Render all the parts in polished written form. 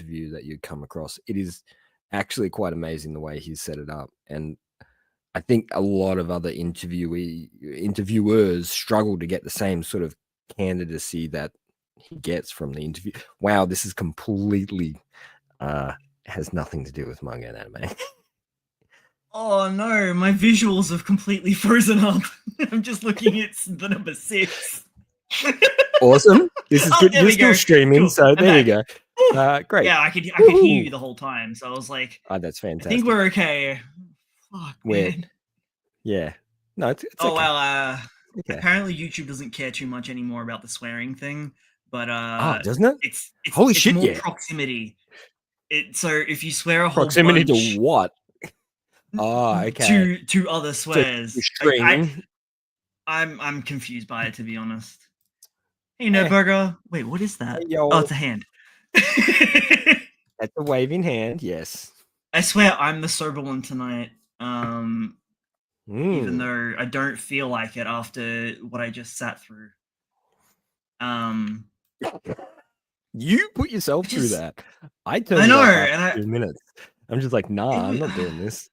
interview that you come across. It is actually quite amazing the way he's set it up. And I think a lot of other interviewers struggle to get the same sort of candidacy that he gets from the interview. Wow, this is completely has nothing to do with manga and anime. Oh no, my visuals have completely frozen up. I'm just looking at the number 6. Awesome. This is good. There You're we still go. streaming, Cool. so I'm there you back. go. Great. Yeah, I could hear you the whole time, so I was like, Oh, that's I fantastic. think we're okay. Fuck, man. Yeah. No, it's Oh okay. well, Okay. apparently YouTube doesn't care too much anymore about the swearing thing, but doesn't it? it's Holy shit, more yeah. Proximity. So if you swear a whole Proximity bunch to what? Oh, okay. to other swears, I'm confused by it, to be honest. Hey, Nerdburger. Wait, what is that? Hey, yo. Oh, it's a hand. That's a waving hand, yes. I swear I'm the sober one tonight. Even though I don't feel like it after what I just sat through. You put yourself through that. I turned I know, it off after 2 minutes. I'm just like, nah, I'm not doing this.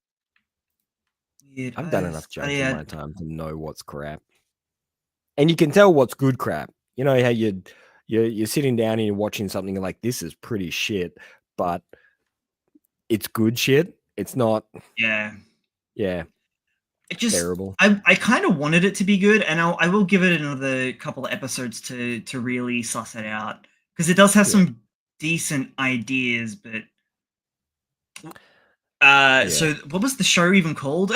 Weird. I've done enough jokes in my time to know what's crap. And you can tell what's good crap. You know how you're sitting down and you're watching something and like, this is pretty shit, but it's good shit. It's not. Yeah. It's just terrible. I kind of wanted it to be good, and I will give it another couple of episodes to really suss it out, because it does have some decent ideas, but so what was the show even called?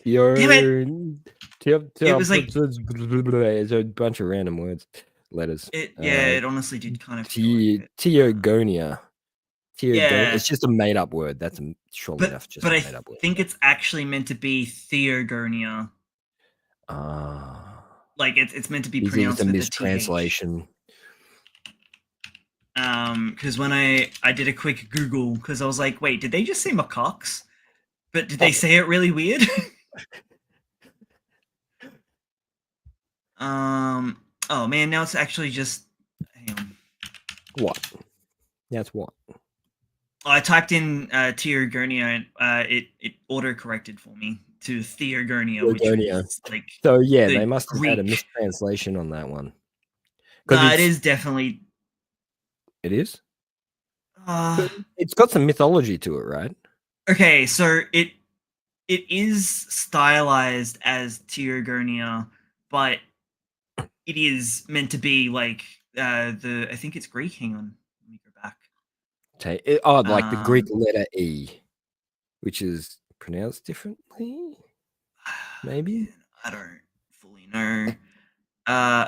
Damn it. It was like it's a bunch of random words, letters. It honestly did kind of Theogonia. Yeah, it's just a made-up word. That's surely enough. Just a made-up word. I think it's actually meant to be Theogonia. Like it's meant to be pronounced with a mistranslation. Because when I did a quick Google, because I was like, wait, did they just say macaques? But did they say it really weird? Oh man, now it's actually just. Hang on. What? That's what. I typed in Theogonia and it auto corrected for me to Theogonia, which is like. So yeah, they must have had a mistranslation on that one. It is definitely. It is. It's got some mythology to it, right? Okay, so it is stylized as Theogonia, but it is meant to be like I think it's Greek. Hang on, let me go back. Like the Greek letter E, which is pronounced differently. Maybe I don't fully know.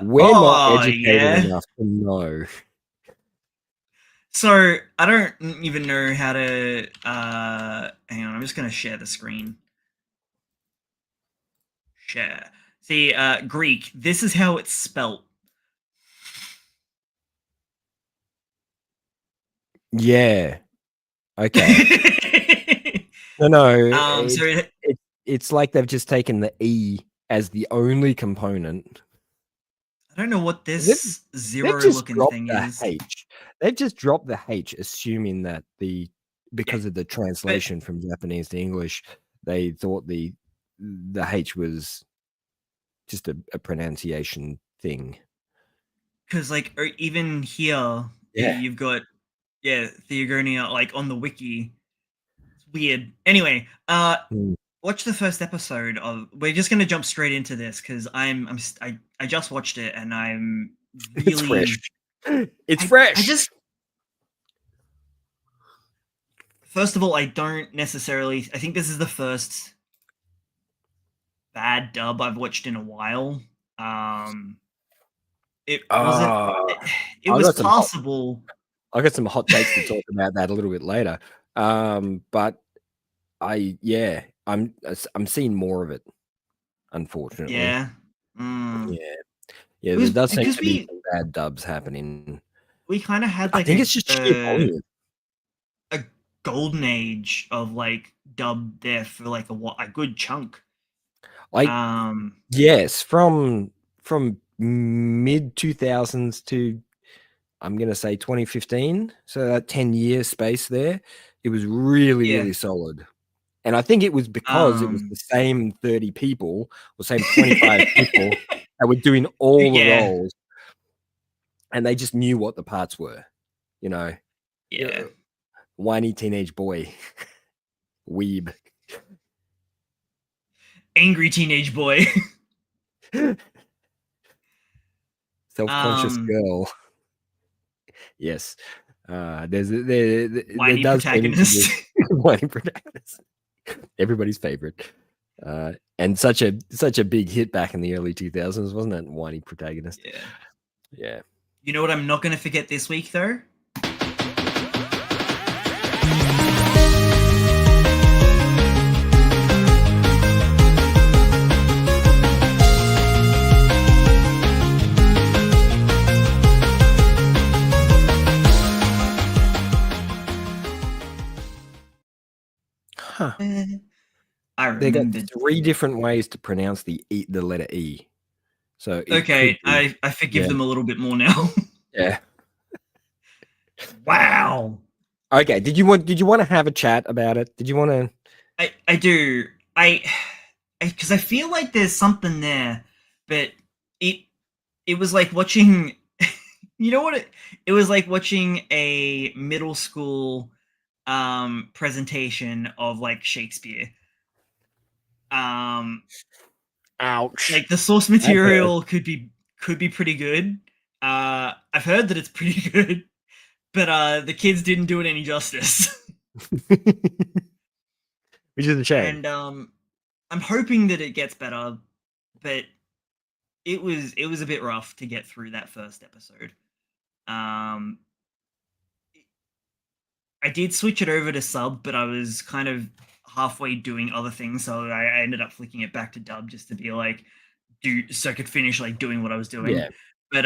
We're not educated enough to know. So I don't even know how to. Hang on, I'm just gonna share the screen. Share. See, Greek. This is how it's spelt. Yeah. Okay. No. It's like they've just taken the E as the only component. I don't know what this zero-looking thing is. They've just dropped the H, assuming that because of the translation from Japanese to English, they thought the H was just a pronunciation thing. Because like even here, you've got Theogonia like on the wiki. It's weird. Anyway, watch the first episode of. We're just gonna jump straight into this because I just watched it and I'm really. It's fresh. It's fresh. First of all, I don't necessarily. I think this is the first bad dub I've watched in a while. It was possible. I got some hot takes to talk about that a little bit later. But I'm seeing more of it, unfortunately. Yeah. Yeah. There does seem to be some bad dubs happening. We kind of had like I think it's just sheer volume. A golden age of like dub there for like a good chunk. Like yes, from mid 2000s to I'm going to say 2015. So that 10-year space there, it was really, really solid. And I think it was because it was the same 30 people or same 25 people that were doing all the roles. And they just knew what the parts were, you know. Yeah. Whiny teenage boy. Weeb. Angry teenage boy. Self-conscious girl. Yes. There whiny does protagonist. seem to be whiny protagonist. Everybody's favorite. And such a big hit back in the early 2000s, wasn't it? Whiny protagonist. Yeah. You know what I'm not going to forget this week, though? Huh. I remember. They got 3 different ways to pronounce the letter E. So okay, I forgive them a little bit more now. Yeah. Wow. Okay. Did you want to have a chat about it? Did you want to? I do. Because I feel like there's something there, but it was like watching. You know what? It was like watching a middle school presentation of like Shakespeare. Ouch. Like the source material could be pretty good. I've heard that it's pretty good, but the kids didn't do it any justice. Which is a shame. And I'm hoping that it gets better, but it was a bit rough to get through that first episode. I did switch it over to sub, but I was kind of halfway doing other things, so I ended up flicking it back to dub just to be like, so I could finish like doing what I was doing. Yeah. But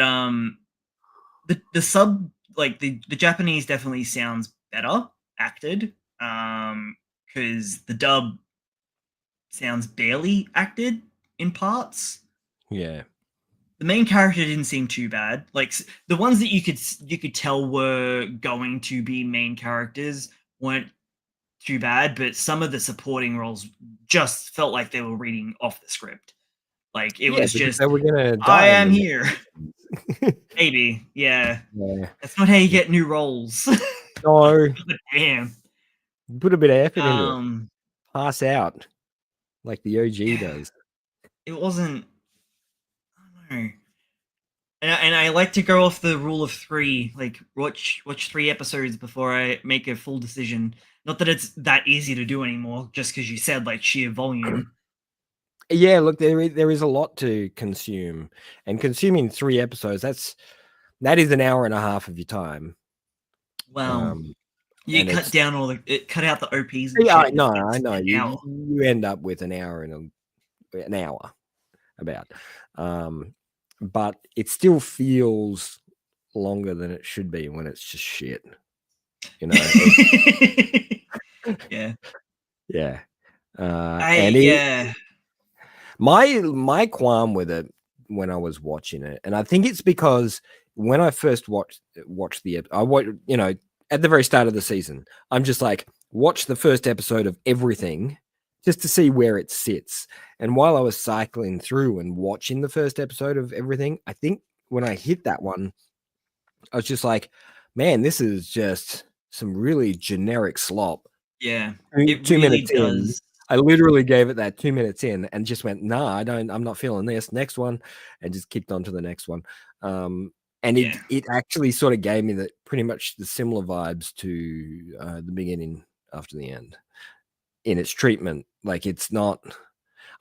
the sub, like the Japanese definitely sounds better acted, because the dub sounds barely acted in parts. Yeah. The main character didn't seem too bad. Like the ones that you could tell were going to be main characters weren't too bad, but some of the supporting roles just felt like they were reading off the script. Like it was just, they were gonna die. I am here. Maybe, yeah. That's not how you get new roles. No. Damn. Put a bit of effort into it. Pass out like the OG does. It wasn't. I don't know. And I like to go off the rule of 3. Like watch 3 episodes before I make a full decision. Not that it's that easy to do anymore, just because you said like sheer volume. Yeah, look, there is a lot to consume, and consuming 3 episodes, that is an hour and a half of your time. Wow. You cut down cut out the OPs. And yeah, shit, I know. You end up with an hour and an hour about, but it still feels longer than it should be when it's just shit. You know. Yeah. Yeah. Yeah. My qualm with it when I was watching it, and I think it's because when I first watched at the very start of the season, I'm just like, watch the first episode of everything just to see where it sits. And while I was cycling through and watching the first episode of everything, I think when I hit that one, I was just like, man, this is just some really generic slop. Yeah. It 2 minutes does. I literally gave it that 2 minutes in and just went, nah, I'm not feeling this. Next one, and just kicked on to the next one. And it actually sort of gave me pretty much the similar vibes to the beginning after the end in its treatment. Like it's not,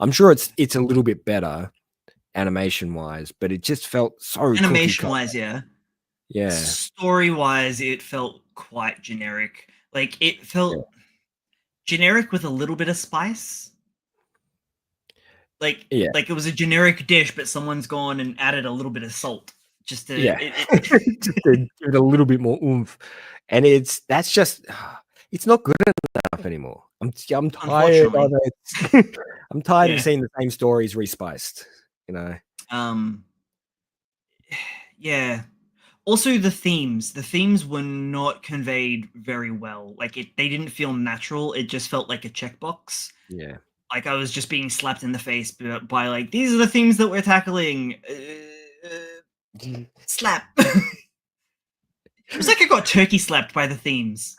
I'm sure it's a little bit better animation wise, but it just felt so animation wise, yeah. Yeah. Story wise, it felt quite generic. Like it felt generic with a little bit of spice. Like it was a generic dish, but someone's gone and added a little bit of salt. Just to just to give it a little bit more oomph. And it's not good enough anymore. I'm tired of it. I'm tired of seeing the same stories respiced, you know. Yeah. Also, the themes were not conveyed very well. Like they didn't feel natural. It just felt like a checkbox. Yeah. Like I was just being slapped in the face by like, these are the themes that we're tackling. Slap. It was like I got turkey slapped by the themes.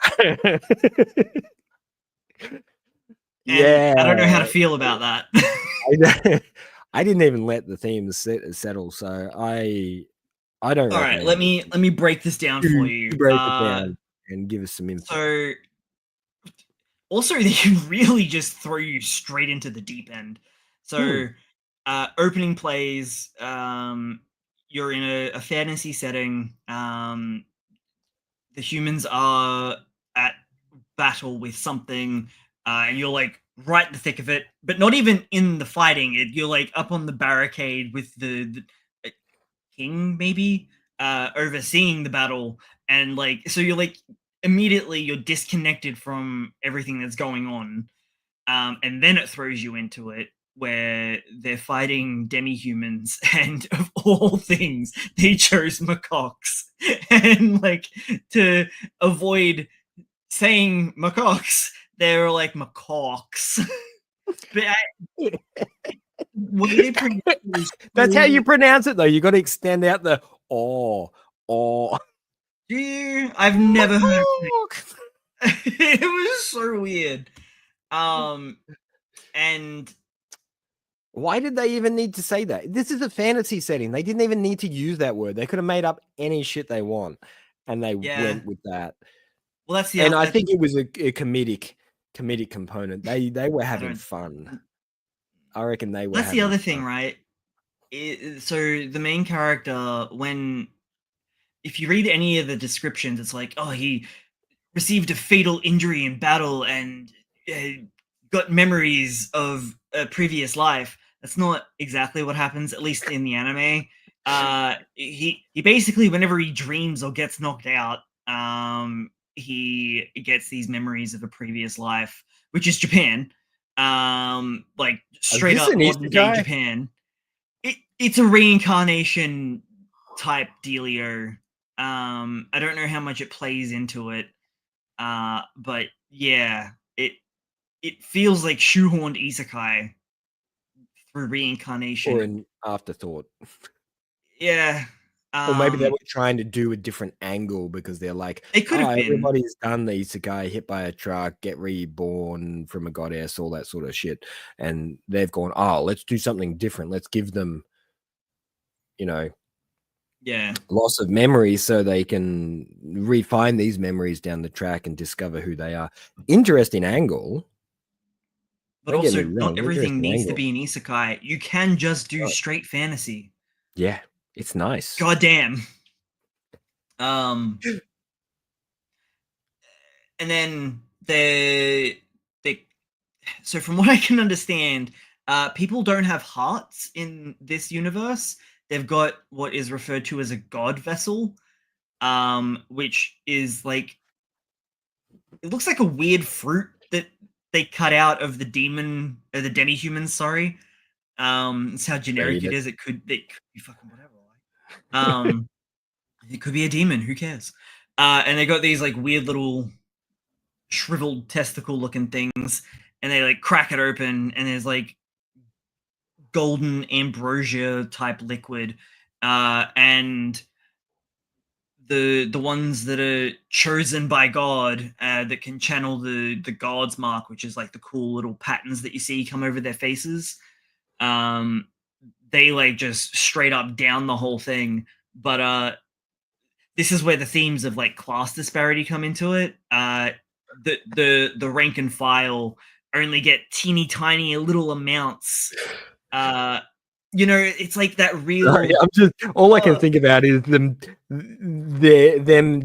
Yeah. And I don't know how to feel about that. I didn't even let the themes settle, so I don't All right, recommend let me break this down for you. break it down and give us some info. So also they can really just throw you straight into the deep end. So opening plays, you're in a fantasy setting. The humans are at battle with something, and you're like right in the thick of it, but not even in the fighting. You're like up on the barricade with the king, maybe, overseeing the battle, and like so you're like immediately you're disconnected from everything that's going on, and then it throws you into it where they're fighting demi-humans, and of all things they chose macaques, and like to avoid saying macaques they were like macaques. But way they pronounce it, that's how you pronounce it though. You got to extend out the oh. I've never heard it. It was so weird. And why did they even need to say that? This is a fantasy setting. They didn't even need to use that word. They could have made up any shit they want, and they went with that. Well, that's the and I think it was a comedic component. They were having fun. I reckon they were. That's the other thing, right? So the main character, if you read any of the descriptions, it's like, oh, he received a fatal injury in battle and got memories of a previous life. That's not exactly what happens, at least in the anime. He basically, whenever he dreams or gets knocked out, he gets these memories of a previous life, which is Japan. Like straight up modern day Japan. It's a reincarnation type dealio. I don't know how much it plays into it. But yeah, it feels like shoehorned isekai through reincarnation. Or an afterthought. Yeah. Or maybe they were trying to do a different angle because they're like, it could have been. Everybody's done the isekai, hit by a truck, get reborn from a goddess, all that sort of shit. And they've gone, let's do something different. Let's give them, loss of memory so they can refine these memories down the track and discover who they are. Interesting angle. But also, not everything needs to be an isekai. You can just do straight fantasy. Yeah, it's nice. Goddamn. And then so from what I can understand, people don't have hearts in this universe. They've got what is referred to as a god vessel, which is like, it looks like a weird fruit that they cut out of the demon or the demi-human. Sorry, it's how generic it is. It could be fucking whatever. It could be a demon. Who cares? And they got these like weird little shriveled testicle-looking things, and they like crack it open, and there's like golden ambrosia type liquid, and the ones that are chosen by God, that can channel the God's mark, which is like the cool little patterns that you see come over their faces. They like just straight up down the whole thing. But this is where the themes of like class disparity come into it. The rank and file only get teeny tiny little amounts. It's like that real. Sorry, I'm just all I can think about is them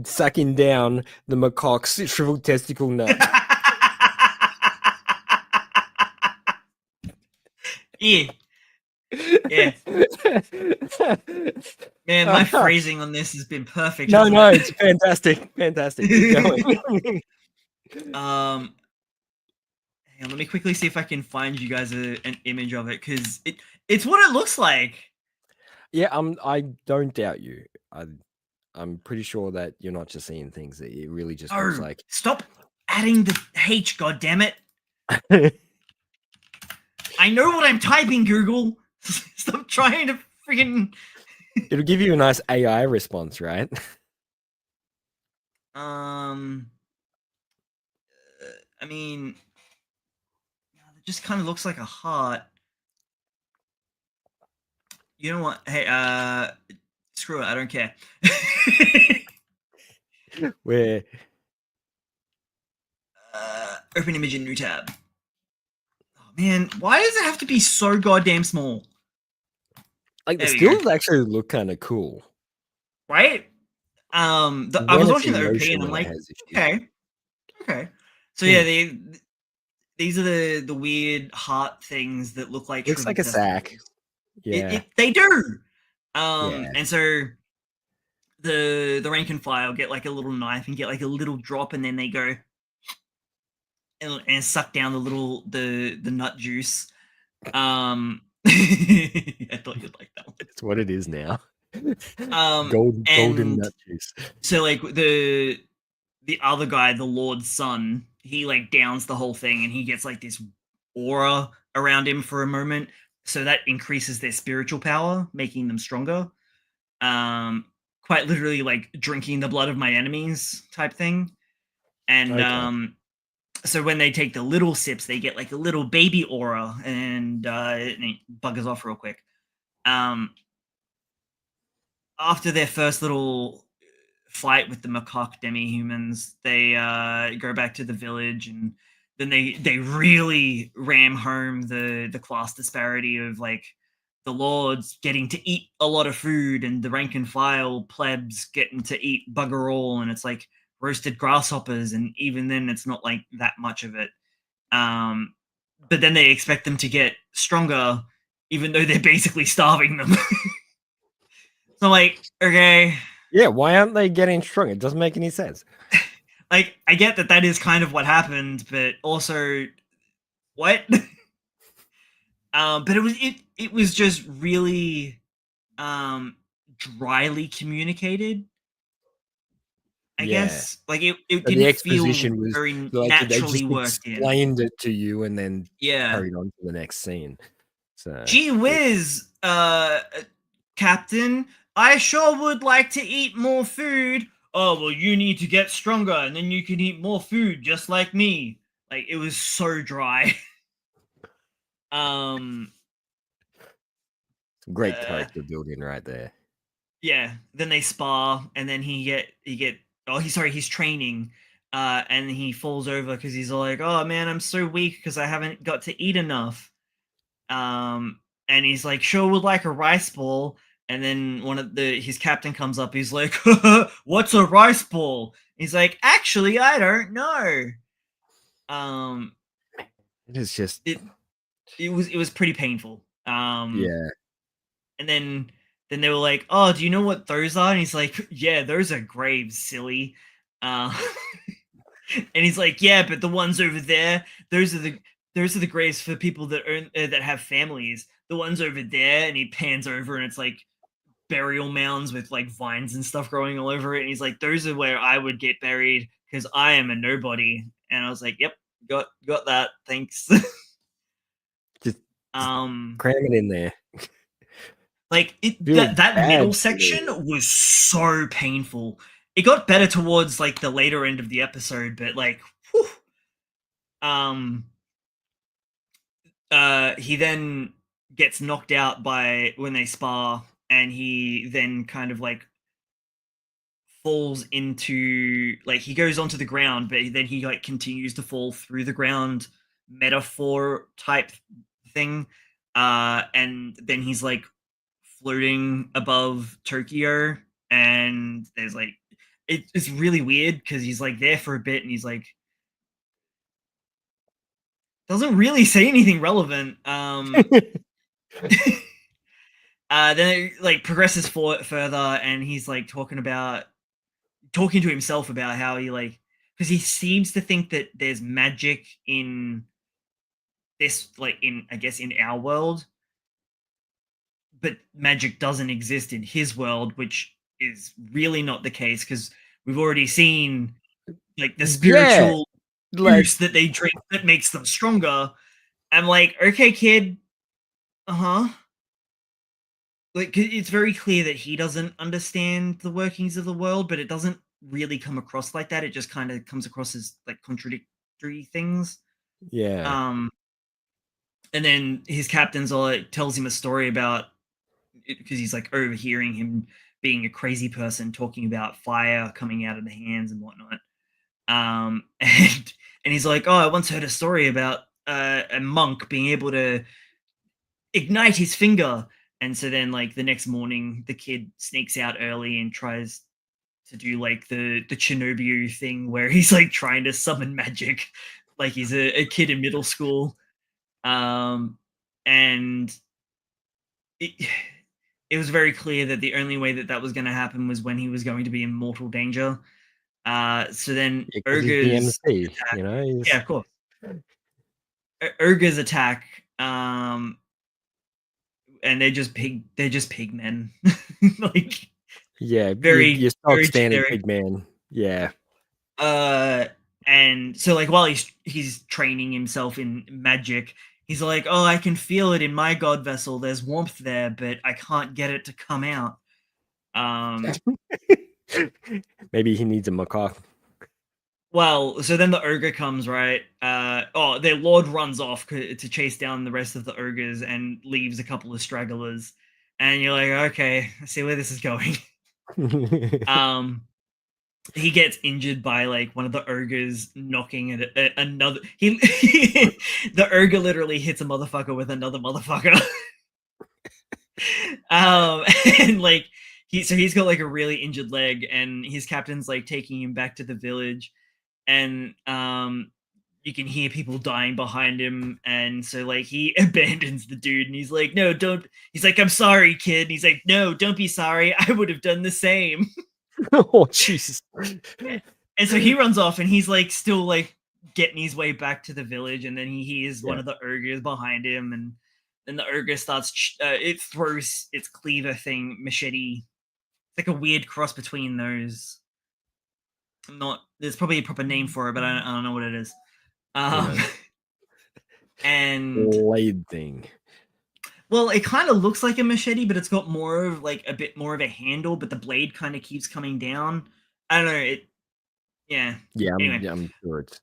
sucking down the macaque's shriveled testicle nut. Yeah. Man, my phrasing on this has been perfect. No, it's fantastic. Keep going. Hang on, let me quickly see if I can find you guys an image of it, because it's what it looks like. Yeah, I don't doubt you. I'm pretty sure that you're not just seeing things. It really just looks Oh, like. stop adding the H, goddammit. I know what I'm typing, Google. Stop trying to freaking. It'll give you a nice AI response, right? I mean, it just kind of looks like a heart. You know what? Hey, screw it. I don't care. Where Open image in new tab. Oh man, why does it have to be so goddamn small? like the There we go. skills actually look kind of cool. Right? I When was it's watching in the OP motion and I'm that it like, has issues. okay. So yeah, these are the weird heart things that look like Looks shriveled like a sack. testicles. Yeah. They do. Yeah. And so the rank and file get like a little knife and get like a little drop, and then they go and suck down the nut juice. I thought you'd like that one. It's what it is now. Golden And nut juice. so like the other guy, the Lord's son, he like downs the whole thing, and he gets like this aura around him for a moment, so that increases their spiritual power, making them stronger. Quite literally like drinking the blood of my enemies type thing. And Okay. so when they take the little sips, they get like a little baby aura, and it buggers off real quick. After their first little fight with the macaque demi-humans, they go back to the village, and then they really ram home the class disparity of like the lords getting to eat a lot of food and the rank and file plebs getting to eat bugger all, and it's like roasted grasshoppers, and even then it's not like that much of it. But then they expect them to get stronger even though they're basically starving them. So like, okay, Yeah, why aren't they getting strong? It doesn't make any sense. like I get that is kind of what happened, but also what? But it was just really dryly communicated. I Yeah. guess like it So the didn't feel exposition was very like they naturally just worked in. explained it to you and then Yeah. carried on to the next scene. So Gee whiz, Captain, I sure would like to eat more food. Oh, well, you need to get stronger and then you can eat more food just like me. Like it was so dry. um great uh, character building right there. yeah, then they spar and then he's training and he falls over cuz he's like, "Oh man, I'm so weak cuz I haven't got to eat enough." Um, and he's like, "Sure would like a rice ball." And then one of his captain comes up. He's like, "What's a rice ball?" He's like, "Actually, I don't know." Um, It is just it it was pretty painful. yeah. And then they were like, "Oh, do you know what those are?" And he's like, "Yeah, those are graves, silly." Uh, and he's like, "Yeah, but the ones over there, those are the graves for people that that have families. The ones over there," and he pans over, and it's like burial mounds with like vines and stuff growing all over it. And he's like, "Those are where I would get buried because I am a nobody." And I was like, "Yep, got that. Thanks." Just um, cram it in there. like Feel that bad middle for section the was so painful. It got better towards like the later end of the episode, but like, whew, um, he then gets knocked out by when they spar, and he then kind of like falls into like he goes onto the ground, but then he like continues to fall through the ground, metaphor type thing. And then he's like floating above Tokyo, and there's like it's really weird because he's like there for a bit, and he's like doesn't really say anything relevant. Then it like progresses further, and he's like talking to himself about how he like because he seems to think that there's magic in this like in I guess in our world, but magic doesn't exist in his world, which is really not the case, because we've already seen like the Yeah, spiritual like juice that they drink that makes them stronger. I'm like, okay, kid, uh-huh. Like, it's very clear that he doesn't understand the workings of the world, but it doesn't really come across like that. It just kind of comes across as like contradictory things. yeah, Um, and then his captain's all like, tells him a story about it, because he's like overhearing him being a crazy person talking about fire coming out of the hands and whatnot. And he's like, oh, I once heard a story about a monk being able to ignite his finger. And so then, like, the next morning, the kid sneaks out early and tries to do like the Chernobyl thing where he's like trying to summon magic, like he's a kid in middle school. And it, it was very clear that the only way that that was going to happen was when he was going to be in mortal danger. So then yeah, 'cause he's the Urga's MC, attack, yeah, he's of course, Urga's attack, and they're just pig men, like yeah, very your stock very standard generic. big man. Yeah. Uh, and so like while he's training himself in magic, he's like, "Oh, I can feel it in my god vessel. There's warmth there, but I can't get it to come out." Um, Maybe he needs a macaque. well, so then the ogre comes, right? Oh, their lord runs off to chase down the rest of the ogres and leaves a couple of stragglers. And you're like, okay, I see where this is going. Um, he gets injured by like one of the ogres knocking at another. He the ogre literally hits a motherfucker with another motherfucker. um, and like he's got like a really injured leg, and his captain's like taking him back to the village, and you can hear people dying behind him, and so like he abandons the dude, and he's like, no, don't. He's like, I'm sorry, kid. And he's like, no, don't be sorry. I would have done the same. Oh, Jesus. And so he runs off, and he's like still like getting his way back to the village, and then he hears one Yeah. of the ogres behind him, and then the ogre starts it throws its cleaver thing, machete. It's like a weird cross between those. I'm not There's probably a proper name for it, but I don't know what it is. Who um knows? and Blade thing. well, it kind of looks like a machete, but it's got more of like a bit more of a handle, but the blade kind of keeps coming down. I don't know it. Yeah. Anyway, Yeah, I'm sure it's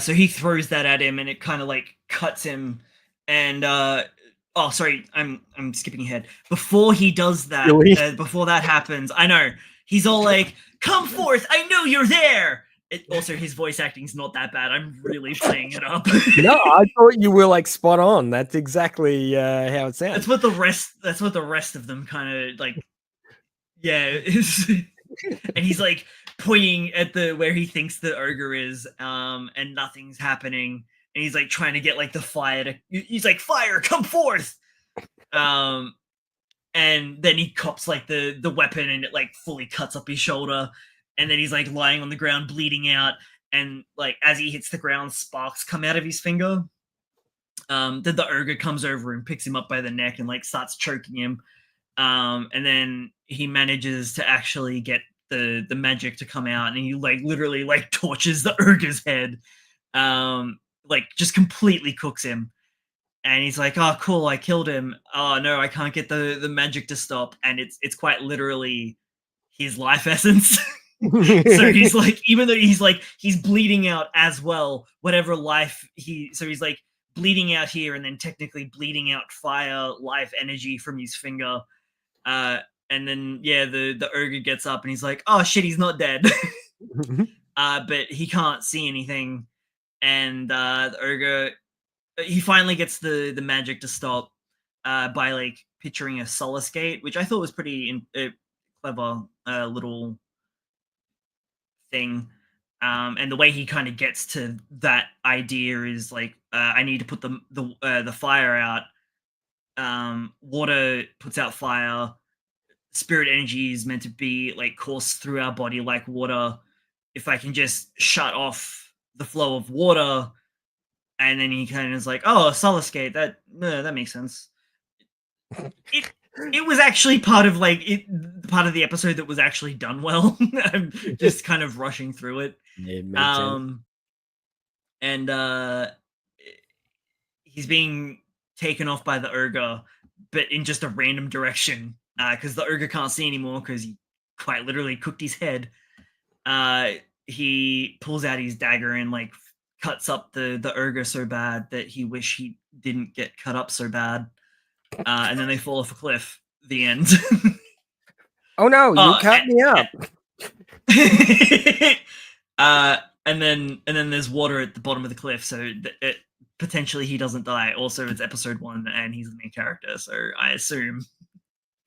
so he throws that at him, and it kind of like cuts him. And oh, sorry, I'm skipping ahead. Before he does that, really? before that happens, I know he's all like, "Come forth! I know you're there." Also, his voice acting's not that bad. I'm really playing it up. No, I thought you were like spot on. That's exactly how it That's sounds. what the rest. That's what the rest of them kind of like. Yeah, and he's like pointing at the where he thinks the ogre is, and nothing's happening, and he's like trying to get like the fire to. He's like, "Fire, come forth!" Um, and then he cops like the weapon, and it like fully cuts up his shoulder, and then he's like lying on the ground bleeding out, and like as he hits the ground, sparks come out of his finger. Then the ogre comes over and picks him up by the neck and like starts choking him. And then he manages to actually get the magic to come out, and he like literally like torches the ogre's head, like just completely cooks him. And he's like, "Oh, cool, I killed him. Oh no, I can't get the magic to stop." And it's quite literally his life essence. So he's like, even though he's bleeding out as well, whatever life he's like bleeding out here, and then technically bleeding out fire life energy from his finger. uh, and then yeah, the ogre gets up, and he's like, "Oh shit, he's not dead." But he can't see anything, and the ogre he finally gets the magic to stop by like picturing a solace gate, which I thought was pretty clever little thing. And the way he kind of gets to that idea is like, I need to put the fire out. Water puts out fire. Spirit energy is meant to be like course through our body like water. If I can just shut off the flow of water, and then he kind of is like, "Oh, solace gate. That makes sense." it was actually part of the episode that was actually done well. I'm just kind of rushing through it. Yeah, it made sense. Um, and he's being taken off by the ogre, but in just a random direction because the ogre can't see anymore because he quite literally cooked his head. He pulls out his dagger and like cuts up the ogre so bad that he wish he didn't get cut up so bad. And then they fall off a cliff. The end. Oh no, you Oh, cut me up. and then there's water at the bottom of the cliff, so potentially he doesn't die. Also, it's episode 1, and he's the main character, so I assume.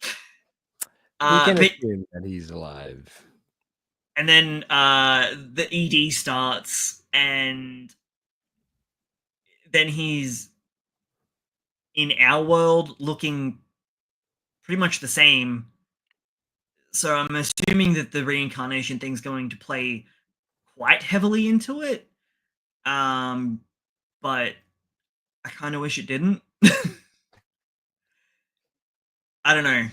We can But assume that he's alive. and then the ED starts, and then he's in our world looking pretty much the same. So I'm assuming that the reincarnation thing's going to play quite heavily into it. But I kind of wish it didn't. I don't know.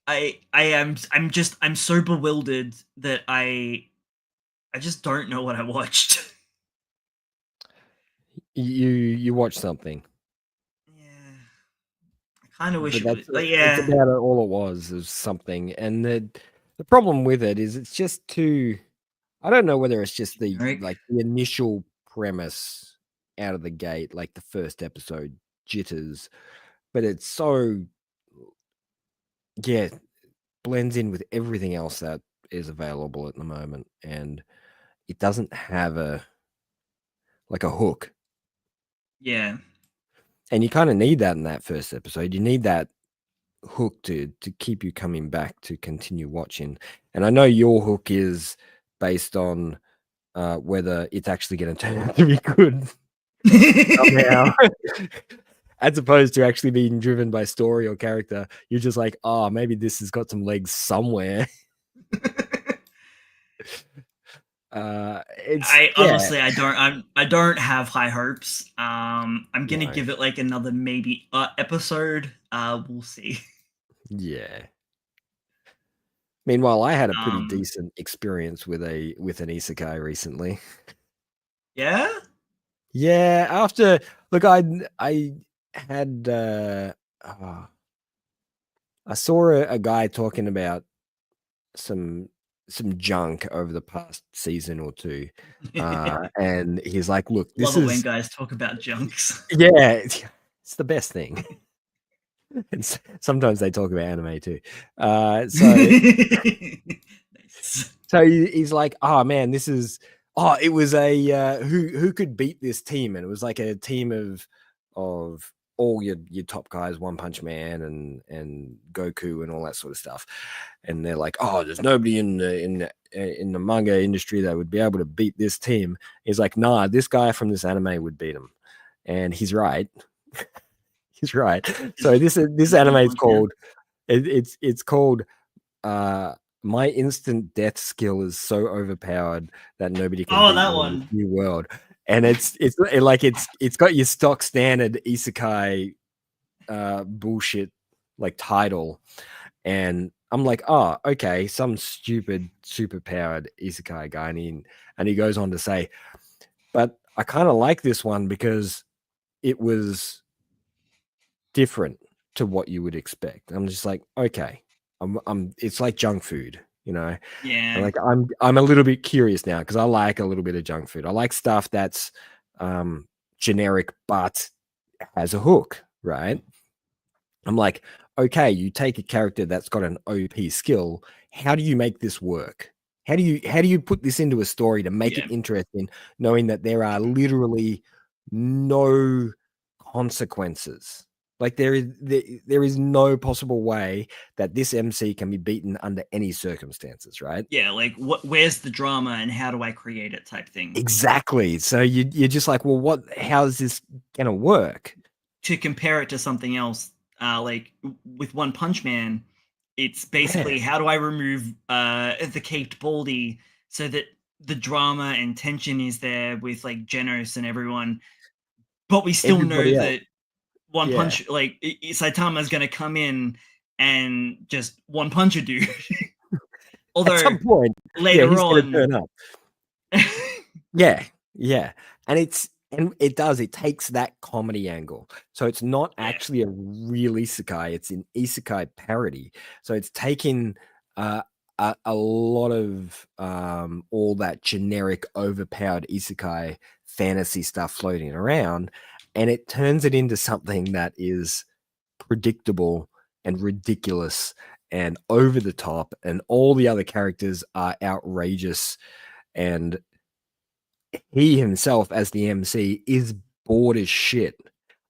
I'm so bewildered that I just don't know what I watched. You watch something. Yeah. I kind of wish But it was that's like, it's yeah. about all it was something. And the problem with it is it's just too. I don't know whether it's just the Generic. like the initial premise out of the gate, like the first episode jitters, but it's so yeah blends in with everything else that is available at the moment, and it doesn't have a like a hook. Yeah. And you kind of need that in that first episode. You need that hook to keep you coming back to continue watching. And I know your hook is based on whether it's actually going to turn out to be good somehow, as opposed to actually being driven by story or character. You're just like, oh, maybe this has got some legs somewhere. It's I yeah, honestly I don't have high hopes. I'm gonna no, give it like another maybe episode. We'll see. yeah. Meanwhile, I had a pretty Um, decent experience with an isekai recently. yeah. Yeah, after look, I had oh, I saw a guy talking about some junk over the past season or two, and he's like, "Look, this Love it when is guys talk about junks. yeah, it's the best thing." And sometimes they talk about anime too. So Nice. he's like, "Oh man, this is it was a who could beat this team?" And it was like a team of all your top guys, One Punch Man and Goku and all that sort of stuff. And they're like, "Oh, there's nobody in the manga industry that would be able to beat this team." He's like, "Nah, this guy from this anime would beat him," and he's right. He's right. So this Is anime One is Punch Man? called it's called uh my instant death skill is so overpowered that nobody can Oh, beat that me in this one. new world. And it's got your stock standard isekai bullshit like title. And I'm like, oh, okay, some stupid super powered isekai guy. And he goes on to say, but I kind of like this one because it was different to what you would expect. I'm just like, okay, it's like junk food, you know. And Yeah. like I'm a little bit curious now because I like a little bit of junk food. I like stuff that's generic but has a hook, right? I'm like, okay, you take a character that's got an OP skill. How do you make this work? How do you put this into a story to make it Yeah. interesting, knowing that there are literally no consequences? Like there is no possible way that this MC can be beaten under any circumstances, right? Yeah. Like, where's the drama and how do I create it type thing? Exactly. So you're just like, well, how is this gonna work? To compare it to something else, like with One Punch Man, it's Yeah. basically how do I remove the caped Baldy so that the drama and tension is there with like Genos and everyone, but we still know Everybody else. that One Yeah. Punch, like Saitama's going to come in and just one punch a dude. At Although some point, yeah, later he's gonna on, turn up. Yeah, and it takes that comedy angle. So it's not actually a real isekai, it's an isekai parody. So it's taking a lot of all that generic overpowered isekai fantasy stuff floating around, and it turns it into something that is predictable and ridiculous and over the top, and all the other characters are outrageous, and he himself as the MC is bored as shit.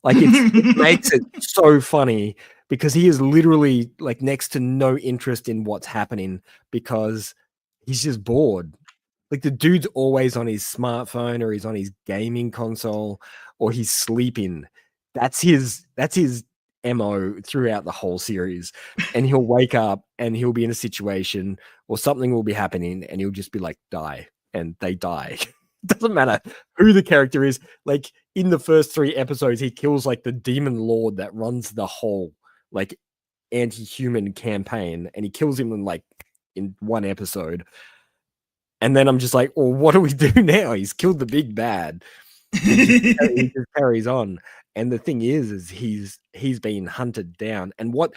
Like it makes it so funny because he is literally like next to no interest in what's happening because he's just bored. Like the dude's always on his smartphone or he's on his gaming console or he's sleeping. That's his MO throughout the whole series. And he'll wake up and he'll be in a situation or something will be happening and he'll just be like, die. And they die. Doesn't matter who the character is. Like in the first 3 episodes, he kills like the demon lord that runs the whole like anti-human campaign, and he kills him in 1 episode. And then I'm just like, well, what do we do now? He's killed the big bad. He just carries on. And the thing is he's been hunted down. And what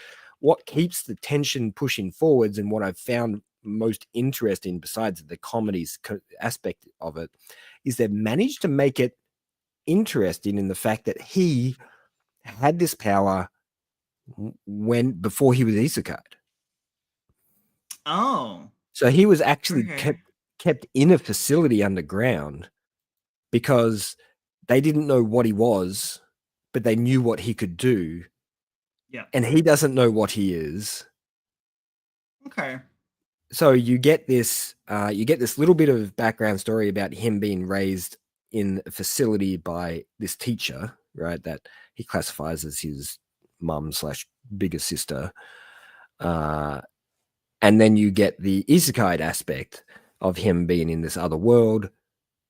keeps the tension pushing forwards, and what I've found most interesting, besides the comedy's aspect of it, is they've managed to make it interesting in the fact that he had this power before he was isekai. Oh, So he was actually okay. kept in a facility underground because they didn't know what he was, but they knew what he could do. Yeah. And he doesn't know what he is. Okay. So you get this little bit of background story about him being raised in a facility by this teacher, right? That he classifies as his mum / bigger sister. And then you get the isekai aspect of him being in this other world,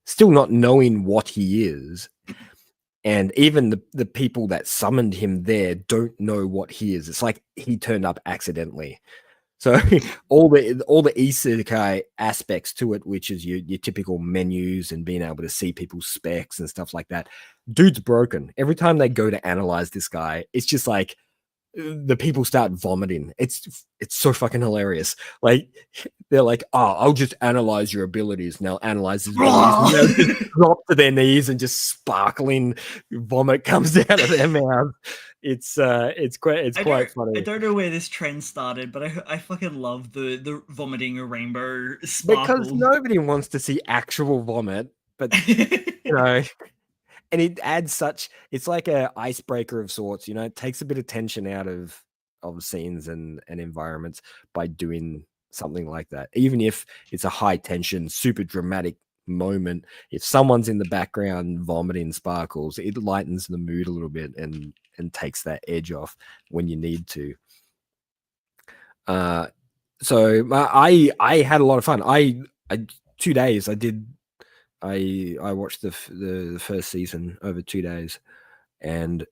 still not knowing what he is. And even the people that summoned him there don't know what he is. It's like he turned up accidentally. So all the isekai aspects to it, which is your typical menus and being able to see people's specs and stuff like that, dude's broken. Every time they go to analyze this guy, it's just like the people start vomiting. It's so fucking hilarious. Like they're like, "Oh, I'll just analyze your abilities." Now analyze his abilities, and they'll just drop to their knees and just sparkling vomit comes out of their mouth. It's quite funny. I don't know where this trend started, but I fucking love the vomiting a rainbow Because sparkle. nobody wants to see actual vomit, but you know, and it adds it's like a icebreaker of sorts, it takes a bit of tension out of scenes and environments by doing something like that. Even if it's a high tension, super dramatic moment, if someone's in the background vomiting sparkles, it lightens the mood a little bit and takes that edge off when you need to. So I had a lot of fun. I 2 days I watched the first season over 2 days, and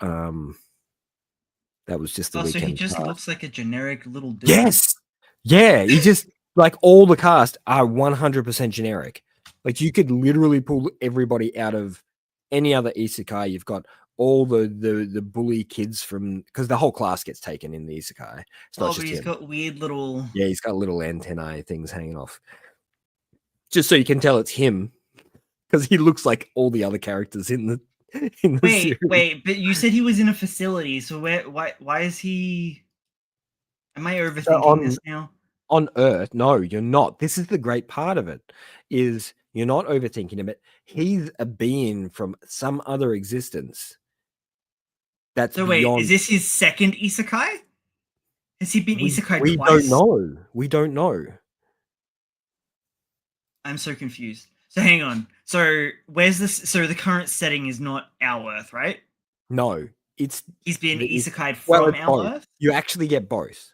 that was just the Oh, so he weekend just pass. looks like a generic little dude. Yes, yeah, he just like all the cast are 100% generic. Like you could literally pull everybody out of any other isekai. You've got all the bully kids because the whole class gets taken in the isekai. It's not Oh, but just he's him. got weird little. Yeah, he's got little antennae things hanging off, just so you can tell it's him because he looks like all the other characters in the series. Wait, but you said he was in a facility, so why is he? Am I So overthinking this now? on Earth, no, you're not. This is the great part of it, is you're not overthinking him. He's a being from some other existence that's So wait, is beyond. this his second isekai? Has he been isekai We don't twice? know. We don't know. I'm so confused. So hang on. So where's this? So the current setting is not our Earth, right? No, it's He's been the isekai well, from it's our both. Earth. You actually get both.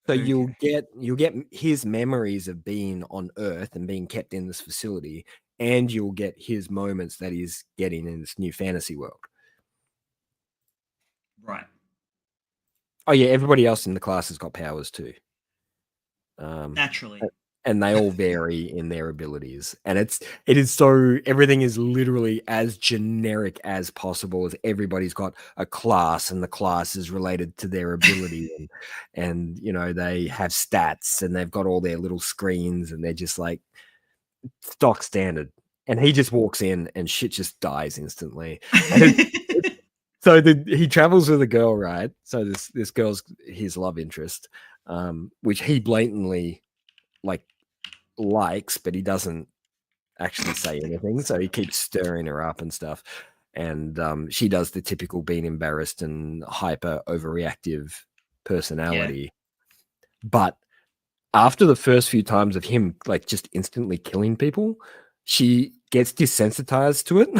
So Okay. you'll get his memories of being on Earth and being kept in this facility, and you'll get his moments that he's getting in this new fantasy world. Right. Oh yeah, everybody else in the class has got powers too. Naturally. And they all vary in their abilities, and it is so everything is literally as generic as possible, as everybody's got a class and the class is related to their ability, and you know, they have stats and they've got all their little screens and they're just like stock standard. And he just walks in and shit just dies instantly. And so he travels with a girl, right? So this girl's his love interest, which he blatantly like likes, but he doesn't actually say anything. So he keeps stirring her up and stuff. And she does the typical being embarrassed and hyper overreactive personality. Yeah. But after the first few times of him like just instantly killing people, she gets desensitized to it.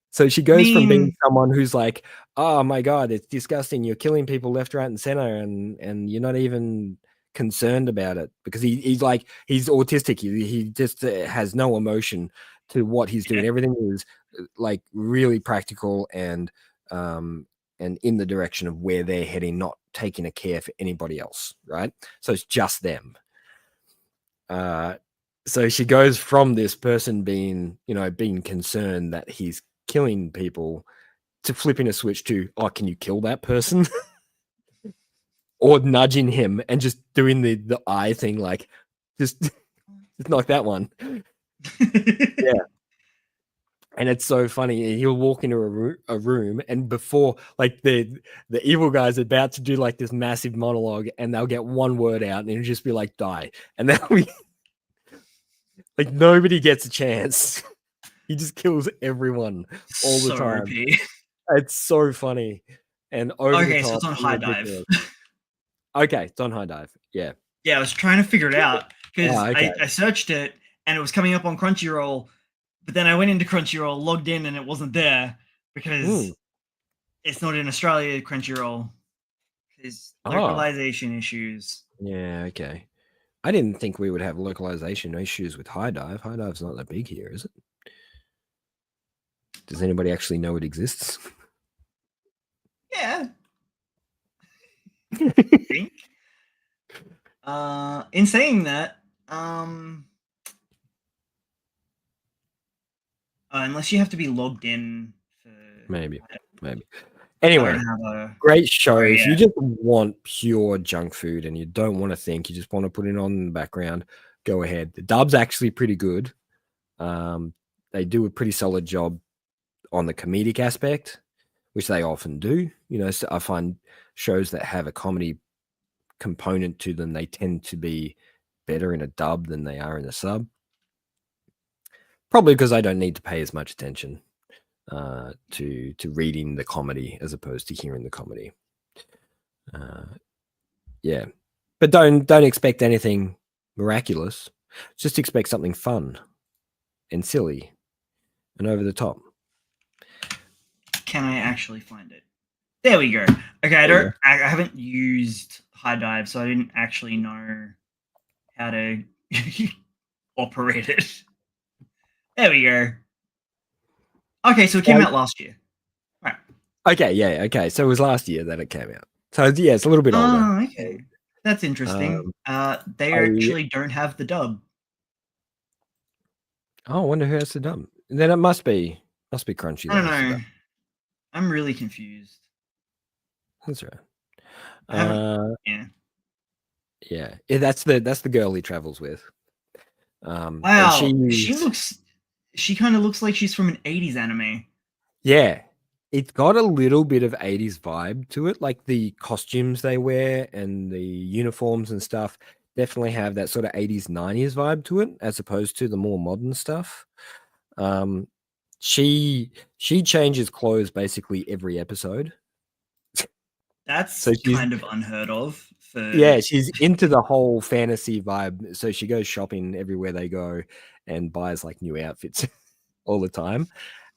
So she goes from being someone who's like, oh my God, it's disgusting. You're killing people left, right, and center, and you're not even concerned about it, because he's like, he's autistic. He just has no emotion to what he's doing. Everything is like really practical and in the direction of where they're heading, not taking a care for anybody else, right? So it's just them. So she goes from this person being, you know, being concerned that he's killing people to flipping a switch to, oh, can you kill that person? Or nudging him and just doing the eye thing, like just knock that one. Yeah. And it's so funny. He'll walk into a room, and before like the evil guy's about to do like this massive monologue, and they'll get one word out, and it'll just be like die, and then we like nobody gets a chance. He just kills everyone all the time. It's so funny and over the top. So it's on High Dive. Okay, it's on High Dive. Yeah. Yeah, I was trying to figure it out because I searched it and it was coming up on Crunchyroll, but then I went into Crunchyroll, logged in, and it wasn't there because it's not in Australia. Crunchyroll is localization issues. Yeah. Okay. I didn't think we would have localization issues with High Dive. High Dive's not that big here, is it? Does anybody actually know it exists? Yeah. I think. In saying that, unless you have to be logged in for maybe. Anyway, great show. If you just want pure junk food and you don't want to think, you just want to put it on in the background, go ahead. The dub's actually pretty good. They do a pretty solid job on the comedic aspect, which they often do. You know, so I find shows that have a comedy component to them, they tend to be better in a dub than they are in a sub. Probably because I don't need to pay as much attention to reading the comedy as opposed to hearing the comedy. Yeah, but don't expect anything miraculous. Just expect something fun and silly and over the top. Can I actually find it? There we go. Okay, I haven't used High Dive, so I didn't actually know how to operate it. There we go. Okay, so it came out last year. Right. Okay, yeah, okay. So it was last year that it came out. So yeah, it's a little bit older. Oh, okay. That's interesting. They actually don't have the dub. Oh, I wonder who has the dub. Then it must be Crunchy. I don't know. I'm really confused. That's right. Yeah. That's the girl he travels with. Wow, she kind of looks like she's from an 80s anime. Yeah. It's got a little bit of 80s vibe to it, like the costumes they wear and the uniforms and stuff definitely have that sort of 80s 90s vibe to it, as opposed to the more modern stuff. She changes clothes basically every episode. That's kind of unheard of. Yeah, she's into the whole fantasy vibe. So she goes shopping everywhere they go and buys like new outfits all the time.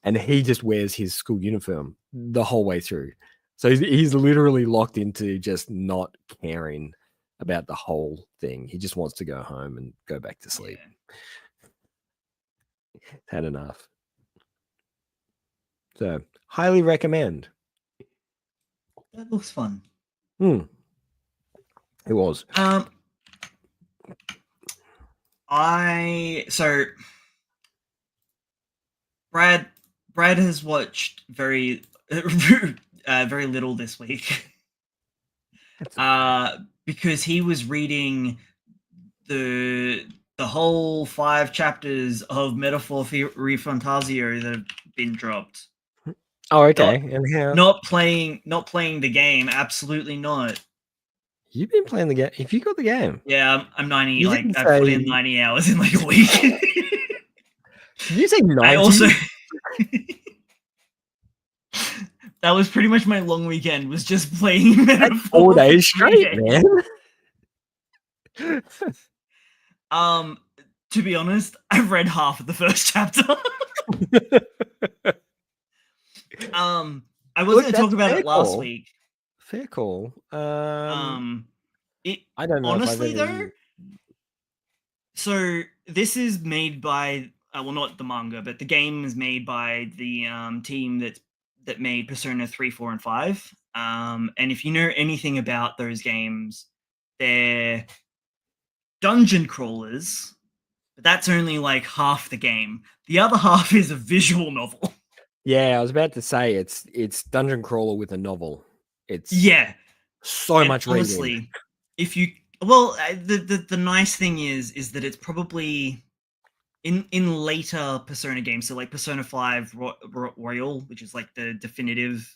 And he just wears his school uniform the whole way through. So he's literally locked into just not caring about the whole thing. He just wants to go home and go back to sleep. Yeah. Had enough. So highly recommend. That looks fun. It was. So Brad has watched very very little this week. Because he was reading the whole 5 chapters of Metaphor Fantasio that have been dropped. Oh, okay. And how? Not playing the game. Absolutely not. You've been playing the game. If you got the game, Yeah, I'm 90. you Like didn't I say. put in 90 hours in like a week. Did you say 90? I also. That was pretty much my long weekend. Was just playing Metaphor. 4 days straight, man. To be honest, I've read half of the first chapter. I was going to talk about it last week. Fair call. I don't know honestly if I've though. So this is made by well, not the manga, but the game is made by the team that made Persona 3, 4, and 5. And if you know anything about those games, they're dungeon crawlers, but that's only like half the game. The other half is a visual novel. Yeah, I was about to say it's dungeon crawler with a novel. It's so much honestly, reading. If you the nice thing is that it's probably in later Persona games, so like Persona 5 Royal, which is like the definitive.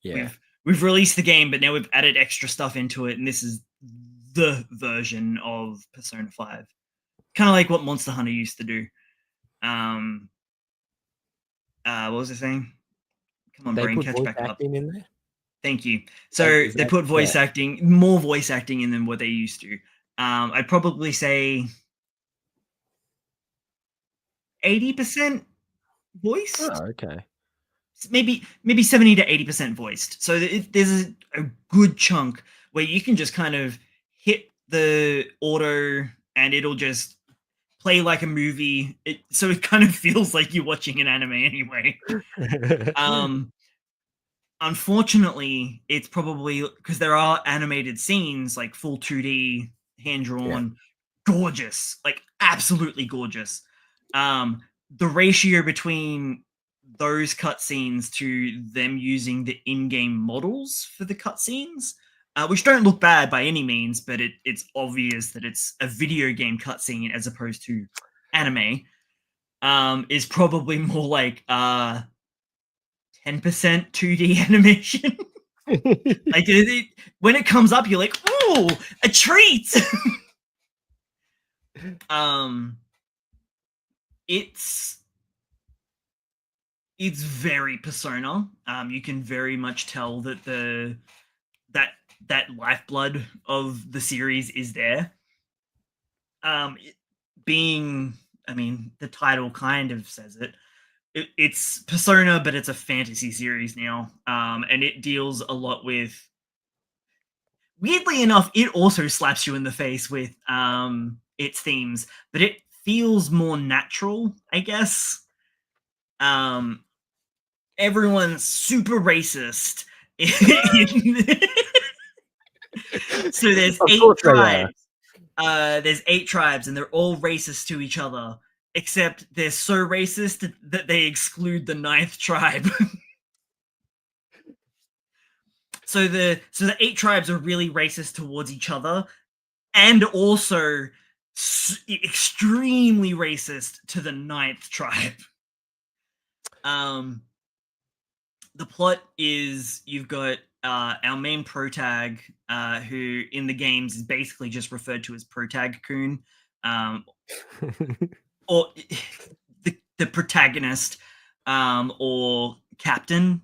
Yeah. We've released the game, but now we've added extra stuff into it, and this is the version of Persona 5. Kind of like what Monster Hunter used to do. What was I saying? Come on, They brain, put catch voice back up. acting in there? Thank you. So they put voice acting, more voice acting in than what they used to. I'd probably say 80% voiced. Oh, okay. Maybe 70 to 80% voiced. So there's a good chunk where you can just kind of hit the auto and it'll just play like a movie. So it kind of feels like you're watching an anime anyway. Unfortunately, it's probably because there are animated scenes, like full 2D, hand-drawn, gorgeous, like absolutely gorgeous. The ratio between those cutscenes to them using the in-game models for the cutscenes, which don't look bad by any means, but it's obvious that it's a video game cutscene as opposed to anime, is probably more like 10% 2D animation. Like when it comes up, you're like, "Ooh, a treat!" It's very Persona. You can very much tell that that lifeblood of the series is there. Being, I mean, the title kind of says it. It's Persona, but it's a fantasy series now, and it deals a lot with. Weirdly enough, it also slaps you in the face with its themes, but it feels more natural, I guess. Everyone's super racist. So there's 8 tribes. There's 8 tribes, and they're all racist to each other, except they're so racist that they exclude the 9th tribe. So the 8 tribes are really racist towards each other, and also extremely racist to the 9th tribe. The plot is you've got our main protag, who in the games is basically just referred to as Protag-kun, or the protagonist, or captain,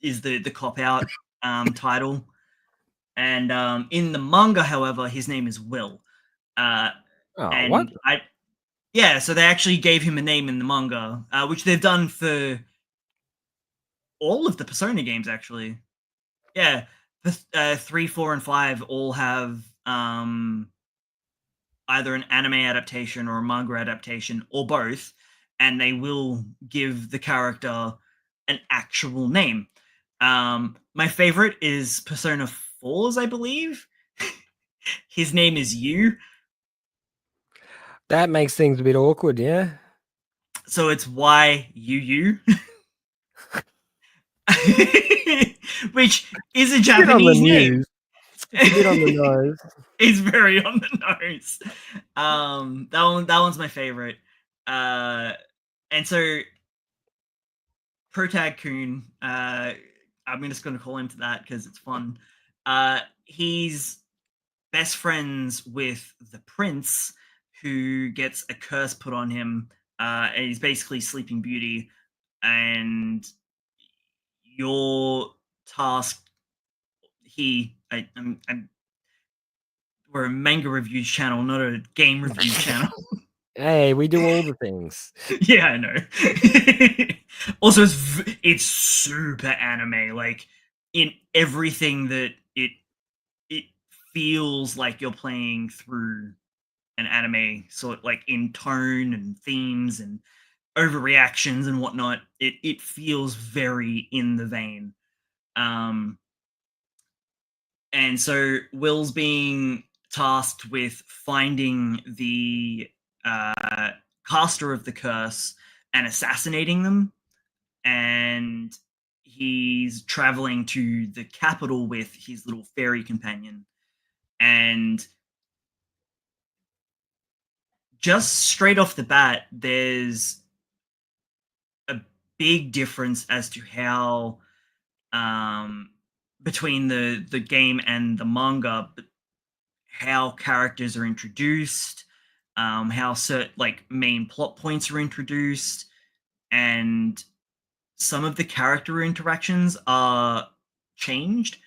is the cop-out title. And in the manga, however, his name is Will. What? So they actually gave him a name in the manga, which they've done for all of the Persona games, actually. Yeah, 3, 4, and 5 all have either an anime adaptation or a manga adaptation, or both, and they will give the character an actual name. My favorite is Persona 4's, I believe. His name is Yu. That makes things a bit awkward, yeah. So it's YUU. Which is a Japanese name. It's a bit on the nose. It's very on the nose. That one's my favorite. And so Protag Kun, I'm just going to call him to that because it's fun. He's best friends with the prince, who gets a curse put on him, and he's basically Sleeping Beauty. And your task, we're a manga review channel, not a game review channel. Hey, we do all the things. Yeah, I know. Also, it's super anime. Like, in everything that it feels like you're playing through an anime, sort like in tone and themes and overreactions and whatnot. It feels very in the vein. And so Will's being tasked with finding the caster of the curse and assassinating them. And he's traveling to the capital with his little fairy companion. And just straight off the bat, there's a big difference as to how between the game and the manga, how characters are introduced, how certain like main plot points are introduced, and some of the character interactions are changed.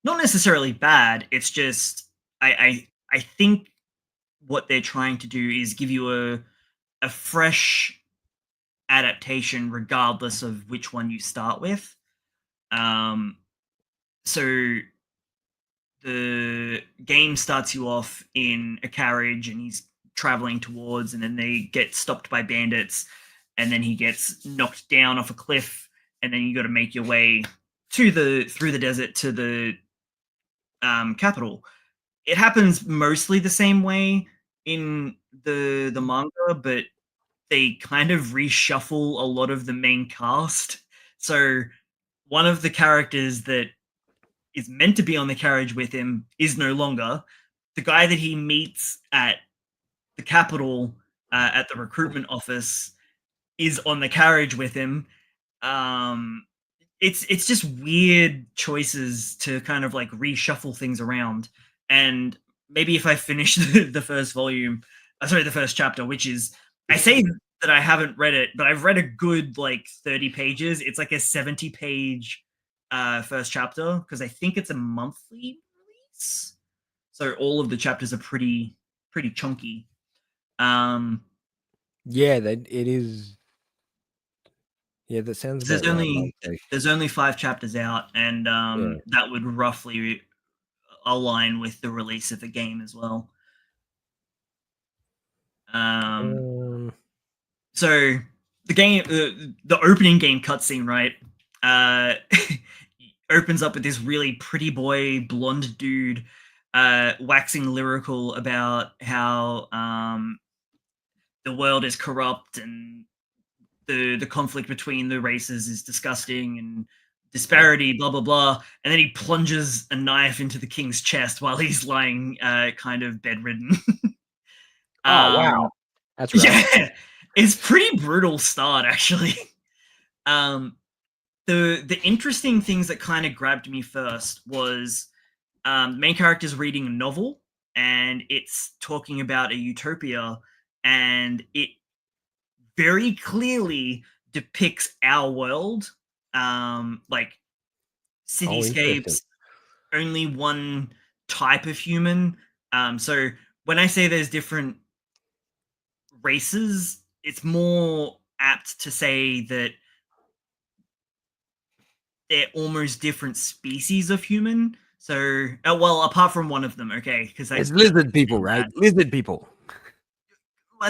Not necessarily bad. It's just I think what they're trying to do is give you a fresh adaptation, regardless of which one you start with. So the game starts you off in a carriage and he's traveling towards, and then they get stopped by bandits, and then he gets knocked down off a cliff, and then you got to make your way through the desert to the capital. It happens mostly the same way in the manga, but they kind of reshuffle a lot of the main cast. So one of the characters that is meant to be on the carriage with him is no longer. The guy that he meets at the capital, at the recruitment office, is on the carriage with him. It's just weird choices to kind of like reshuffle things around. And maybe if I finish the first volume, the first chapter, which is, I say that I haven't read it, but I've read a good like 30 pages. It's like a 70-page first chapter, because I think it's a monthly release. So all of the chapters are pretty chunky. Yeah, it is. Yeah, that sounds about right. There's only 5 chapters out, and that would roughly align with the release of the game as well. So the game, the opening game cutscene, right, opens up with this really pretty boy blonde dude waxing lyrical about how the world is corrupt and the conflict between the races is disgusting and disparity, blah blah blah. And then he plunges a knife into the king's chest while he's lying kind of bedridden. Oh wow, that's rough. Yeah, it's pretty brutal start, actually. The interesting things that kind of grabbed me first was the main character's reading a novel, and it's talking about a utopia, and it very clearly depicts our world, like cityscapes, only one type of human. So when I say there's different races, it's more apt to say that they're almost different species of human. So, well, apart from one of them, okay, because it's lizard people, right? Lizard people.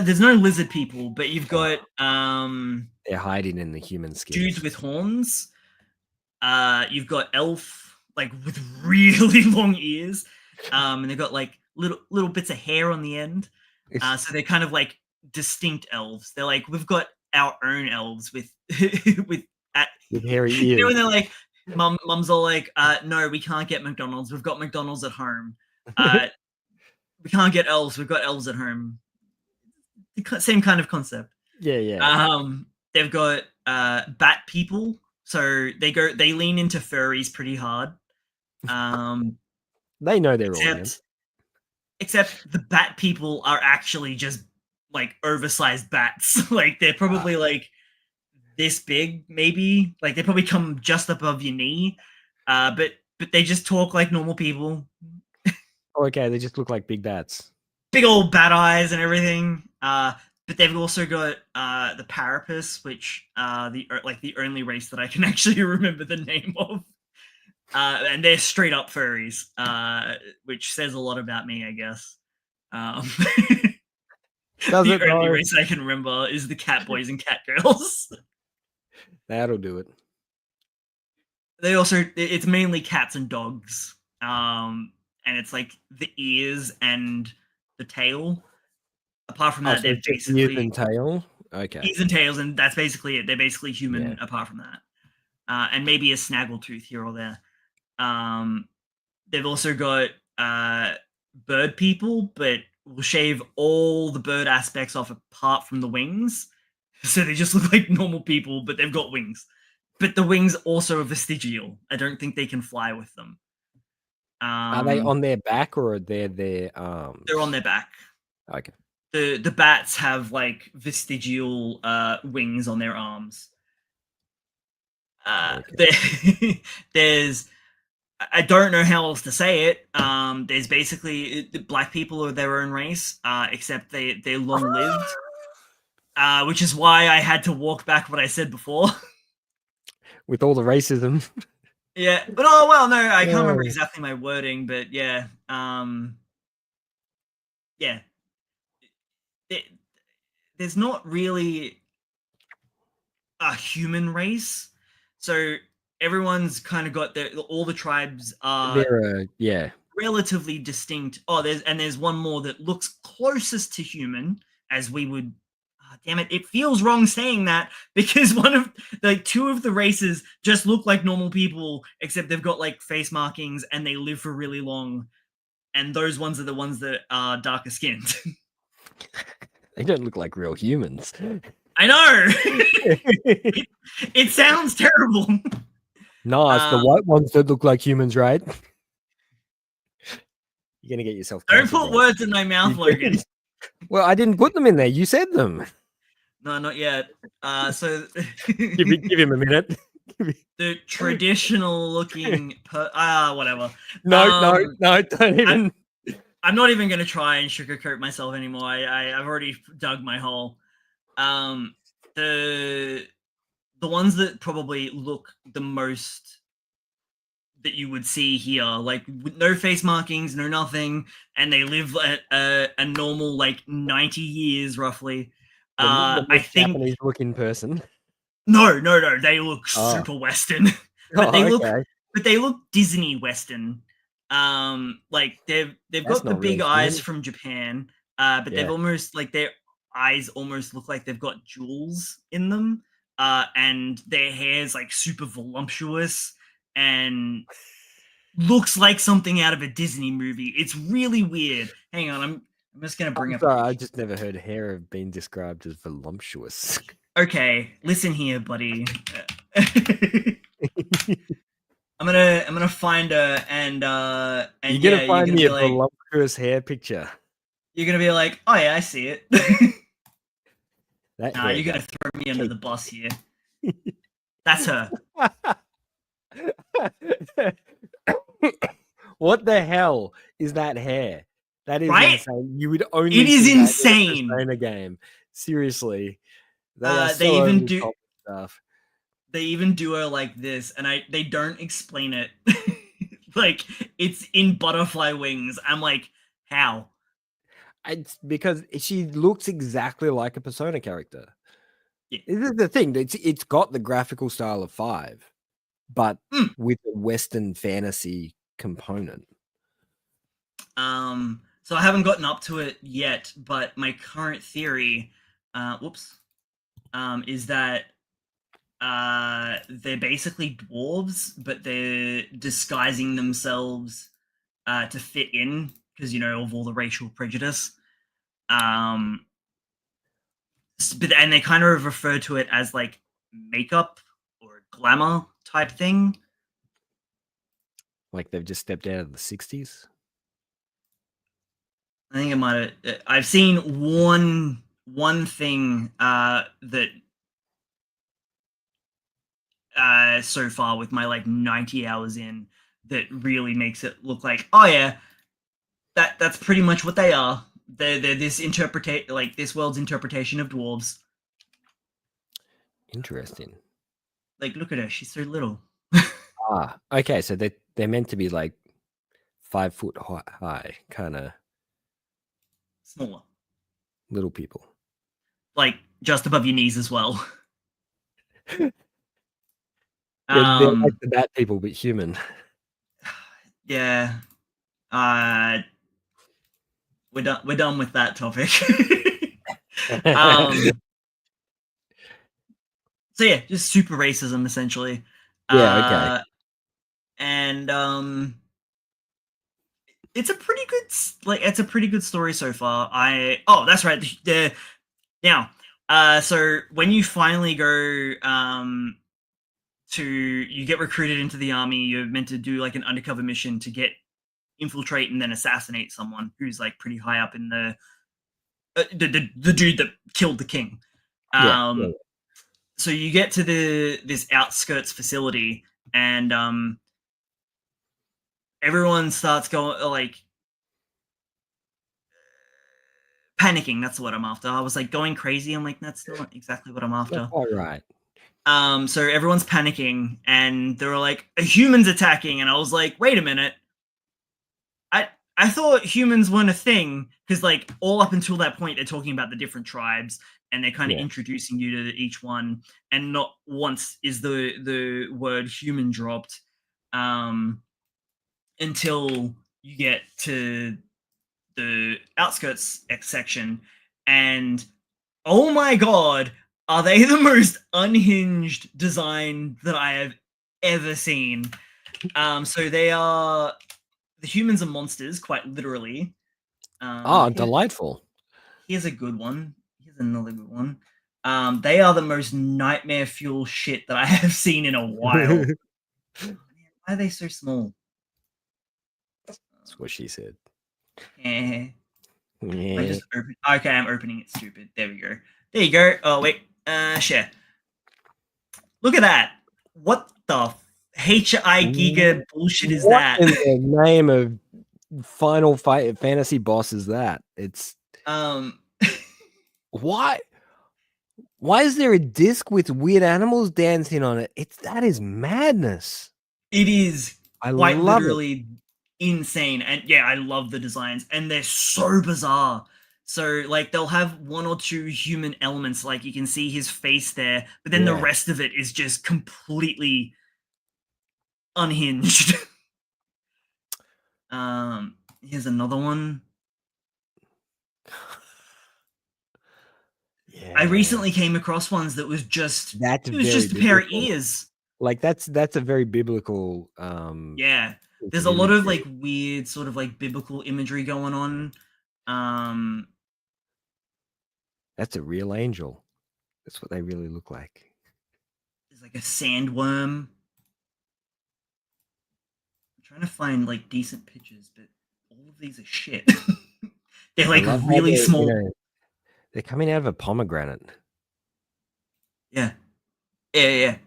There's no lizard people, but you've got they're hiding in the human skin. Dudes with horns. You've got elf, like with really long ears, and they've got like little bits of hair on the end. So they're kind of like distinct elves. They're like, we've got our own elves with with with hairy ears. You know, when they're like, mum's all like, no, we can't get McDonald's. We've got McDonald's at home. We can't get elves. We've got elves at home. Same kind of concept. Yeah. They've got bat people, so they lean into furries pretty hard. They know their audience. Except the bat people are actually just like oversized bats. Like they're probably like this big, maybe. Like they probably come just above your knee. But they just talk like normal people. Okay, they just look like big bats. Big old bat eyes and everything. But they've also got the Parapus, which the only race that I can actually remember the name of. And they're straight up furries, which says a lot about me, I guess. The only race I can remember is the cat boys and cat girls. That'll do it. They also, it's mainly cats and dogs. And it's like the ears and the tail. Apart from that, they're basically ears and tail. Okay. Ears and tails, and that's basically it. They're basically human. Apart from that, and maybe a snaggletooth here or there. They've also got bird people, but will shave all the bird aspects off apart from the wings, so they just look like normal people, but they've got wings. But the wings also are vestigial. I don't think they can fly with them. Are they on their back or are they their arms? They're on their back. Okay. The bats have like vestigial wings on their arms. There's, I don't know how else to say it. There's basically black people are their own race, except they're long lived, which is why I had to walk back what I said before. With all the racism. Yeah, but I can't remember exactly my wording, but yeah, yeah. There's not really a human race, so everyone's kind of got all the tribes are relatively distinct. There's one more that looks closest to human as we would. Damn it! It feels wrong saying that because two of the races just look like normal people, except they've got like face markings and they live for really long, and those ones are the ones that are darker skinned. They don't look like real humans. I know. It sounds terrible. No, it's the white ones that look like humans, right? You're gonna get yourself. Don't put words in my mouth, Logan. Well, I didn't put them in there. You said them. No, not yet. So give him a minute. The traditional looking whatever. No, don't even. I'm not even gonna try and sugarcoat myself anymore. I've already dug my hole. The ones that probably look the most that you would see here, like with no face markings, no nothing, and they live at a normal like 90 years roughly. I think Japanese looking person. No, they look super Western, but they look Disney Western. Like they've got the big eyes from Japan, but they've almost like their eyes almost look like they've got jewels in them, and their hair's like super voluptuous and looks like something out of a Disney movie. It's really weird. Hang on, I'm just gonna bring up. I just never heard hair have been described as voluptuous. Okay, listen here, buddy. I'm gonna find her and you're gonna find me a voluptuous hair picture. You're gonna be like, oh yeah, I see it. Nah, you're gonna throw me under the bus here. That's her. What the hell is that hair? That is insane. You would only. It is insane. In a game, seriously. They even do stuff. They even do her like this, and they don't explain it. Like it's in butterfly wings. I'm like, how? It's because she looks exactly like a Persona character. Yeah. This is the thing. It's got the graphical style of 5, but with a Western fantasy component. So I haven't gotten up to it yet, but my current theory, is that they're basically dwarves, but they're disguising themselves to fit in because of all the racial prejudice. And they kind of refer to it as like makeup or glamour type thing. Like they've just stepped out of the 60s. I think it might have. I've seen one thing that so far with my like 90 hours in that really makes it look like, oh yeah, that's pretty much what they are. They're this this world's interpretation of dwarves. Interesting. Like, look at her, she's so little. Okay, so they're meant to be like 5 foot high, kind of Smaller, little people. like just above your knees as well. They're like the Bat People, but human. Yeah. We're done with that topic. So yeah, just super racism essentially. Yeah, okay. And it's a pretty good story so far. That's right. So when you finally go you get recruited into the army, you're meant to do like an undercover mission to infiltrate and then assassinate someone who's like pretty high up in the dude that killed the king. Yeah. So you get to this outskirts facility, and everyone starts going like panicking. That's what I'm after. I was like going crazy. I'm like, that's not exactly what I'm after. Not quite right. So everyone's panicking, and they're like, a human's attacking, and I was like, wait a minute. I thought humans weren't a thing, because like all up until that point they're talking about the different tribes and they're kind of introducing you to each one, and not once is the word human dropped until you get to the outskirts section, and oh my god, are they the most unhinged design that I have ever seen. So they are the humans are monsters, quite literally. Delightful. Here's a good one. Here's another good one. They are the most nightmare fuel shit that I have seen in a while. Why are they so small? That's what she said. Yeah. Okay, I'm opening it stupid. There we go. There you go. Oh, wait. Share. Look at that. What the HI Giga bullshit is that? What in the name of Final Fantasy boss is that? It's why is there a disc with weird animals dancing on it? That is madness. It is quite literally it. Insane. And yeah, I love the designs, and they're so bizarre. So like they'll have one or two human elements, like you can see his face there, but then the rest of it is just completely unhinged. Here's another one. Yeah. I recently came across ones that was just just a pair of ears. Like that's a very biblical yeah. There's a lot of like weird sort of like biblical imagery going on. That's a real angel. That's what they really look like. There's like a sandworm. I'm trying to find like decent pictures, but all of these are shit. They're like really small. They're coming out of a pomegranate. Yeah. Yeah.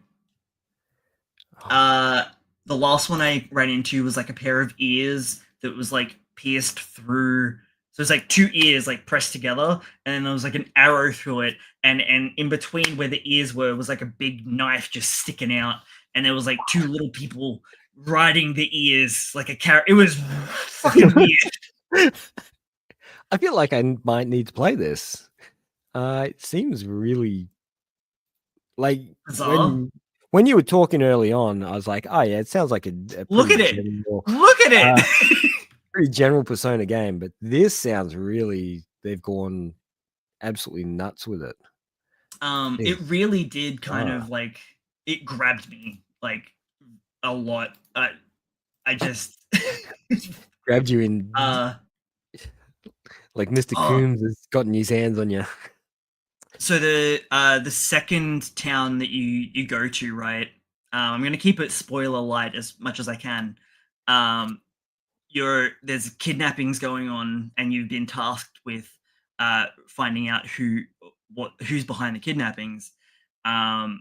The last one I ran into was like a pair of ears that was like pierced through. So it's like two ears like pressed together, and there was like an arrow through it, and in between where the ears were was like a big knife just sticking out, and there was like two little people riding the ears like a carrot. It was fucking weird. I feel like I might need to play this. It seems really like bizarre. when you were talking early on, I was like, oh yeah, it sounds like a Look pretty at it. general, Look at it. pretty general Persona game, but this sounds really, they've gone absolutely nuts with it. It really did kind of like, it grabbed me like a lot. I just grabbed you in, like Mr. Coombs has gotten his hands on you. So the second town that you go to, right? I'm gonna keep it spoiler light as much as I can. There's kidnappings going on, and you've been tasked with finding out who's behind the kidnappings. And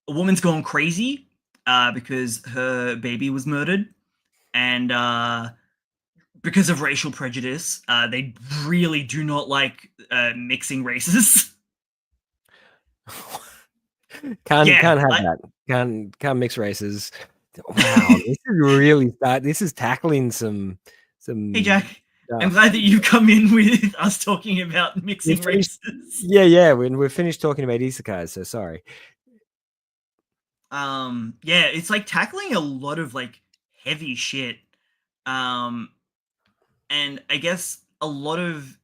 a woman's gone crazy because her baby was murdered, and because of racial prejudice, they really do not like mixing races. Can't have that. Can't mix races. Wow, this is tackling some. Hey Jack, stuff. I'm glad that you come in with us talking about mixing races. Yeah, we're finished talking about isekais, so sorry. Yeah, it's like tackling a lot of like heavy shit. And I guess a lot of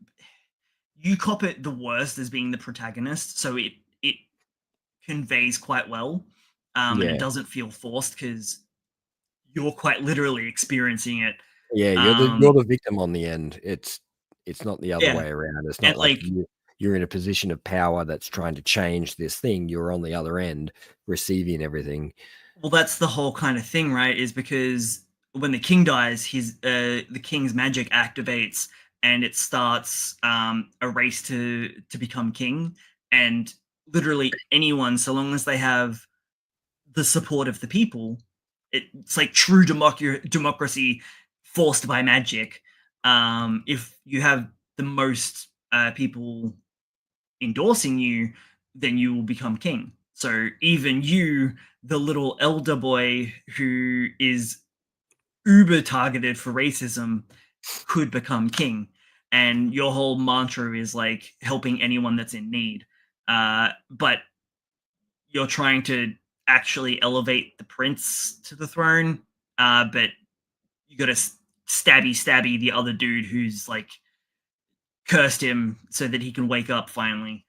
you cop it the worst as being the protagonist, so it conveys quite well. And it doesn't feel forced because you're quite literally experiencing it. Yeah, you're the victim on the end. It's not the other way around. It's not like you're in a position of power that's trying to change this thing. You're on the other end receiving everything. Well, that's the whole kind of thing, right? Is because when the king dies, the king's magic activates, and it starts a race to become king. And literally anyone, so long as they have the support of the people, it's like true democracy forced by magic. If you have the most people endorsing you, then you will become king. So even you, the little elder boy who is uber targeted for racism, could become king. And your whole mantra is like helping anyone that's in need. But you're trying to actually elevate the prince to the throne. But you got to stabby the other dude who's like cursed him so that he can wake up finally.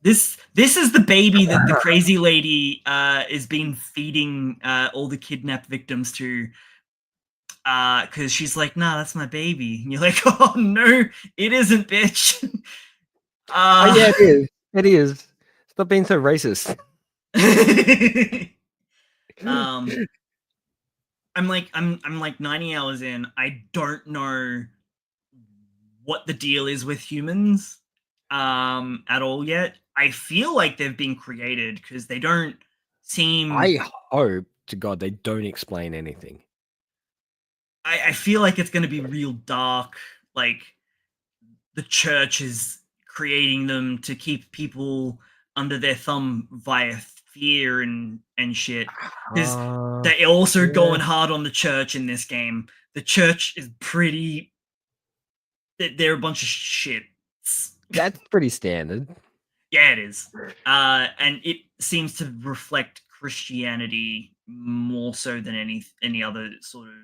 This is the baby that the crazy lady is been feeding all the kidnapped victims to, because she's like, nah, that's my baby. And you're like, oh no, it isn't, bitch. Oh yeah, it is. It is. Stop being so racist. I'm like 90 hours in. I don't know what the deal is with humans at all yet. I feel like they've been created because they don't seem. I hope to God they don't explain anything. I feel like it's going to be real dark. Like the church is creating them to keep people under their thumb via fear and shit. Because they're also going hard on the church in this game. The church is pretty. They're a bunch of shit. That's pretty standard. Yeah, it is. And it seems to reflect Christianity more so than any other sort of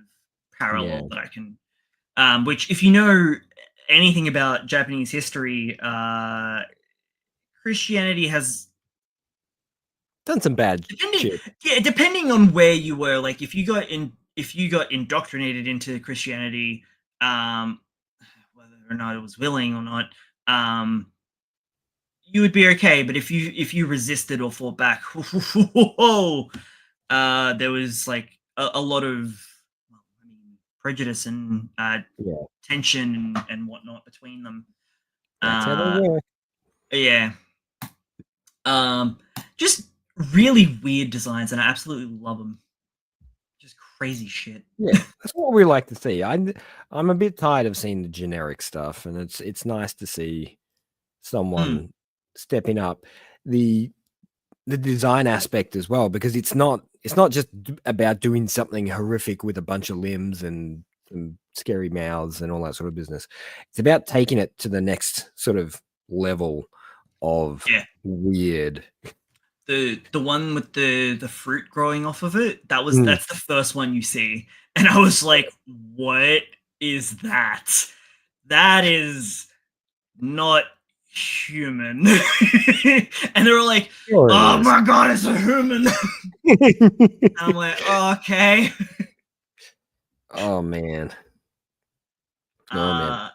parallel that I can. Which, if you know anything about Japanese history, Christianity has done some bad shit. Yeah, depending on where you were, like if you got indoctrinated into Christianity, whether or not it was willing or not, you would be okay. But if you resisted or fought back, there was like a lot of prejudice and tension and whatnot between them. That's how they work. Yeah. Just really weird designs, and I absolutely love them. Just crazy shit. Yeah, that's what we like to see. I'm a bit tired of seeing the generic stuff, and it's nice to see someone stepping up the design aspect as well, because it's not just about doing something horrific with a bunch of limbs and scary mouths and all that sort of business. It's about taking it to the next sort of level of weird. The one with the fruit growing off of it, that's the first one you see. And I was like, what is that? That is not human. And they were like, Sure oh it is. my god, it's a human. I'm like, oh, okay. Oh man. Oh man. Uh,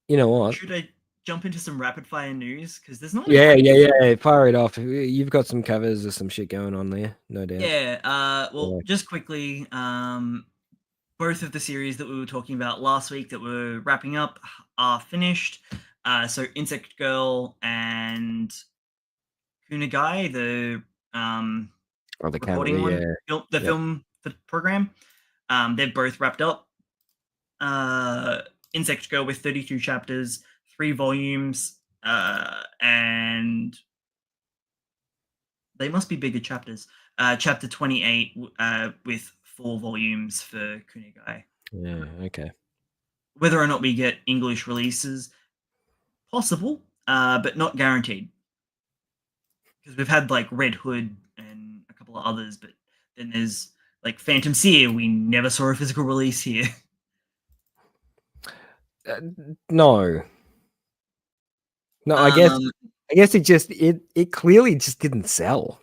You know what? should I jump into some rapid fire news? Because there's not a Yeah. Fire it off. You've got some covers or some shit going on there, no doubt. Yeah. Well, Yeah. just quickly, both of the series that we were talking about last week that we're wrapping up are finished. So Insect Girl and Kunagai, the Oh, the camera, recording one, the Yep. film the program, they've both wrapped up. Insect Girl with 32 chapters, 3 volumes, and they must be bigger chapters. Chapter 28 with 4 volumes for Kunigai. Yeah, okay. Whether or not we get English releases, possible, but not guaranteed. Because we've had like Red Hood and a couple of others, but then there's like Phantom Seer. We never saw a physical release here. No. No, I guess it clearly just didn't sell.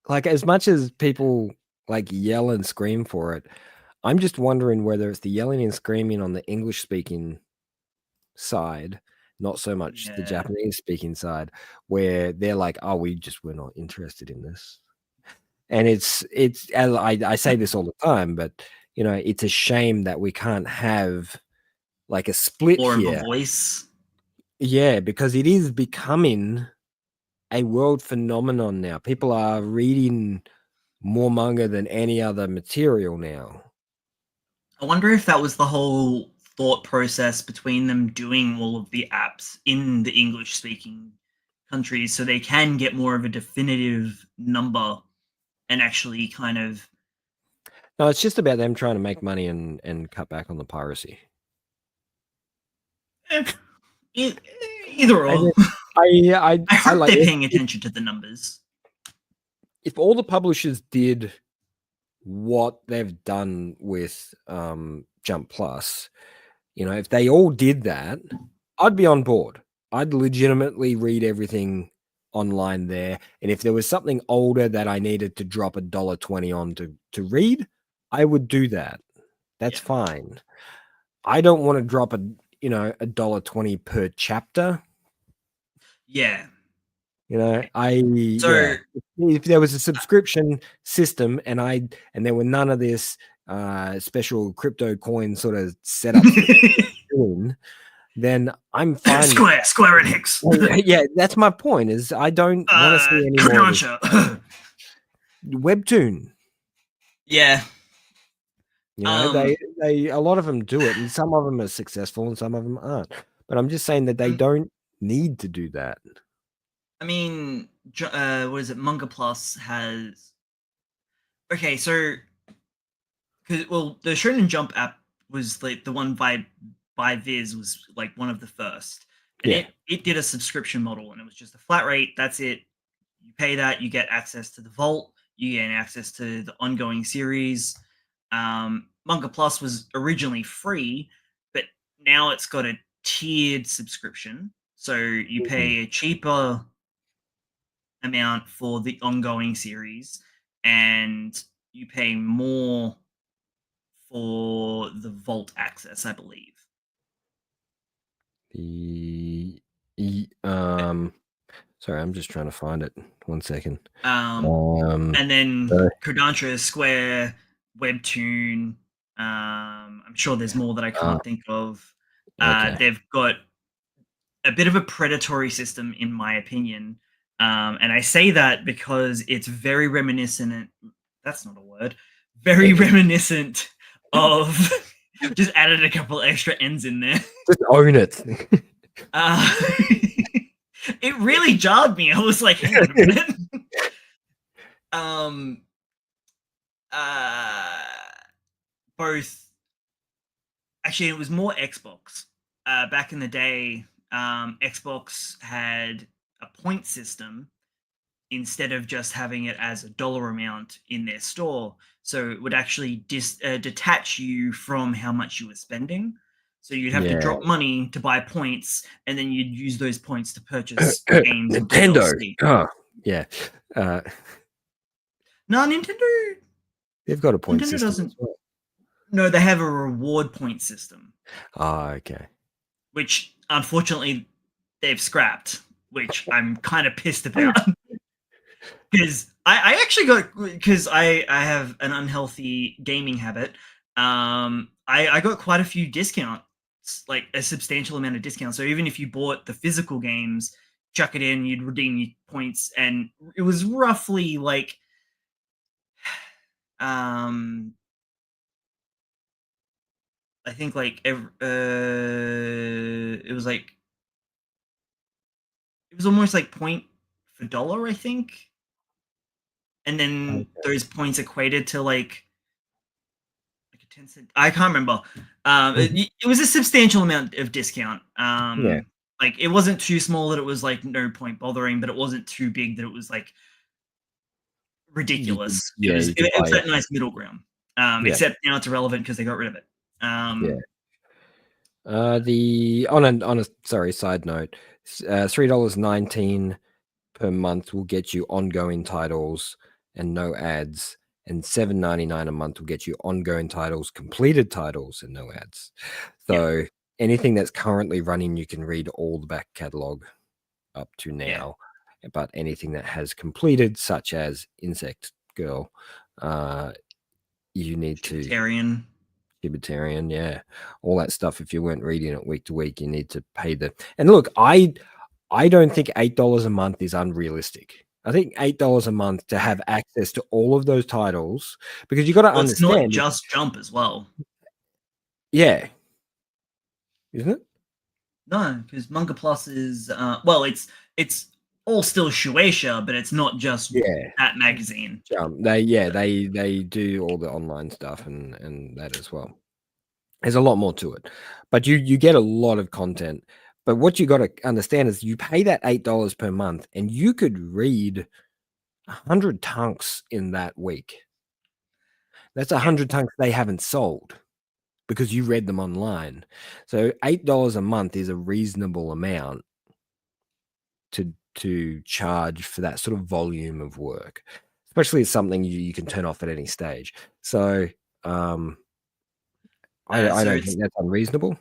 Like, as much as people, like, yell and scream for it, I'm just wondering whether it's the yelling and screaming on the English-speaking side, not so much the Japanese-speaking side, where they're like, "Oh, we're not interested in this." And it's as I say this all the time, but, you know, it's a shame that we can't have, like, a split More of a here. voice. Yeah, because it is becoming a world phenomenon now. People are reading more manga than any other material now. I wonder if that was the whole thought process between them doing all of the apps in the English speaking countries so they can get more of a definitive number and actually kind of. No, it's just about them trying to make money and cut back on the piracy. Either or. I hope like they're it. paying attention to the numbers. If all the publishers did what they've done with Jump Plus, you know, if they all did that, I'd be on board. I'd legitimately read everything online there. And if there was something older that I needed to drop $1.20 on to read, I would do that. That's fine. I don't want to drop $1.20 per chapter. Yeah. You know, So if there was a subscription system and there were none of this special crypto coin sort of setup doing, then I'm fine. Square Enix. Yeah, that's my point. Is I don't want to see any more of this. Webtoon. Yeah. You know, they a lot of them do it, and some of them are successful and some of them aren't. But I'm just saying that they don't need to do that. I mean, what is it? Manga Plus has. Okay, so the Shonen Jump app was like the one by Viz was like one of the first, and it did a subscription model, and it was just a flat rate. That's it. You pay that, you get access to the vault, you get access to the ongoing series. Manga Plus was originally free, but now it's got a tiered subscription, so you pay a cheaper amount for the ongoing series, and you pay more for the vault access, I believe. Sorry, I'm just trying to find it. 1 second. And then Kodansha, Square, Webtoon. I'm sure there's more that I can't think of. Okay. They've got a bit of a predatory system, in my opinion. And I say that because it's very reminiscent. That's not a word. Very reminiscent of. Just added a couple extra N's in there. Just own it. It really jarred me. I was like, hang on a minute. Both. Actually, it was more Xbox. Back in the day, Xbox had a point system instead of just having it as a dollar amount in their store. So it would actually detach you from how much you were spending. So you'd have to drop money to buy points, and then you'd use those points to purchase games and Nintendo. DLC. Oh, yeah. No, Nintendo. They've got a point Nintendo system doesn't. as well. No, they have a reward point system. Okay. Which unfortunately they've scrapped, which I'm kind of pissed about. Because I actually got, because I have an unhealthy gaming habit. I got quite a few discounts, like a substantial amount of discounts. So even if you bought the physical games, chuck it in, you'd redeem your points, and it was roughly like, I think like it was like, it was almost like point for dollar, I think. And then those points equated to like a 10 cent. I can't remember. It was a substantial amount of discount. Like it wasn't too small that it was like no point bothering, but it wasn't too big that it was like ridiculous. It was that nice middle ground. Except now it's irrelevant because they got rid of it. On a side note, $3.19 per month will get you ongoing titles and no ads, and $7.99 a month will get you ongoing titles, completed titles, and no ads. So anything that's currently running, you can read all the back catalog up to now. But anything that has completed, such as Insect Girl, you need Shibitarian. Shibitarian, all that stuff. If you weren't reading it week to week, you need to pay the. And look, I don't think $8 a month is unrealistic. I think $8 a month to have access to all of those titles, because you got to understand. It's not just Jump as well. Yeah, isn't it? No, because Manga Plus is it's all still Shueisha, but it's not just that magazine. Jump. They do all the online stuff and that as well. There's a lot more to it, but you get a lot of content. But what you got to understand is you pay that $8 per month, and you could read 100 tunks in that week. That's 100 tunks they haven't sold because you read them online. So $8 a month is a reasonable amount to charge for that sort of volume of work, especially as something you can turn off at any stage. So I don't think that's unreasonable.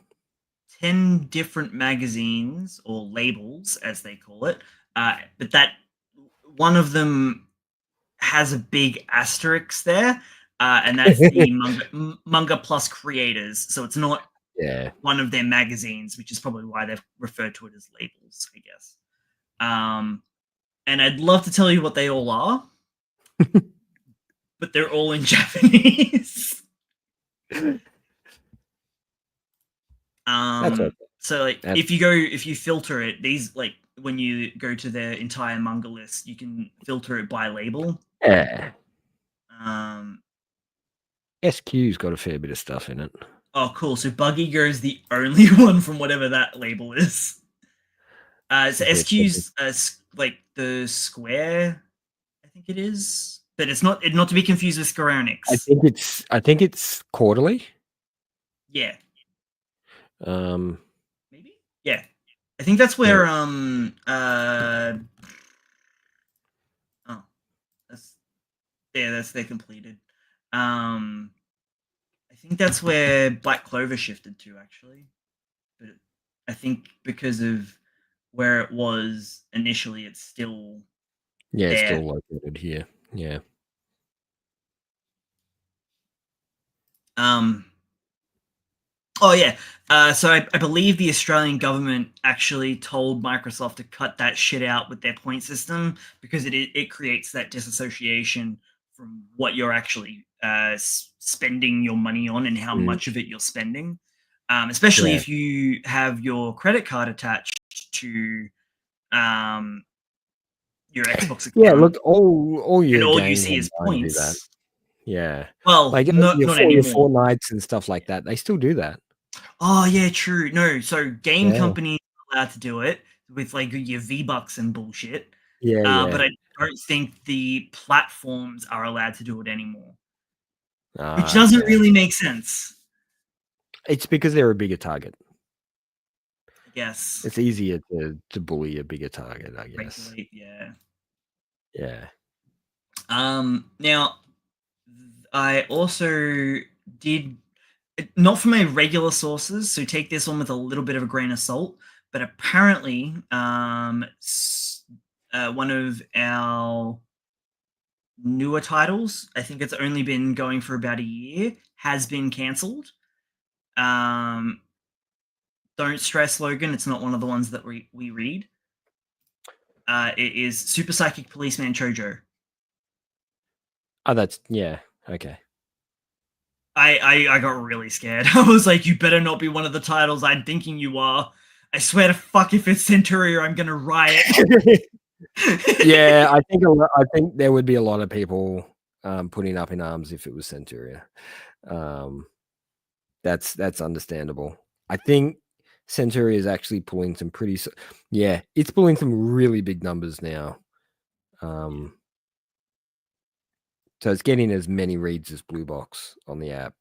10 different magazines, or labels as they call it, but that one of them has a big asterisk there, and that's the Manga Plus creators. So it's not one of their magazines, which is probably why they've referred to it as labels, I guess. And I'd love to tell you what they all are, but they're all in Japanese. So like if you filter it, these, like when you go to their entire manga list, you can filter it by label. SQ's got a fair bit of stuff in it. Oh, cool. So Buggy Girl is the only one from whatever that label is. So SQ's like the Square, I think it is, but it's not to be confused with Square Enix. I think it's quarterly. Yeah. Maybe. Yeah. I think that's where that's their completed. I think that's where Black Clover shifted to, actually. But I think because of where it was initially, it's still it's still located here. Yeah. Oh yeah. So I believe the Australian government actually told Microsoft to cut that shit out with their point system, because it creates that disassociation from what you're actually spending your money on and how much of it you're spending. Especially if you have your credit card attached to your Xbox account. Yeah, look, all you see is points. Do that. Yeah. Well, like not anymore. Your Fortnites and stuff like that, they still do that. Oh yeah, true. No, so game companies allowed to do it with like your V-Bucks and bullshit. Yeah. But I don't think the platforms are allowed to do it anymore, which doesn't Okay. really make sense. It's because they're a bigger target. I guess. It's easier to bully a bigger target, I guess. Regulate, yeah. Yeah. Now I also did, not from my regular sources, so take this one with a little bit of a grain of salt, but apparently one of our newer titles, I think it's only been going for about a year, has been cancelled. Don't stress, Logan, it's not one of the ones that we read. It is Super Psychic Policeman Chojo. Oh, that's yeah. Okay. I got really scared. I was like, you better not be one of the titles I'm thinking you are. I swear to fuck, if it's Centuria, I'm gonna riot. Yeah, I think there would be a lot of people putting up in arms if it was Centuria. That's understandable. I think Centuria is actually pulling some it's pulling some really big numbers now. So it's getting as many reads as Blue Box on the app.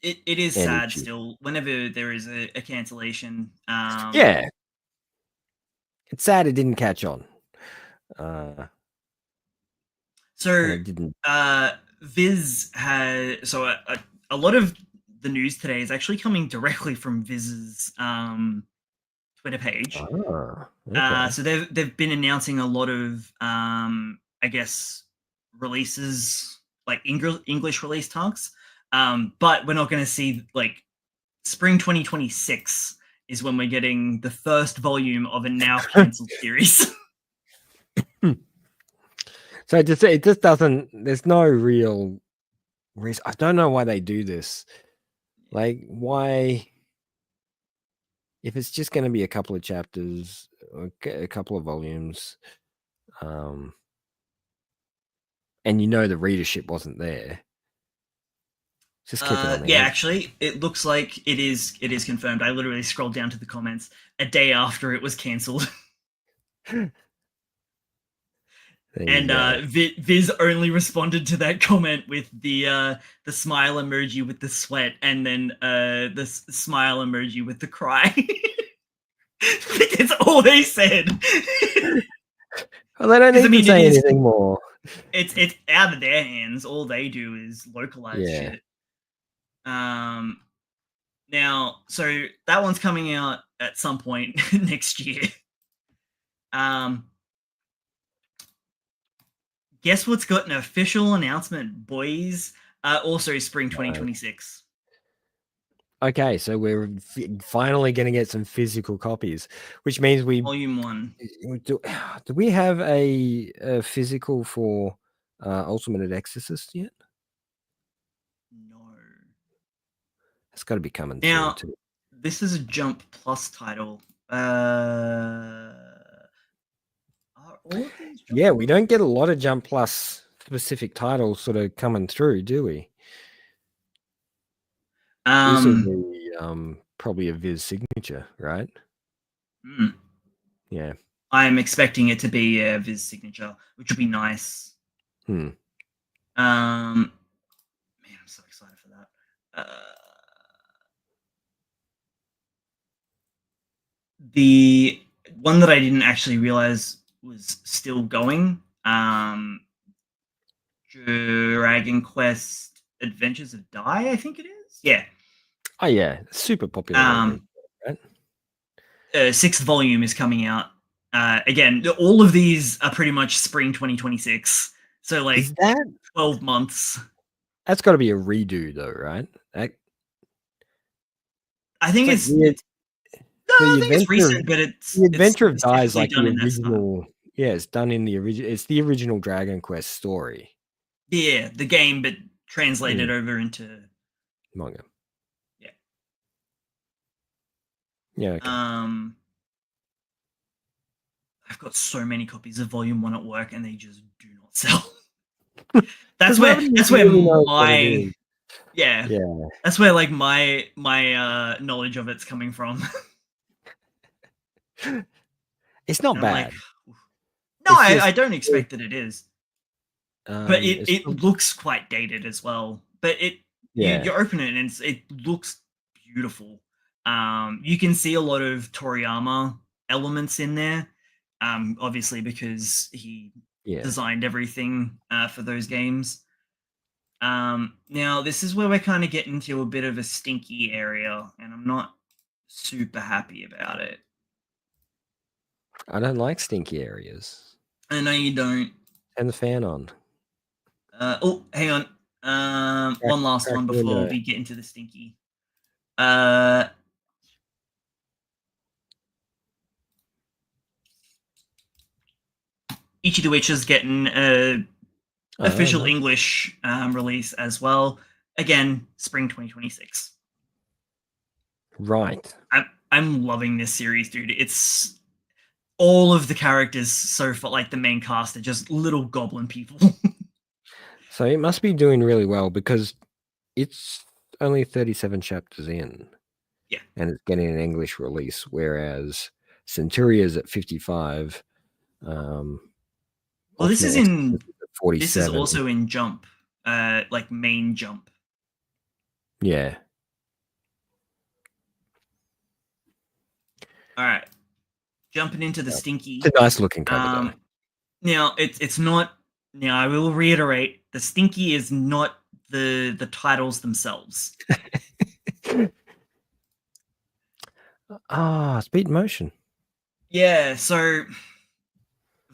It is and sad Itchy. still whenever there is a cancellation. Yeah. It's sad it didn't catch on. So it didn't. Viz has a lot of the news today is actually coming directly from Viz's Twitter page. Okay. So they've been announcing a lot of I guess releases, like English release tasks. But we're not going to see, like, spring 2026 is when we're getting the first volume of a now cancelled series. So it just doesn't. There's no real reason. I don't know why they do this. Like, why? If it's just going to be a couple of chapters, or a couple of volumes, and the readership wasn't there, just keep it on the Yeah, app. actually, it looks like it is confirmed. I literally scrolled down to the comments a day after it was cancelled. And Viz only responded to that comment with the smile emoji with the sweat, and then the smile emoji with the cry. That's all they said. Well, they don't need to say anything more. It's out of their hands. All they do is localize shit. Now, so that one's coming out at some point next year. Guess what's got an official announcement, boys? Also spring 2026. Okay, so we're finally going to get some physical copies, which means Volume 1. Do we have a physical for Ultimate Exorcist yet? No. It's got to be coming now, through too. This is a Jump Plus title. Are all of these Jump Plus? We don't get a lot of Jump Plus specific titles sort of coming through, do we? This will be probably a Viz signature, right? Yeah. I'm expecting it to be a Viz signature, which would be nice. Man, I'm so excited for that. The one that I didn't actually realize was still going, Dragon Quest Adventures of Dai, I think it is. Yeah. Oh yeah, super popular. Right? 6th volume is coming out. Again, all of these are pretty much spring 2026. So like, is that 12 months? That's got to be a redo though, right? I think it's recent, but the Adventure of Dai is like done the original. Yeah, it's done in the original. It's the original Dragon Quest story. Yeah, the game, but translated over into manga. Yeah. Yeah. Okay. I've got so many copies of Volume 1 at work, and they just do not sell. That's where Yeah. Yeah. That's where like my knowledge of it's coming from. It's not And I'm like, bad. no, It's I just don't expect that it is. But it's it looks quite dated as well. But you yeah. open it and it looks beautiful. You can see a lot of Toriyama elements in there. Obviously because he Yeah. designed everything for those games. Now this is where we're kind of getting to a bit of a stinky area, and I'm not super happy about it. I don't like stinky areas. I know you don't. Turn the fan on. Oh, hang on. One last Crack one the before window. we get into the stinky. Uh, Ichi the Witch is getting a Oh, official no. English release as well. Again, spring 2026. Right. I'm loving this series, dude. It's all of the characters so far, like the main cast, are just little goblin people. So it must be doing really well because it's only 37 chapters in Yeah. and it's getting an English release, whereas Centuria's at 55, Well, Ultimate Exorcist is at this is 47. also in Jump, like main Jump. Yeah. All right, jumping into the stinky. It's a nice looking cover though. Now it's not. Now I will reiterate: the stinky is not the titles themselves. Speed in motion. Yeah. So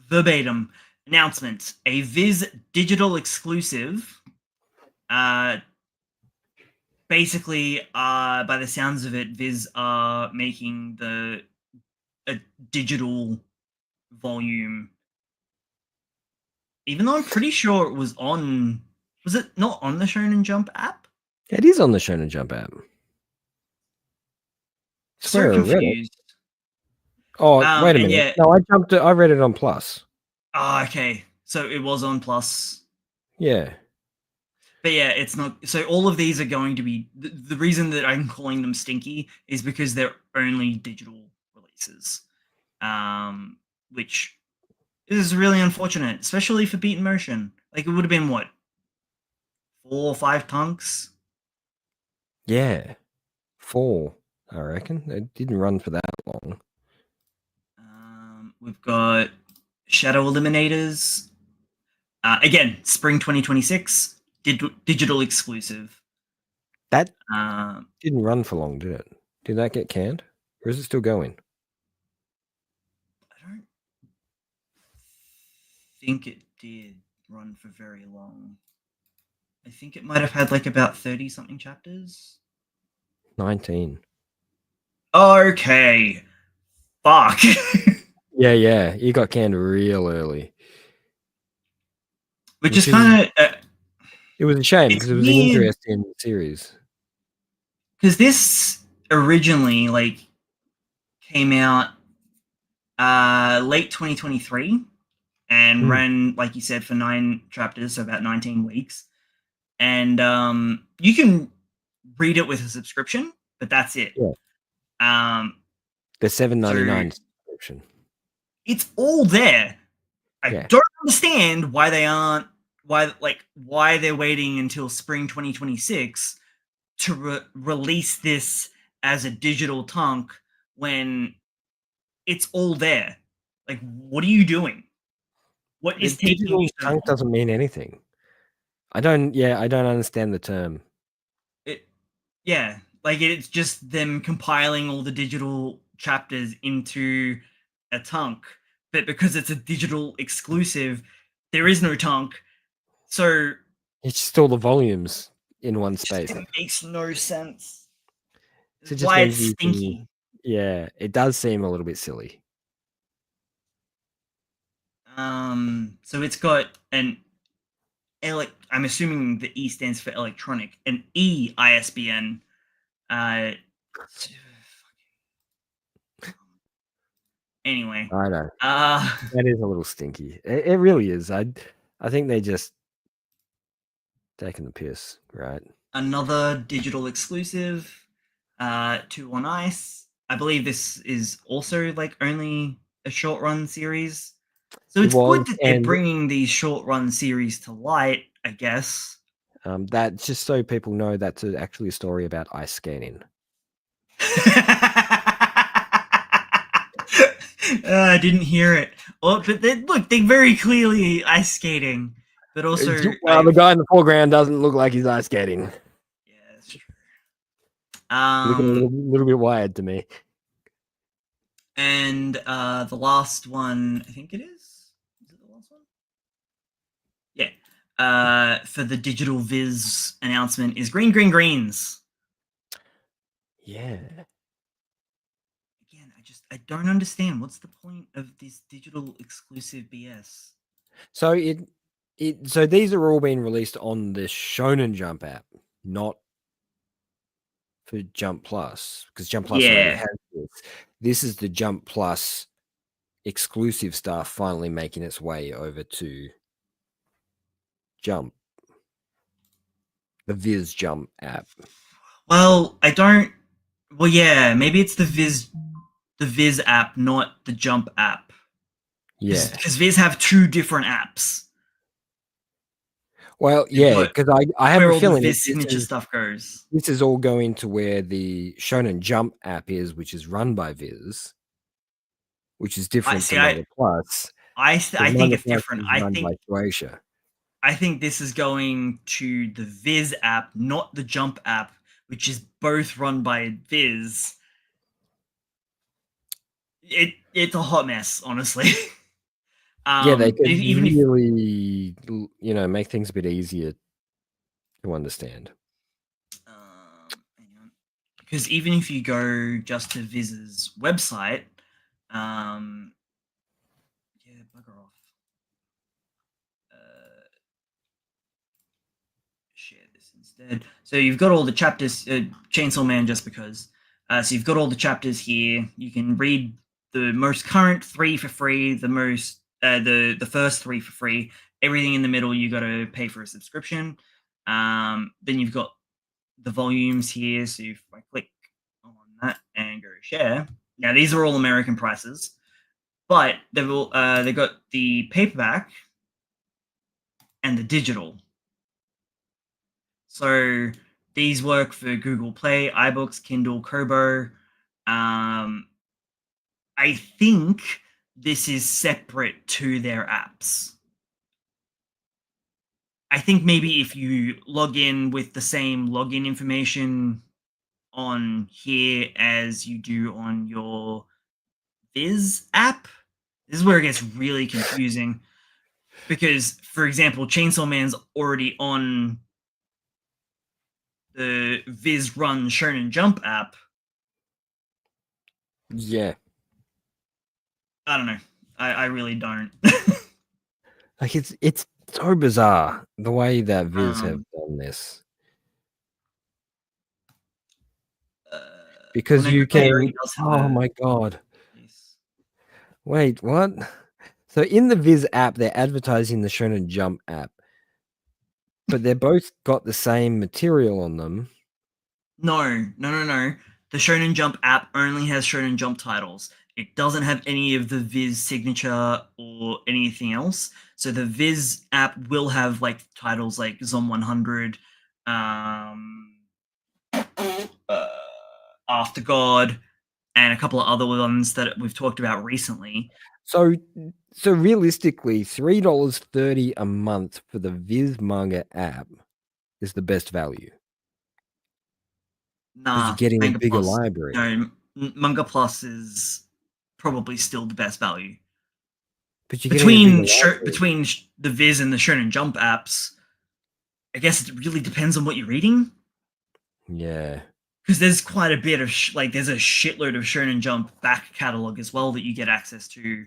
verbatim announcement: a Viz digital exclusive. Uh, Basically, by the sounds of it, Viz are making a digital volume. Even though I'm pretty sure it was on. Was it not on the Shonen Jump app? It is on the Shonen Jump app. So Swear I read it. confused. Oh, wait a And minute. yeah. No, I read it on Plus. Oh, okay. So it was on Plus. Yeah. But yeah, it's not. So all of these are going to be. The reason that I'm calling them stinky is because they're only digital releases, which is really unfortunate, especially for Beat in Motion. Like it would have been what, 4 or 5 punks. Yeah. 4, I reckon. It didn't run for that long. We've got Shadow Eliminators. Again, spring 2026, digital exclusive. That Um, didn't run for long, did it? Did that get canned? Or is it still going? I don't think it did run for very long. I think it might have had like about 30 something chapters. 19. Okay. Fuck. Yeah. You got canned real early. Which is Which is kind of it was a shame it's because it was an weird interesting series. because this originally like came out late 2023 and ran, like you said, for 9 chapters, so about 19 weeks. And you can read it with a subscription, but that's it. Yeah. The $7.99 subscription. It's all there. I don't understand why they aren't why they're waiting until spring 2026 to release this as a digital tunk when it's all there. Like, what are you doing? What The is taking digital you so chunk long? doesn't mean anything. I don't understand the term. Yeah, like it's just them compiling all the digital chapters into a tunk, but because it's a digital exclusive, there is no tunk. So It's just all the volumes in one it space. makes no sense. So it just Why it's means you stinky. can, yeah, it does seem a little bit silly. So it's got an I'm assuming the E stands for electronic, an E ISBN. Uh, anyway, I know. uh, That is a little stinky. It really is. I think they just taking the piss, right? another digital exclusive, Two on Ice. I believe this is also like only a short run series. So It it's good was, that they're and bringing these short run series to light, I guess. that's just so people know that's actually a story about ice skating. I didn't hear it. Well, but look, they very clearly ice skating, but also Well, the guy in the foreground doesn't look like he's ice skating. yeah, that's true. Looking a little bit wired to me. And the last one, I think it is. Is it the last one? Yeah. For the digital Viz announcement is Green Green Greens. Yeah. Again, I don't understand. What's the point of this digital exclusive BS? So so these are all being released on the Shonen Jump app, not for Jump Plus, because Jump Plus already Yeah. has this. This is the Jump Plus exclusive stuff finally making its way over to Jump, the Viz Jump app. Well, I don't. Well, yeah, maybe it's the Viz app, not the Jump app, Yeah. because Viz have two different apps. Well, They've yeah, got because I have where a all the feeling that Viz signature stuff goes. this is all going to where the Shonen Jump app is, which is run by Viz, which is I different to see. Manga Plus, I because think Manga it's Plus different. is run by Shueisha. I think this is going to the Viz app, not the Jump app, which is both run by Viz. It's a hot mess, honestly. Yeah, they could Even if really, make things a bit easier to understand. hang on. Because even if you go just to Viz's website, um, yeah, bugger off. Share this instead. So you've got all the chapters, Chainsaw Man, just because. So you've got all the chapters here. You can read the most current 3 for free, the first 3 for free. Everything in the middle you got to pay for a subscription. Then you've got the volumes here. So if I click on that and go share, now these are all American prices, but they got the paperback and the digital. So these work for Google Play, iBooks, Kindle, Kobo. I think this is separate to their apps. I think maybe if you log in with the same login information on here as you do on your Viz app, this is where it gets really confusing. Because, for example, Chainsaw Man's already on the Viz Run Shonen Jump app. Yeah. I don't know. I really don't. Like it's so bizarre the way that Viz have done this. Well, Because no, you Okaeri can, does have oh a my God. piece. Wait, what? So in the Viz app, they're advertising the Shonen Jump app, but they're both got the same material on them. No. The Shonen Jump app only has Shonen Jump titles. It doesn't have any of the Viz signature or anything else. So the Viz app will have like titles like Zom 100, After God, and a couple of other ones that we've talked about recently. So realistically, $3.30 a month for the Viz Manga app is the best value because you're Nah, getting a Manga bigger Plus. library. No, Manga Plus is probably still the best value. But you're getting a bigger Between the Viz and the Shonen Jump apps, I guess it really depends on what you're reading. Yeah. Because there's quite a bit of there's a shitload of Shonen Jump back catalog as well that you get access to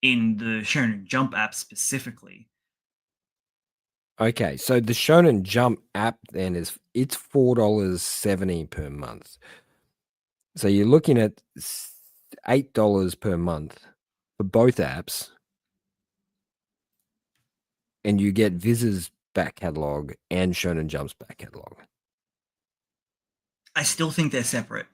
in the Shonen Jump app specifically. Okay, so the Shonen Jump app then it's $4.70 per month. So you're looking at $8 per month for both apps, and you get Viz's back catalog and Shonen Jump's back catalog. I still think they're separate.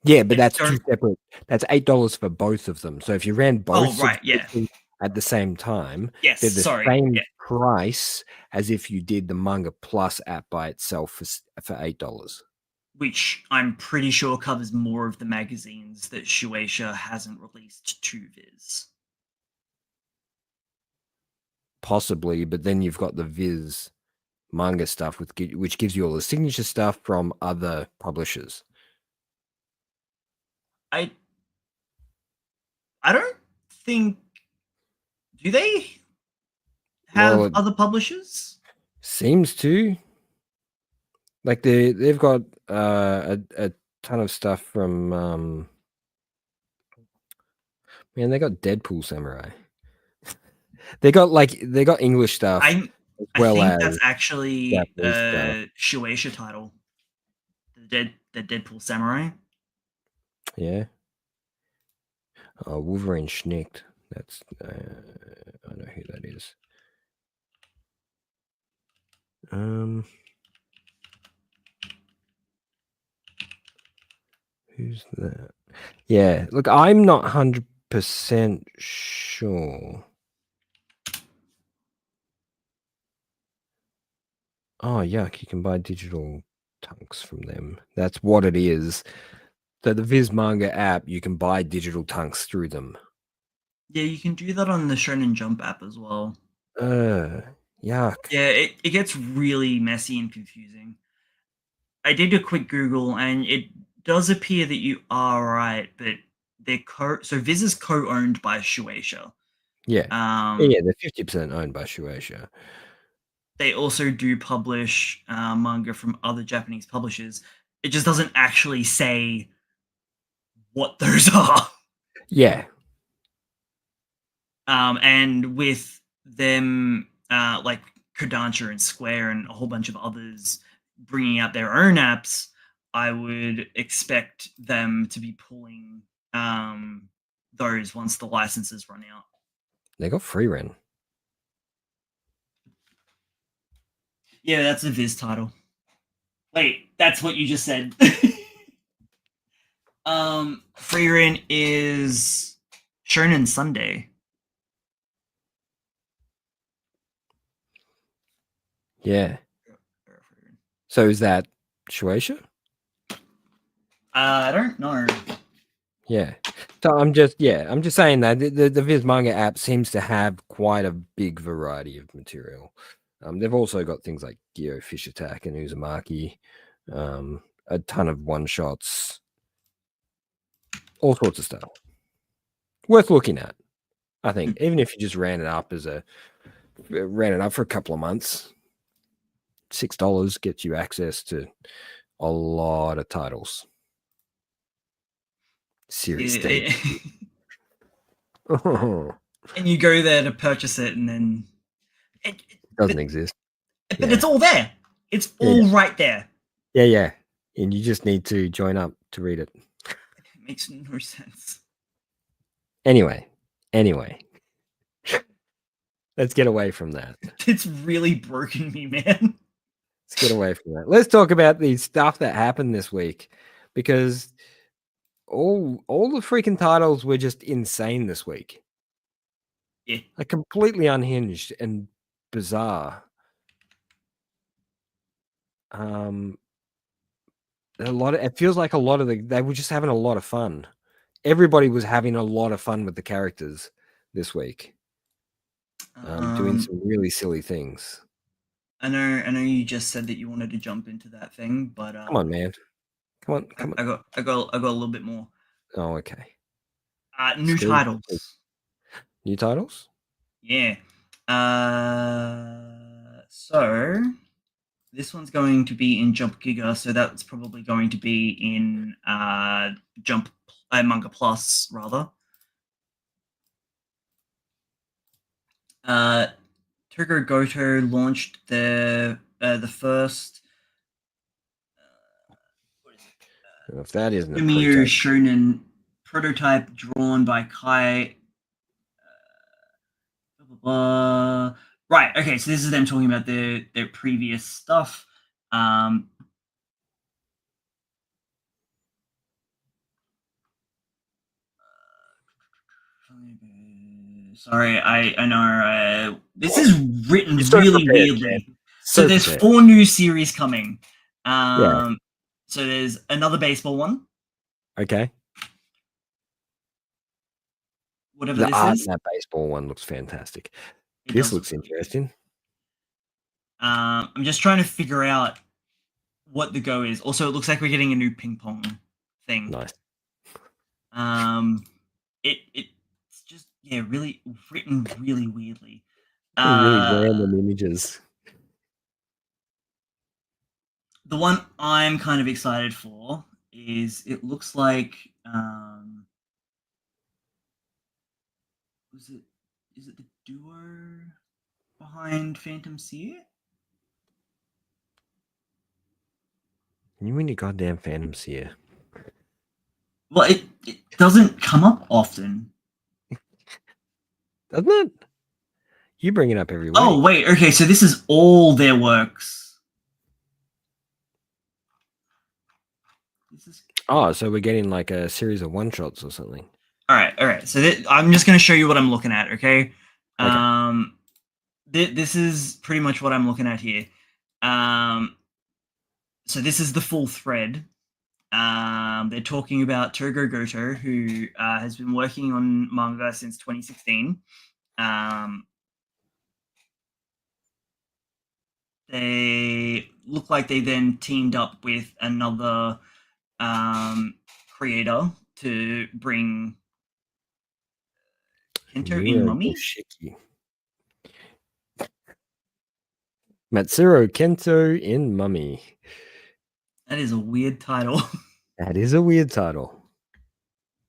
Yeah, but that's two separate. That's $8 for both of them. So if you ran both subscriptions at the same time, they're the same price as if you did the Manga Plus app by itself for $8. Which I'm pretty sure covers more of the magazines that Shueisha hasn't released to Viz. Possibly, but then you've got the Viz manga stuff, which gives you all the signature stuff from other publishers. I don't think. Do they have other publishers? Seems to. Like they've got a ton of stuff from man, they got Deadpool Samurai. They got English stuff. I think that's actually a Shueisha title. The Deadpool Samurai. Yeah. Wolverine Schnicked. That's I know who that is. Who's that? Yeah, look, I'm not 100% sure. Oh, yuck, you can buy digital tunks from them. That's what it is. So the Viz Manga app, you can buy digital tunks through them. Yeah, you can do that on the Shonen Jump app as well. Yuck. Yeah, it gets really messy and confusing. I did a quick Google, and it does appear that you are right, but so Viz is co-owned by Shueisha. Yeah. Yeah, they're 50% owned by Shueisha. They also do publish manga from other Japanese publishers. It just doesn't actually say what those are. Yeah. And with them, like Kodansha and Square and a whole bunch of others bringing out their own apps, I would expect them to be pulling those once the licenses run out. They got free rent. Yeah, that's a Viz title. Wait, that's what you just said. Free rent is Shonen Sunday. Yeah. So is that Shueisha? I don't know. Yeah. So I'm just saying that the Viz Manga app seems to have quite a big variety of material. They've also got things like Gyo Fish Attack and Uzumaki, a ton of one-shots, all sorts of stuff. Worth looking at, I think, even if you just ran it up for a couple of months. $6 gets you access to a lot of titles. Seriously. And you go there to purchase it, and then it doesn't exist. But it's all there. It's all right there. Yeah. And you just need to join up to read it. It makes no sense. Anyway. Let's get away from that. It's really broken me, man. Let's get away from that. Let's talk about the stuff that happened this week, because all the freaking titles were just insane this week. Yeah. Like completely unhinged and bizarre. It feels like they were just having a lot of fun. Everybody was having a lot of fun with the characters this week. Doing some really silly things. I know you just said that you wanted to jump into that thing, but come on, man. Come on. I got a little bit more. Oh, okay. New titles. New titles? Yeah. So this one's going to be in Jump Giga, so that's probably going to be in Jump Manga Plus, rather. Togo Goto launched the first. What is it? If that isn't a Yomiuri Shonen prototype drawn by Kai. Right. Okay. So this is them talking about their previous stuff. Sorry, I know. This is You're written so really prepared, man. weirdly. So So there's prepared. 4 new series coming. Yeah. So there's another baseball one, Okay. whatever The this art in is. that baseball one looks fantastic. It This does look looks really good. interesting. I'm just trying to figure out what the go is. Also, it looks like we're getting a new ping pong thing. Nice. Um, it's just really written really weirdly. Really Uh, random images. the one I'm kind of excited for is it looks like was it is it the duo behind Phantom Seer? You mean your goddamn Phantoms here? Well, it doesn't come up often. Doesn't it? You bring it up every Oh week. wait, okay, so this is all their works. This is Oh, so we're getting like a series of one shots or something. all right, all right. So I'm just gonna show you what I'm looking at. Okay, Okay. this is pretty much what I'm looking at here. Um, so this is the full thread. They're talking about Togo Goto, who has been working on manga since 2016. Um, they look like they then teamed up with another creator to bring Kento in Miro Mummy. Yoshiki. Matsuro Kento in Mummy. That is a weird title. That is a weird title.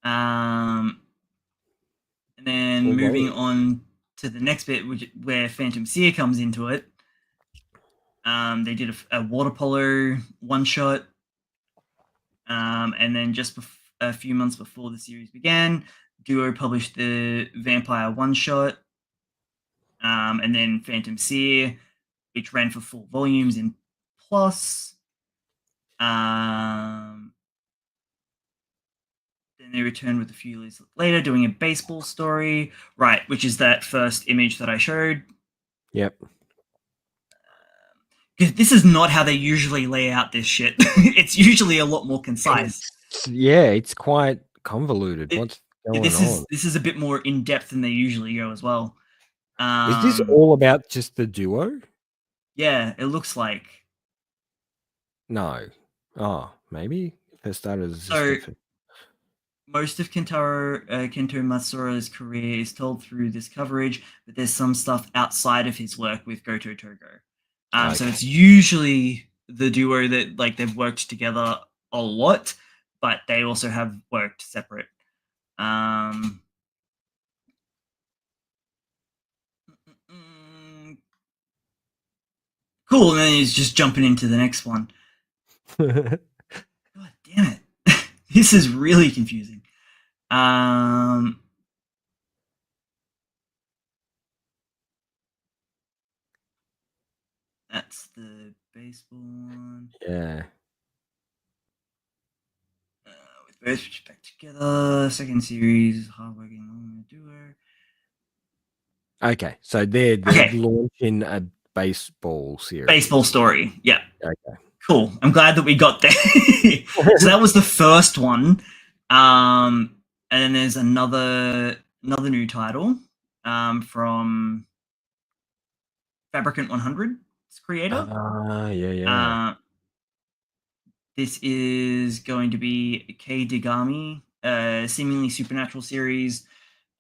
And then Full moving volume. on to the next bit, where Phantom Seer comes into it. They did a water polo one shot. And then just a few months before the series began, Duo published the Vampire one shot. And then Phantom Seer, which ran for 4 volumes in Plus. Then they returned with a few years later, doing a baseball story, right? Which is that first image that I showed. Yep. Because this is not how they usually lay out this shit. It's usually a lot more concise. It's quite convoluted. It, What's going on? this is a bit more in depth than they usually go as well. Is this all about just the duo? Yeah, it looks like. No. Oh, maybe for starters, So most of Kento Matsuura's career is told through this coverage, but there's some stuff outside of his work with Goto Togo. So okay. it's usually the duo that like they've worked together a lot, but they also have worked separate. Cool, and then he's just jumping into the next one. God damn it. This is really confusing. That's the baseball one. Yeah. With both back together. Second series, hardworking duo. Okay. So they're Okay, launching a baseball baseball series. story. Yeah, Okay. cool. I'm glad that we got there. So that was the first one. And then there's another new title from Fabricant 100's creator. Yeah. Uh, this is going to be Kei Digami, a seemingly supernatural series.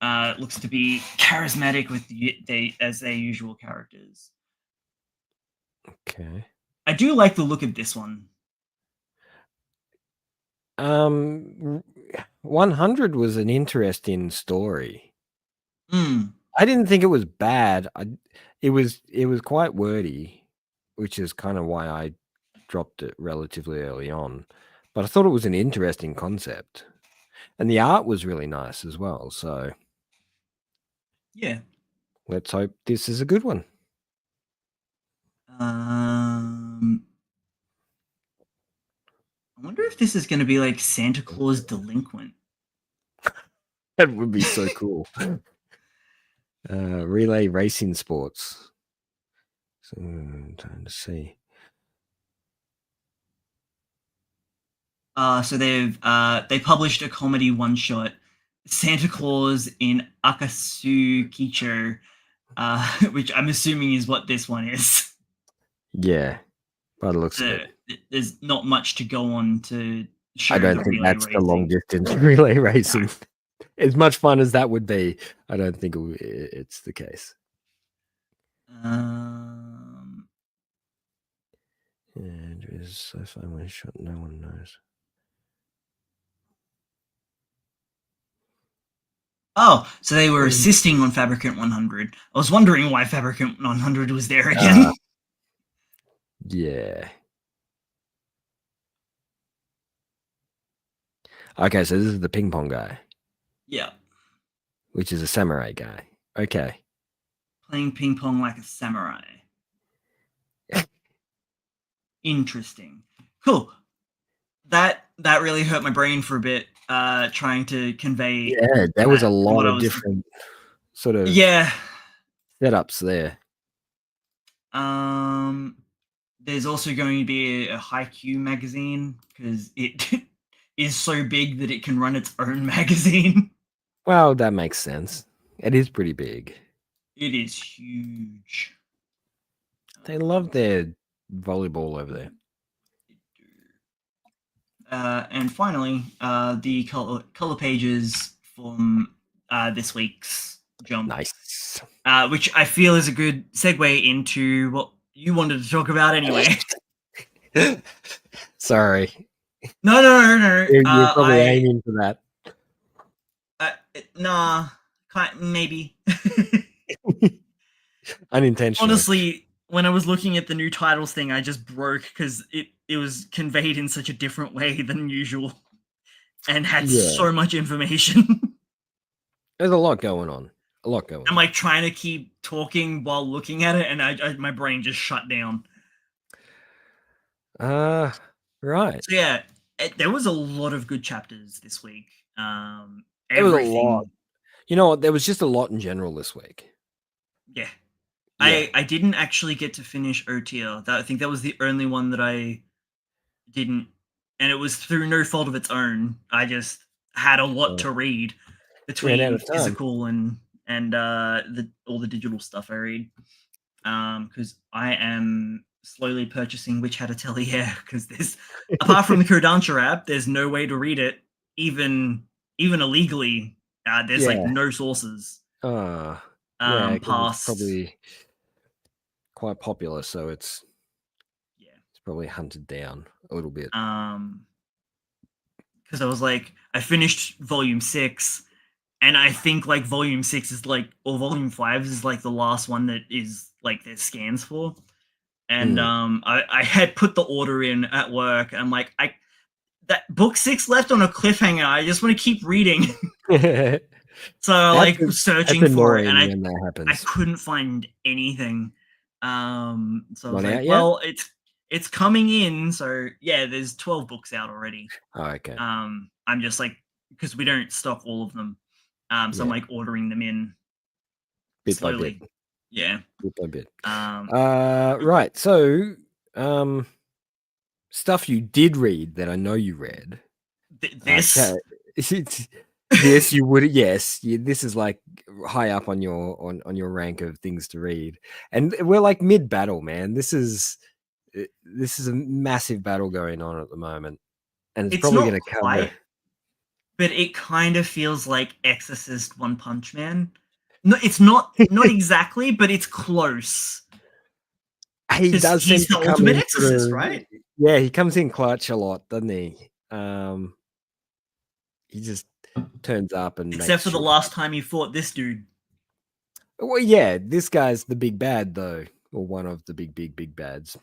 Looks to be charismatic with as their usual characters. Okay. I do like the look of this one. 100 was an interesting story. Mm. I didn't think it was bad. It was quite wordy, which is kind of why I dropped it relatively early on. But I thought it was an interesting concept. And the art was really nice as well. So Yeah. let's hope this is a good one. I wonder if this is going to be like Santa Claus Delinquent. That would be so cool. Relay racing sports. So I'm trying to see. So they published a comedy one shot, Santa Claus in Akasukicho, which I'm assuming is what this one is. Yeah, by the looks of So it. there's not much to go on to show I don't the think relay that's the long racing. distance relay racing. As much fun as that would be, I don't think it's the case. And it is so far one shot, no one knows. Oh, so they were assisting on Fabricant 100. I was wondering why Fabricant 100 was there again. Yeah. Okay, so this is the ping pong guy. Yeah. Which is a samurai guy. Okay. Playing ping pong like a samurai. Interesting. Cool. That really hurt my brain for a bit, trying to convey. Yeah, there was a lot of different sort of setups there. There's also going to be a Haikyuu magazine because it is so big that it can run its own magazine. Well, that makes sense. It is pretty big. It is huge. They love their volleyball over there. And finally, the color pages from this week's Jump. Nice. Which I feel is a good segue into what you wanted to talk about anyway. Sorry. No. You're probably aiming for that. Nah, maybe. Unintentionally. Honestly, when I was looking at the new titles thing, I just broke because it was conveyed in such a different way than usual and had so much information. There's a lot going on. I'm like trying to keep talking while looking at it, and my brain just shut down. Right. So yeah, there was a lot of good chapters this week. There was a lot. You know what? There was just a lot in general this week. Yeah. I didn't actually get to finish Otia. I think that was the only one that I didn't, and it was through no fault of its own. I just had a lot to read between physical and all the digital stuff I read. Because I am slowly purchasing Witch Hat Atelier because there's, apart from the Kodansha app, there's no way to read it, even illegally. There's like no sources. Yeah, Past, it's probably quite popular, so it's probably hunted down a little bit. Because I was like, I finished volume 6, and I think like volume 6 is like, or volume 5 is like the last one that is like there's scans for. And I had put the order in at work, and I'm like, that book 6 left on a cliffhanger. I just want to keep reading. So like searching for it, and I couldn't find anything. So I was like, well, it's coming in. So yeah, there's 12 books out already. Oh, okay. I'm just like, because we don't stock all of them. So I'm like ordering them in bit slowly. by bit. Yeah. Bit by bit. Right. So stuff you did read that I know you read. This this you would this is like high up on your rank of things to read, and we're like mid battle, man. This is a massive battle going on at the moment, and it's probably going to cover. But it kind of feels like Exorcist One Punch Man. No, it's not exactly, but it's close. He does seem he's the ultimate Exorcist, right? Yeah, he comes in clutch a lot, doesn't he? He just turns up and except for the last time he fought this dude. Well, yeah, this guy's the big bad though, or one of the big bads.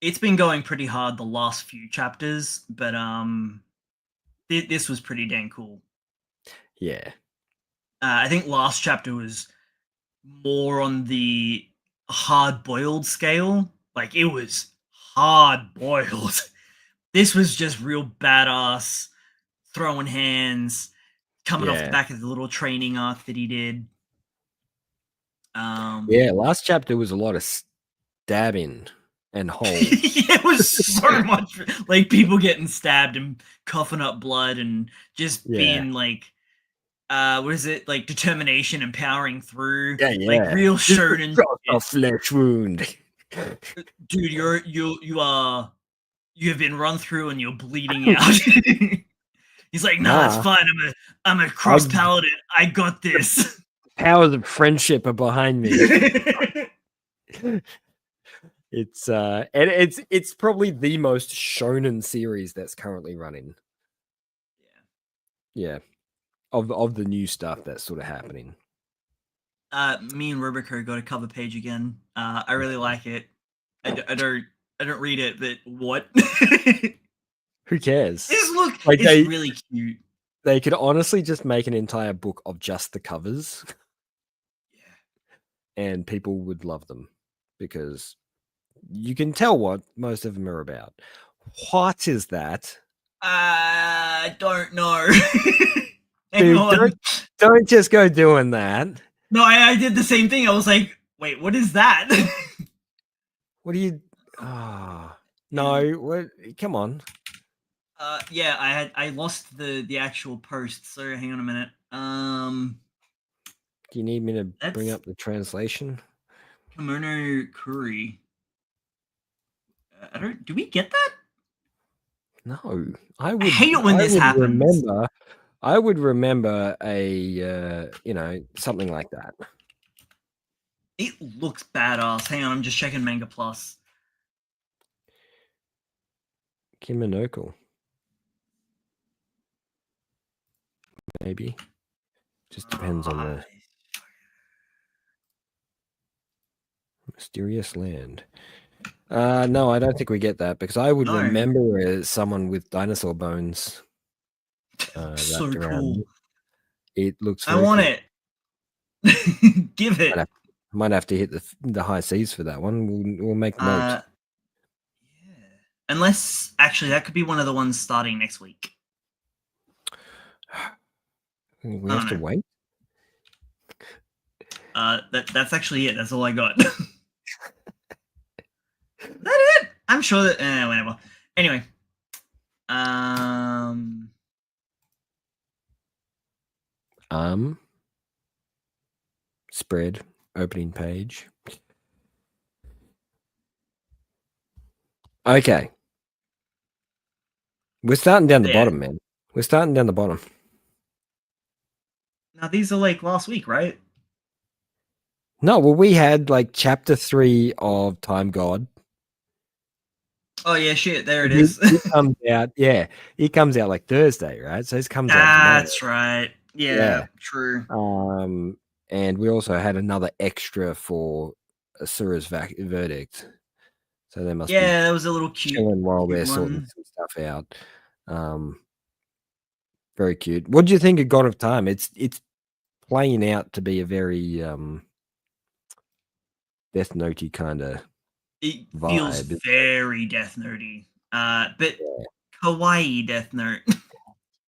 It's been going pretty hard the last few chapters, but this was pretty dang cool. Yeah. I think last chapter was more on the hard-boiled scale. Like, it was hard-boiled. This was just real badass, throwing hands, coming off the Yeah. back of the little training arc that he did. Yeah, last chapter was a lot of stabbing and holes. It was so much like people getting stabbed and coughing up blood and just Yeah. being like what is it, like determination and powering through, Yeah, like yeah. real Just shonen a flesh wound. dude. You have been run through and you're bleeding out. He's like, nah, it's Nah, fine. I'm a cross I paladin. I got this. powers of friendship are behind me. It's and it's probably the most shonen series that's currently running. Yeah. Of the new stuff that's sort of happening. Me and Robico got a cover page again. I really like it. I don't read it, but what? Who cares? Like It's really cute. they could honestly just make an entire book of just the covers. Yeah. And people would love them because you can tell what most of them are about. What is that? I don't know. Hang Dude, on. don't just go doing that. No, I did the same thing. I was like, wait, what is that? What do you no, what come on. Yeah, I lost the actual post, so hang on a minute. Do you need me to bring That's up the translation? Kimono Kuri. Do we get that? No. I hate it when this happens. I would remember a something like that. It looks badass. Hang on, I'm just checking Manga Plus. Kimonoko. Maybe. Just depends on the mysterious land. No, I don't think we get that because I would remember someone with dinosaur bones. So wrapped around. cool. It looks. I want cool. it. Give it. Might have to hit the high seas for that one. We'll make the note. Yeah. Unless actually that could be one of the ones starting next week. We have to wait. That's actually it. That's all I got. Is that it? I'm sure that whatever. Anyway. Spread opening page. Okay. We're starting down the bottom, man. We're starting down the bottom. Now these are like last week, right? No, well, we had like chapter 3 of Time God. Oh yeah, shit. There it is. It comes out, yeah. It comes out like Thursday, right? So this comes out tomorrow. That's right. Yeah, true. And we also had another extra for Asura's verdict. So there must be that was a little cute while they're sorting some stuff out. Very cute. What do you think of God of Time? It's playing out to be a very Death Note-y kind of it vibe. Feels very Death Note-y. But kawaii Death Note.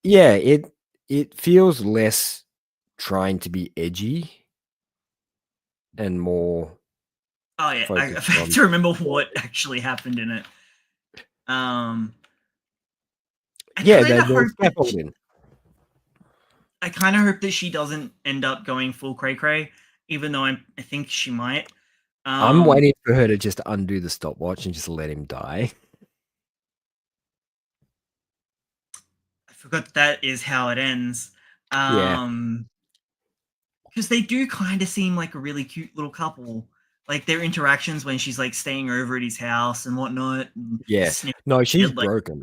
Yeah, it feels less trying to be edgy and more. Oh yeah, I have to remember what actually happened in it. The scaffolding. I kind of hope that she doesn't end up going full cray cray, even though I think she might. I'm waiting for her to just undo the stopwatch and just let him die. I forgot that is how it ends. Because they do kind of seem like a really cute little couple. Like their interactions when she's like staying over at his house and whatnot. And no, she's broken.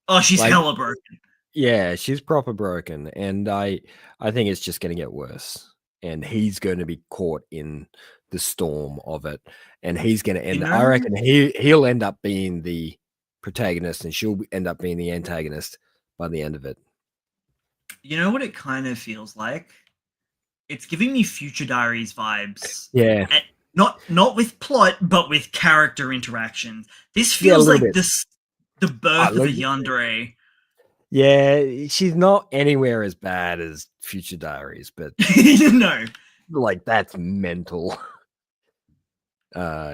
Oh, she's hella broken. Yeah, she's proper broken, and I think it's just going to get worse. And he's going to be caught in the storm of it, and he's going to end. I reckon he'll end up being the protagonist, and she'll end up being the antagonist by the end of it. You know what it kind of feels like? It's giving me Future Diaries vibes. Yeah. Not with plot, but with character interactions. This feels like this. the birth of a yandere. Yeah, she's not anywhere as bad as Future Diaries, but no, like that's mental.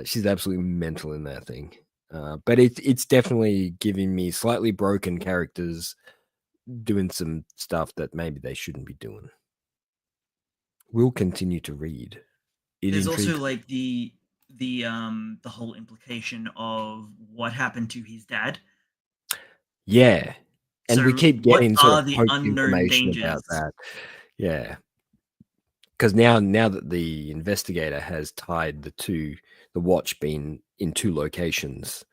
She's absolutely mental in that thing. But it's definitely giving me slightly broken characters doing some stuff that maybe they shouldn't be doing. We'll continue to read. It there's also intrigues. like the whole implication of what happened to his dad. Yeah. And we So keep what getting sort of are the poked unknown information about dangers? that. Yeah. Because now that the investigator has tied the watch being in two locations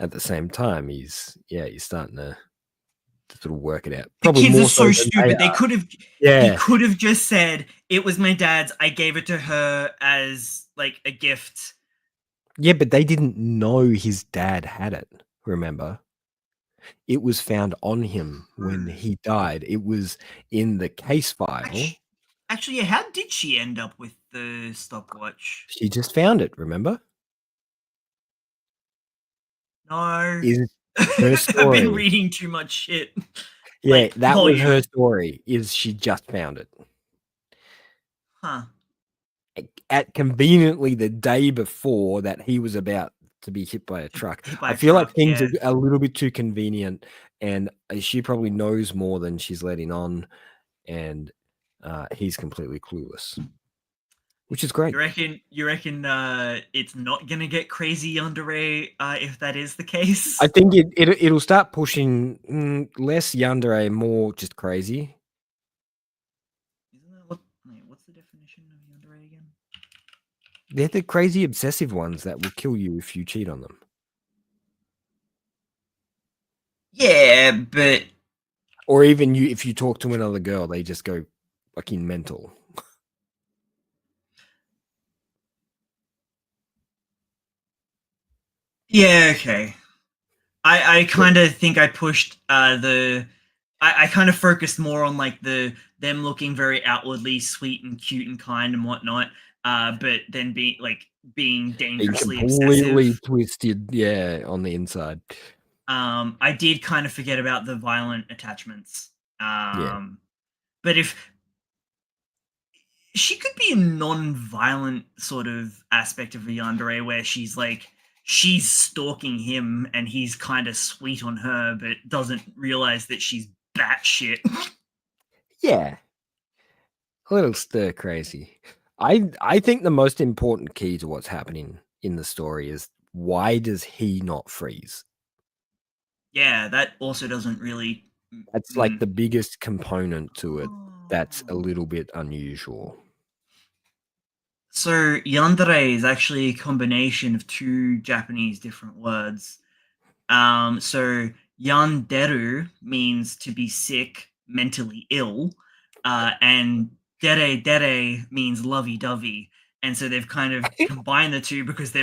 at the same time, he's starting to sort of work it out. The Probably kids are more so so than they stupid. are. He Yeah. could have just said it was my dad's. I gave it to her as like a gift. Yeah, but they didn't know his dad had it, remember? It was found on him when True. he died. It was in the case file. Actually, how did she end up with the stopwatch? She just found it, remember? No. Is her I've been story. reading too much shit. Yeah, Like that was her volume. story, is she just found it. Huh. At conveniently the day before that he was about to be hit by a truck. Hit by I a feel like truck, things are yeah. a little bit too convenient, and she probably knows more than she's letting on, and he's completely clueless, which is great. You reckon it's not gonna get crazy yandere if that is the case? I think it'll start pushing less yandere, more just crazy. Isn't that what's the definition of yandere again? They're the crazy obsessive ones that will kill you if you cheat on them. Yeah, but Or even if you talk to another girl, they just go fucking mental. yeah, okay. I kind of think I pushed I kind of focused more on like them looking very outwardly sweet and cute and kind and whatnot, but then being Being dangerously completely obsessive. twisted, yeah, on the inside. I did kind of forget about the violent attachments. Yeah. But if she could be a non-violent sort of aspect of the yandere where she's stalking him and he's kind of sweet on her but doesn't realize that she's batshit. Yeah. A little stir crazy. I think the most important key to what's happening in the story is why does he not freeze? Yeah, that also doesn't really That's like mm. the biggest component to it that's a Oh. little bit unusual. So yandere is actually a combination of two Japanese different words. So yanderu means to be sick, mentally ill, and dere dere means lovey dovey. And so they've kind of combined the two because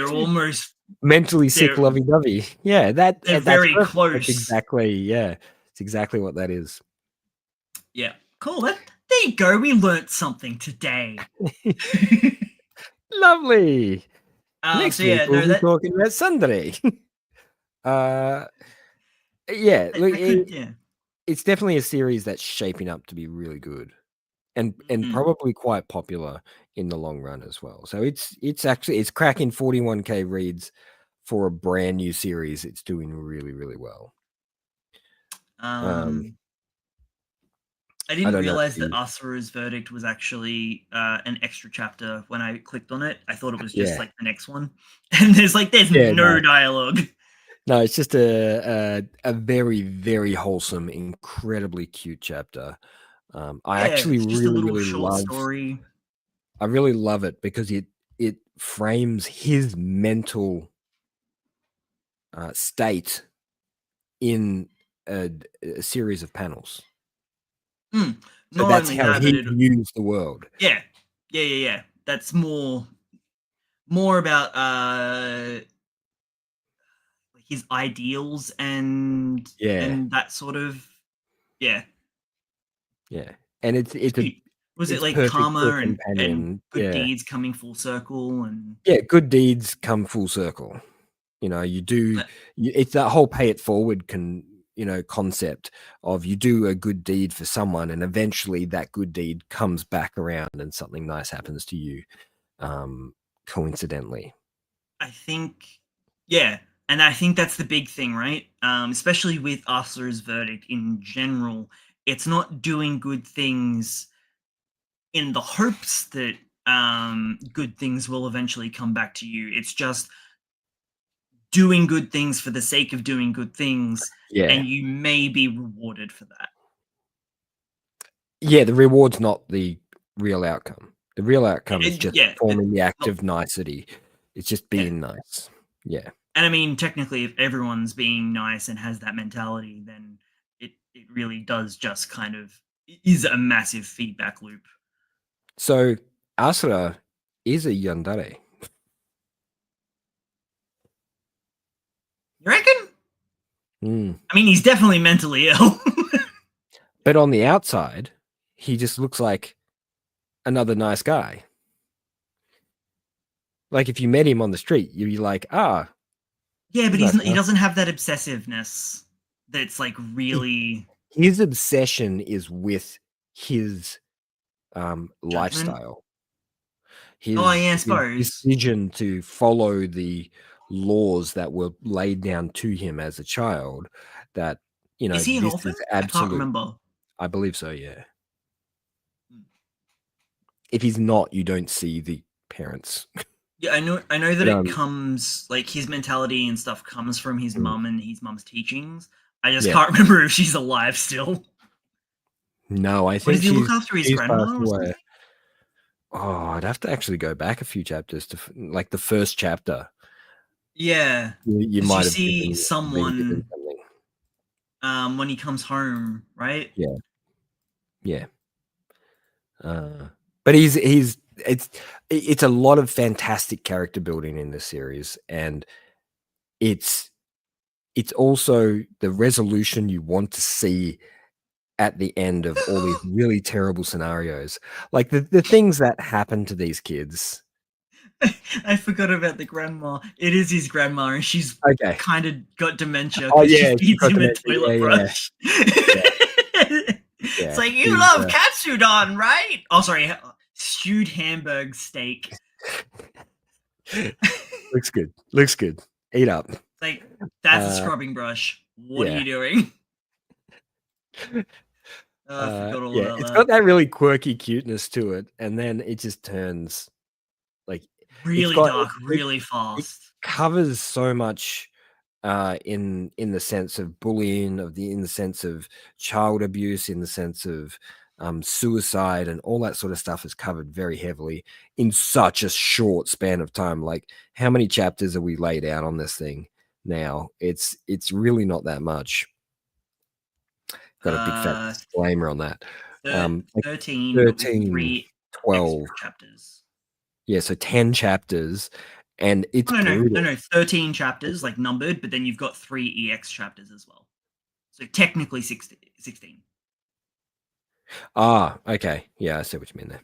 Mentally sick they're lovey-dovey. Yeah, they're that's very perfect. That's close. exactly, yeah. It's exactly what that is. Yeah, cool. There you go. We learnt something today. Lovely. So Next week yeah, we'll no, be talking about Sunday. uh yeah, look, that could yeah. it's definitely a series that's shaping up to be really good and Mm. probably quite popular in the long run as well. So it's cracking 41K reads for a brand new series. It's doing really, really well. Um, Um, I I didn't don't know if realize that you Asuru's verdict was actually an extra chapter when I clicked on it. I thought it was just yeah. like the next one, and there's Yeah, no dialogue. no, it's just a very, very wholesome, incredibly cute chapter. I Yeah, actually it's just a really, little really short love story. I really love it because it frames his mental state in a series of panels. Mm. So Not that's only how that, but he it views the world. yeah, yeah. That's more about his ideals Yeah, and that sort of yeah. yeah, and Sweet. Was it it's like perfect for a karma and companion. good Yeah, deeds coming full circle and yeah, good deeds come full circle. You know, it's that whole pay it forward concept of you do a good deed for someone and eventually that good deed comes back around and something nice happens to you, coincidentally. I think, yeah, and I think that's the big thing, right? Especially with Arthur's verdict in general, it's not doing good things in the hopes that good things will eventually come back to you. It's just doing good things for the sake of doing good things, Yeah. and you may be rewarded for that. Yeah, the reward's not the real outcome. The real outcome is just Yeah, performing the act not, of nicety. It's just yeah. being nice. Yeah. And I mean, technically, if everyone's being nice and has that mentality, then it really does just kind of is a massive feedback loop. So Asura is a yandere. You reckon? Mm. I mean, he's definitely mentally ill. But on the outside, he just looks like another nice guy. Like if you met him on the street, you'd be like, yeah, but nice he guy. doesn't have that obsessiveness that's like really. His obsession is with his Judgment? lifestyle. Oh, yeah, I His suppose. decision to follow the laws that were laid down to him as a child, that, Is he an this orphan? is I can't absolute. remember. I believe so, yeah. Hmm. If he's not, you don't see the parents. Yeah, I know that But, it comes like his mentality and stuff comes from his mum and his mum's teachings. I just yeah. can't remember if she's alive still. No, I Or does think he look after his she's grandma passed or away. something? Oh, I'd have to actually go back a few chapters to like the first chapter. Yeah, You because you might have see been given someone something. when he comes home, right? Yeah, yeah. But it's a lot of fantastic character building in this series, and it's also the resolution you want to see at the end of all these really terrible scenarios. Like the things that happen to these kids. I forgot about the grandma. It is his grandma, and she's Okay. kind of got dementia Oh because she yeah, she feeds got him a dementia. toilet Yeah, brush. yeah, It's yeah. like, you She's, love katsudon, right? Oh, sorry, stewed Hamburg steak. looks good. Looks good. Eat up. It's like, that's a Uh, scrubbing brush. What are yeah. you doing? I forgot all Yeah. about It's that. got that really quirky cuteness to it, and then it just turns like it's Really got dark, it, really it fast. covers so much in the sense of bullying, in the sense of child abuse, in the sense of suicide, and all that sort of stuff is covered very heavily in such a short span of time. Like, how many chapters are we laid out on this thing now? It's really not that much. Got a big fat Uh, disclaimer on that. Like 13, but with 13, 3 12. extra chapters. Yeah, so 10 chapters, and it's Oh, brutal. 13 chapters, like numbered, but then you've got 3 EX chapters as well. So technically 16. Ah, okay. Yeah, I see what you mean there.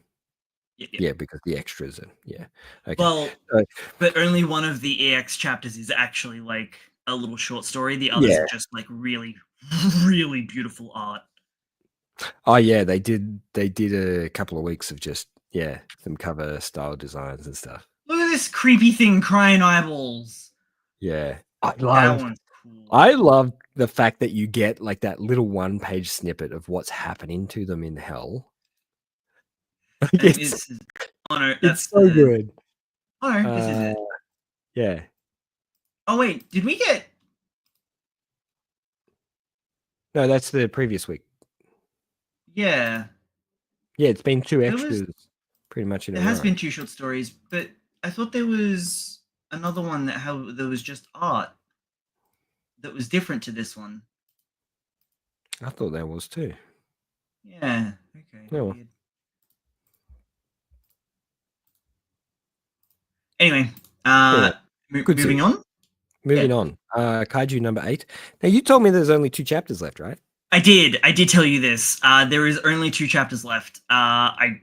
Yep, yep. Yeah, because the extras are, yeah. Okay. Well, but only one of the EX chapters is actually like a little short story. The others Yeah. are just like really, really beautiful art. Oh yeah, they did a couple of weeks of just, yeah, some cover style designs and stuff. Look at this creepy thing crying eyeballs. Yeah. That one's cool. I love the fact that you get like that little one-page snippet of what's happening to them in hell. Like, And oh no, it's that's so the. good. Oh no, this is it. Yeah. Oh wait, did we get? No, that's the previous week. Yeah, Yeah, it's been 2 there was. extras pretty much in a There has row. been 2 short stories, but I thought there was another one there was just art that was different to this one. I thought there was too. Yeah. Okay. Oh. Weird. Anyway, Yeah, good moving series. on. Moving Yeah, on. Kaiju number 8. Now you told me there's only 2 chapters left, right? I did. I did tell you this. There is only 2 chapters left. I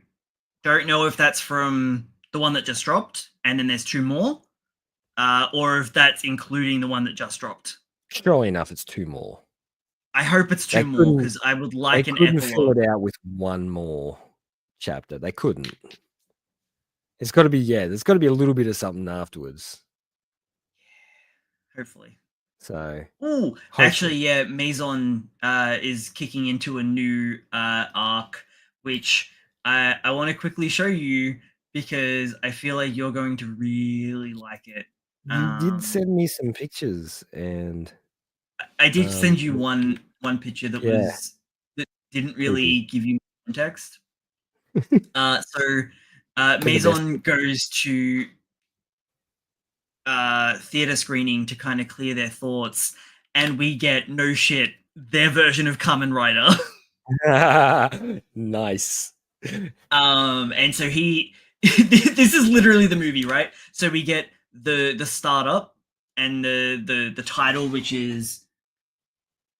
don't know if that's from the one that just dropped, and then there's 2 more, or if that's including the one that just dropped. Surely enough, it's 2 more. I hope it's 2 They more couldn't because I would they like an couldn't fill epilogue. it out with 1 more chapter. They couldn't. It's gotta be there's gotta be a little bit of something afterwards. Hopefully. So, Ooh, hopefully. actually, yeah, Maison is kicking into a new arc, which I want to quickly show you because I feel like you're going to really like it. You did send me some pictures and, I did send you but one picture that yeah, didn't creepy. really give you context. So For the best Maison goes to theater screening to kind of clear their thoughts, and we get no shit their version of Kamen Rider. Nice. And so he this is literally the movie, right? So we get the startup and the title, which is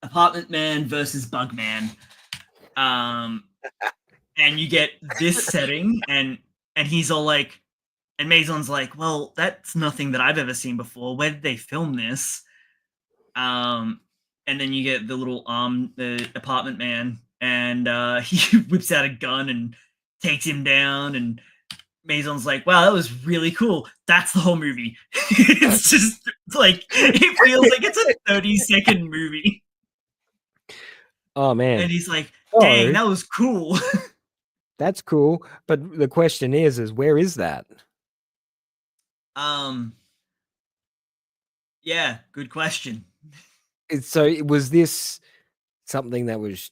Apartment Man versus Bug Man. Um and you get this setting, and he's all like, and Maison's like, well, that's nothing that I've ever seen before. Where did they film this? Um, and then you get the little the apartment man, and he whips out a gun and takes him down. And Maison's like, wow, that was really cool. That's the whole movie. It's just like it feels like it's a 30-second movie. Oh, man. And he's like, dang, So, that was cool. that's cool, but the question is where is that? um, yeah, good question. Was this something that was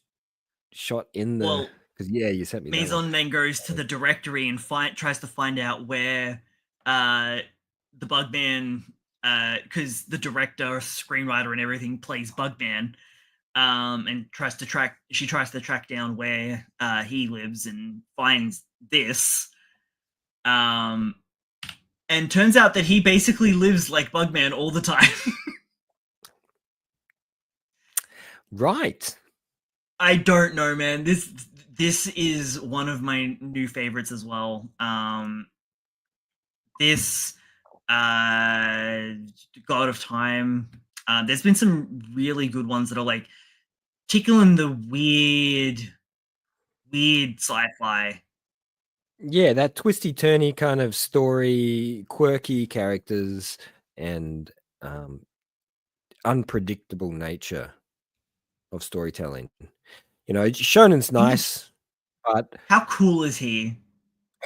shot in the? Well, Because you sent me that one. Maison then goes to the directory and tries to find out where uh, the Bugman, because the director, screenwriter, and everything plays Bugman, and she tries to track down where he lives and finds this. Um, and turns out that he basically lives like Bugman all the time. Right. I don't know, man. This is one of my new favorites as well. This God of Time. There's been some really good ones that are like tickling the weird sci-fi. Yeah, that twisty-turny kind of story, quirky characters, and, unpredictable nature of storytelling. Shonen's nice, but How cool is he?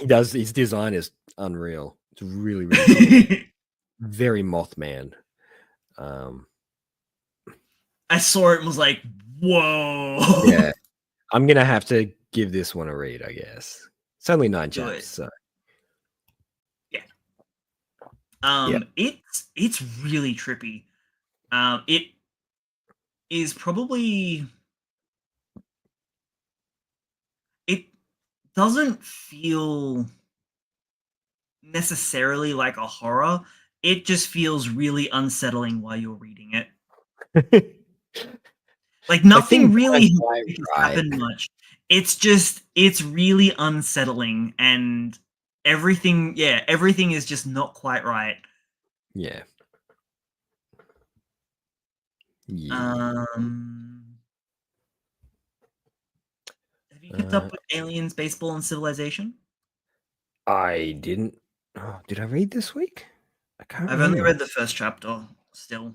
his design is unreal. It's really, really cool. Very Mothman. Um, I saw it and was like, whoa. yeah, I'm gonna have to give this one a read, I guess. It's only 9 Do chapters, it. so Yeah. yeah. It's really trippy. It is probably it doesn't feel necessarily like a horror. It just feels really unsettling while you're reading it. Like I think nothing that's really quite has right. happened much. It's really unsettling, and everything is just not quite right. Yeah. Yeah. Um have you kept up with Aliens, Baseball, and Civilization? I didn't did I read this week? I can't I've only remember. read the first chapter still.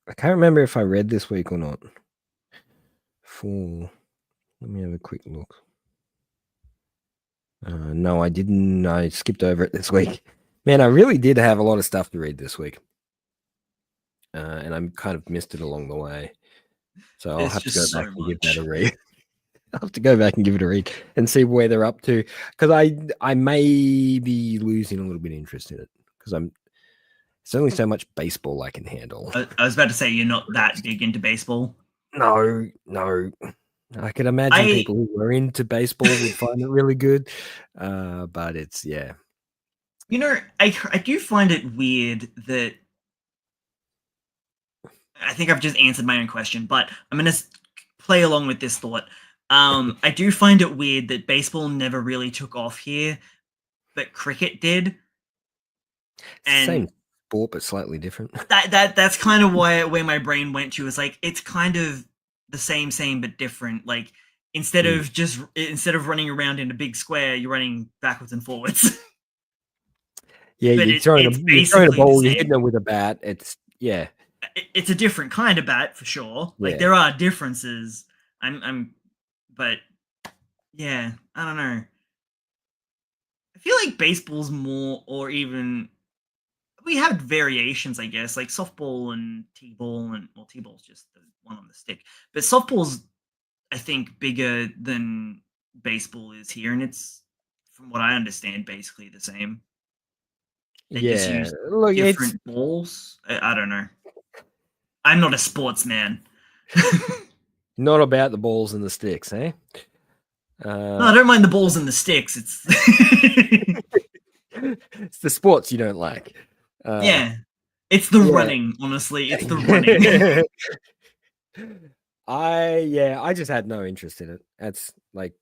I can't remember if I read this week or not. Let me have a quick look. No, I didn't. I skipped over it this week. Man, I really did have a lot of stuff to read this week. And I kind of missed it along the way. So I'll There's have to go just back so and give that a much. read. I'll have to go back and give it a read and see where they're up to. Because I may be losing a little bit of interest in it. Because it's only so much baseball I can handle. I was about to say you're not that big into baseball. No. I can imagine I people who were into baseball would find it really good. But it's I do find it weird that I think I've just answered my own question, but I'm gonna play along with this thought. I do find it weird that baseball never really took off here, but cricket did. It's the same sport, but slightly different. That's kind of where my brain went to. Is like it's kind of the same but different. Like instead of running around in a big square, you're running backwards and forwards. Yeah, But you're throwing a basically the ball, you're same. hitting it with a bat. It's It's a different kind of bat for sure. Like Yeah. there are differences. But yeah, I don't know. I feel like baseball's more, or even we have variations, I guess, like softball and t-ball, and well, t-ball's just the one on the stick, but softball's I think bigger than baseball is here, and it's from what I understand basically the same. They just Yeah. use Look, it's different balls. I don't know. I'm not a sportsman. not about the balls and the sticks, eh? No, I don't mind the balls and the sticks. It's it's the sports you don't like. yeah, it's the running. Honestly, it's the running. I just had no interest in it. That's like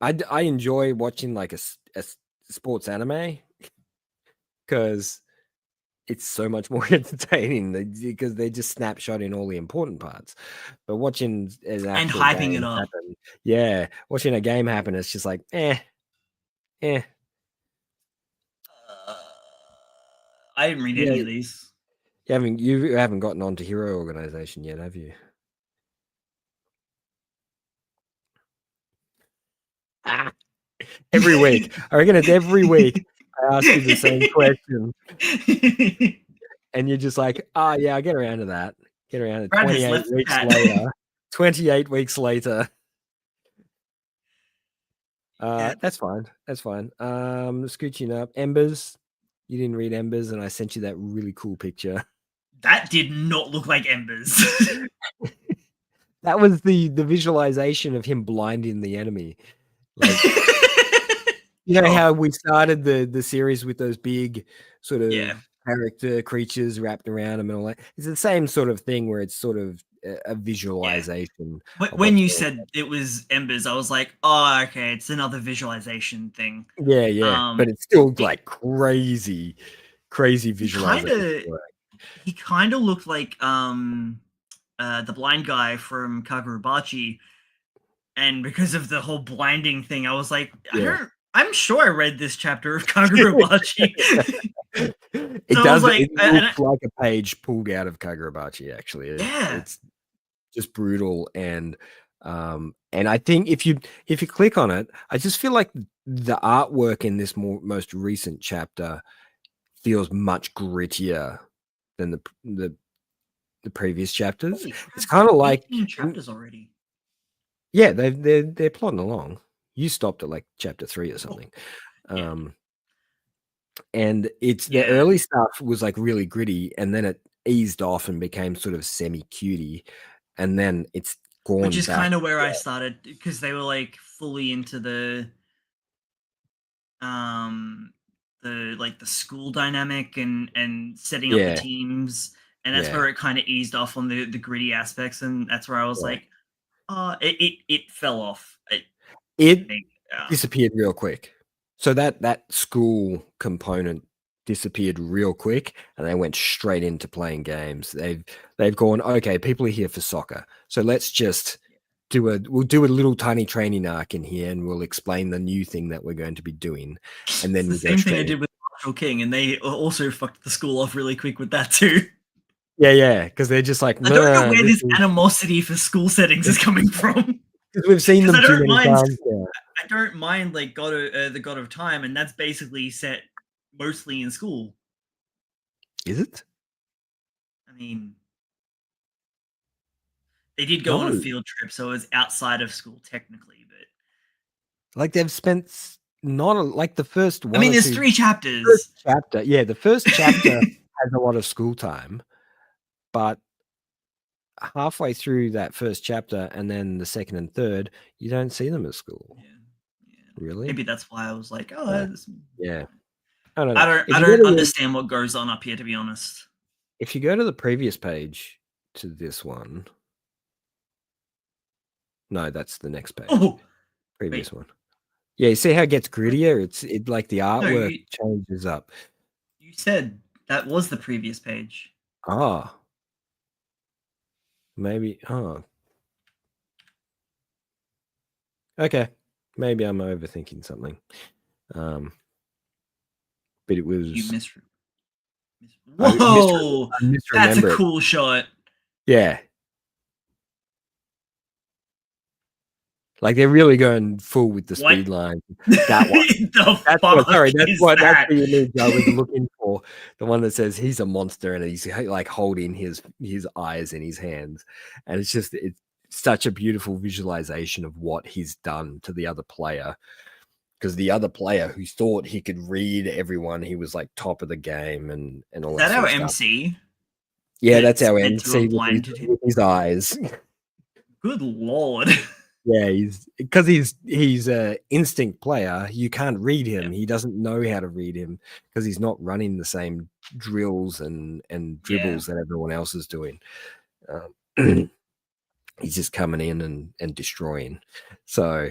I enjoy watching like a sports anime because it's so much more entertaining because they just snapshot in all the important parts. But watching an And actual hyping it game up. happen, watching a game happen, it's just like eh. I didn't read any of these. You haven't gotten onto Hero Organization yet, have you? Every week. I reckon it's every week I ask you the same question. And you're just like, yeah, I'll get around to that. Get around to 28 weeks later. 28 weeks later. That's fine. That's fine. Scooching up. Embers. You didn't read Embers, and I sent you that really cool picture. That did not look like Embers. That was the visualization of him blinding the enemy. Like you know how we started the series with those big sort of character creatures wrapped around him and all that. It's the same sort of thing where it's sort of a visualization. But when you said it was Embers, I was like, oh, okay, it's another visualization thing. Yeah. But it's still like crazy visualization. He kind of looked like the blind guy from Kagurabachi, and because of the whole blinding thing, I was like, I'm sure I read this chapter of Kagurabachi. It does. Like, it looks like a page pulled out of Kagurabachi. Actually, it's just brutal, and I think if you click on it, I just feel like the artwork in this most recent chapter feels much grittier than the previous chapters. It's kind of like 18 chapters already. Yeah, they're plodding along. You stopped at like chapter 3 or something. And it's the early stuff was like really gritty, and then it eased off and became sort of semi-cutie, and then it's gone which is back. Kind of where I started, because they were like fully into the school dynamic and setting up the teams, and that's where it kind of eased off on the gritty aspects, and that's where I was like, it fell off. It disappeared real quick. So that school component disappeared real quick, and they went straight into playing games. They've gone, okay, people are here for soccer, so let's just we'll do a little tiny training arc in here, and we'll explain the new thing that we're going to be doing. And then it's the same thing I did with Marshall King, and they also fucked the school off really quick with that too. Yeah, because they're just like, I don't know where this animosity for school settings is coming from. Because we've seen them too many times now. I don't mind like the God of Time, and that's basically set mostly in school. Is it? I mean, they did go on a field trip, so it was outside of school technically, but like they've spent like the first one. I mean, there's 3 chapters. The first chapter has a lot of school time, but halfway through that first chapter and then the second and third, you don't see them at school. Really? Maybe that's why I was like, oh, I don't understand what goes on up here, to be honest. If you go to the previous page to this one, no, that's the next page. Previous one. Yeah, you see how it gets grittier? It's like the artwork changes up. You said that was the previous page. Ah, maybe. Oh, okay. Maybe I'm overthinking something. But it You was. Whoa! I That's a misremember it. cool shot. Yeah. Like they're really going full with the What speed line. That one. the That's what. fuck Sorry, is that's that? the image I was looking for. The one that says he's a monster and he's like holding his eyes in his hands, and it's such a beautiful visualization of what he's done to the other player. Because the other player who thought he could read everyone, he was like top of the game and all Is that that sort our of stuff. MC? Yeah, that's That's our meant to MC have blinded him. with his eyes. Good lord. Yeah, he's a instinct player. You can't read him. Yeah. He doesn't know how to read him because he's not running the same drills and Yeah. dribbles that everyone else is doing. He's just coming in and destroying. So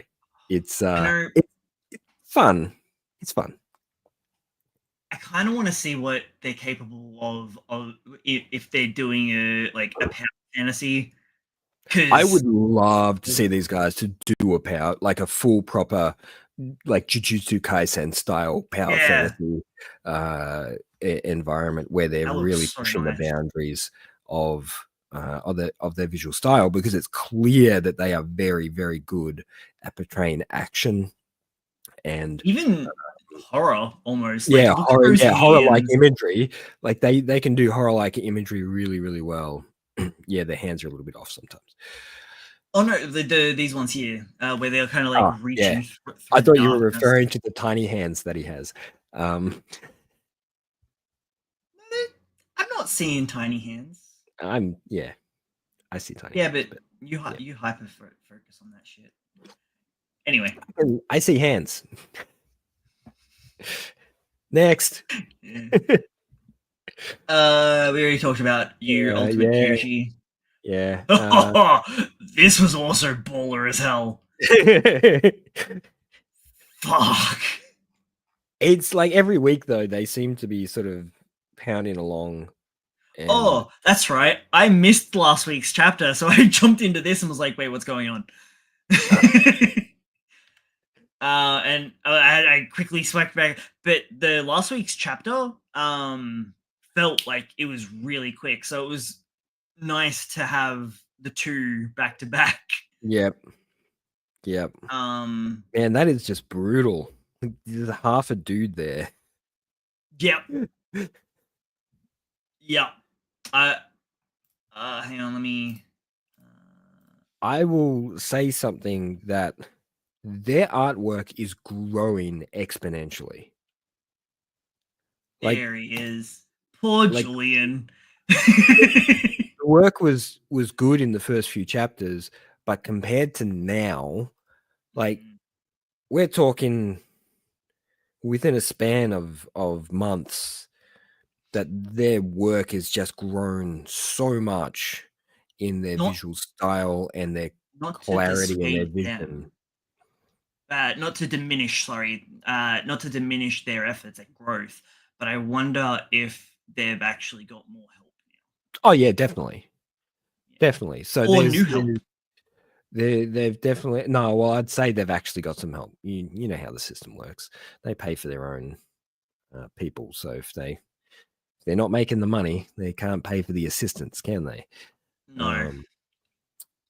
it's I know. it's fun. It's fun. I kind of want to see what they're capable of if they're doing a power fantasy. I Because would love to see these guys to do a power, like a full proper, like Jujutsu Kaisen style power yeah, fantasy environment where they're that looks really so pushing the nice. boundaries of their visual style, because it's clear that they are very, very good at portraying action and Even horror almost. Like look at those horror like hands. imagery. Like they can do horror like imagery really, really well. Yeah, their hands are a little bit off sometimes. Oh no, these ones here, where they're kind of like Oh, yeah. reaching I through the thought you were darkness. referring to the tiny hands that he has. I'm not seeing tiny hands. Yeah, I see tiny Yeah, hands, but but you yeah, you hyper focus on that shit. Anyway, I see hands. Next. yeah. We already talked about your ultimate Yeah, Kyoshi. yeah. This was also baller as hell. Fuck. It's like every week though, they seem to be sort of pounding along and Oh, that's right. I missed last week's chapter, so I jumped into this and was like, "Wait, what's going on?" And I quickly swiped back, but the last week's chapter felt like it was really quick, so it was nice to have the two back to back. yep. Man, that is just brutal. There's half a dude there. Yep. Yep. Hang on, let me. I will say something that their artwork is growing exponentially. Like There he is. Poor like Julian. the work was good in the first few chapters, but compared to now, like we're talking within a span of months that their work has just grown so much in their not visual style and their not to clarity and their dissuade vision. them. Not to diminish, sorry, not to diminish their efforts at growth, but I wonder if they've actually got more help now. Oh yeah, definitely. Yeah. Definitely. So Or new help. they've definitely no, well, I'd say they've actually got some help. You know how the system works. They pay for their own people. So if they're not making the money, they can't pay for the assistants, can they? No. God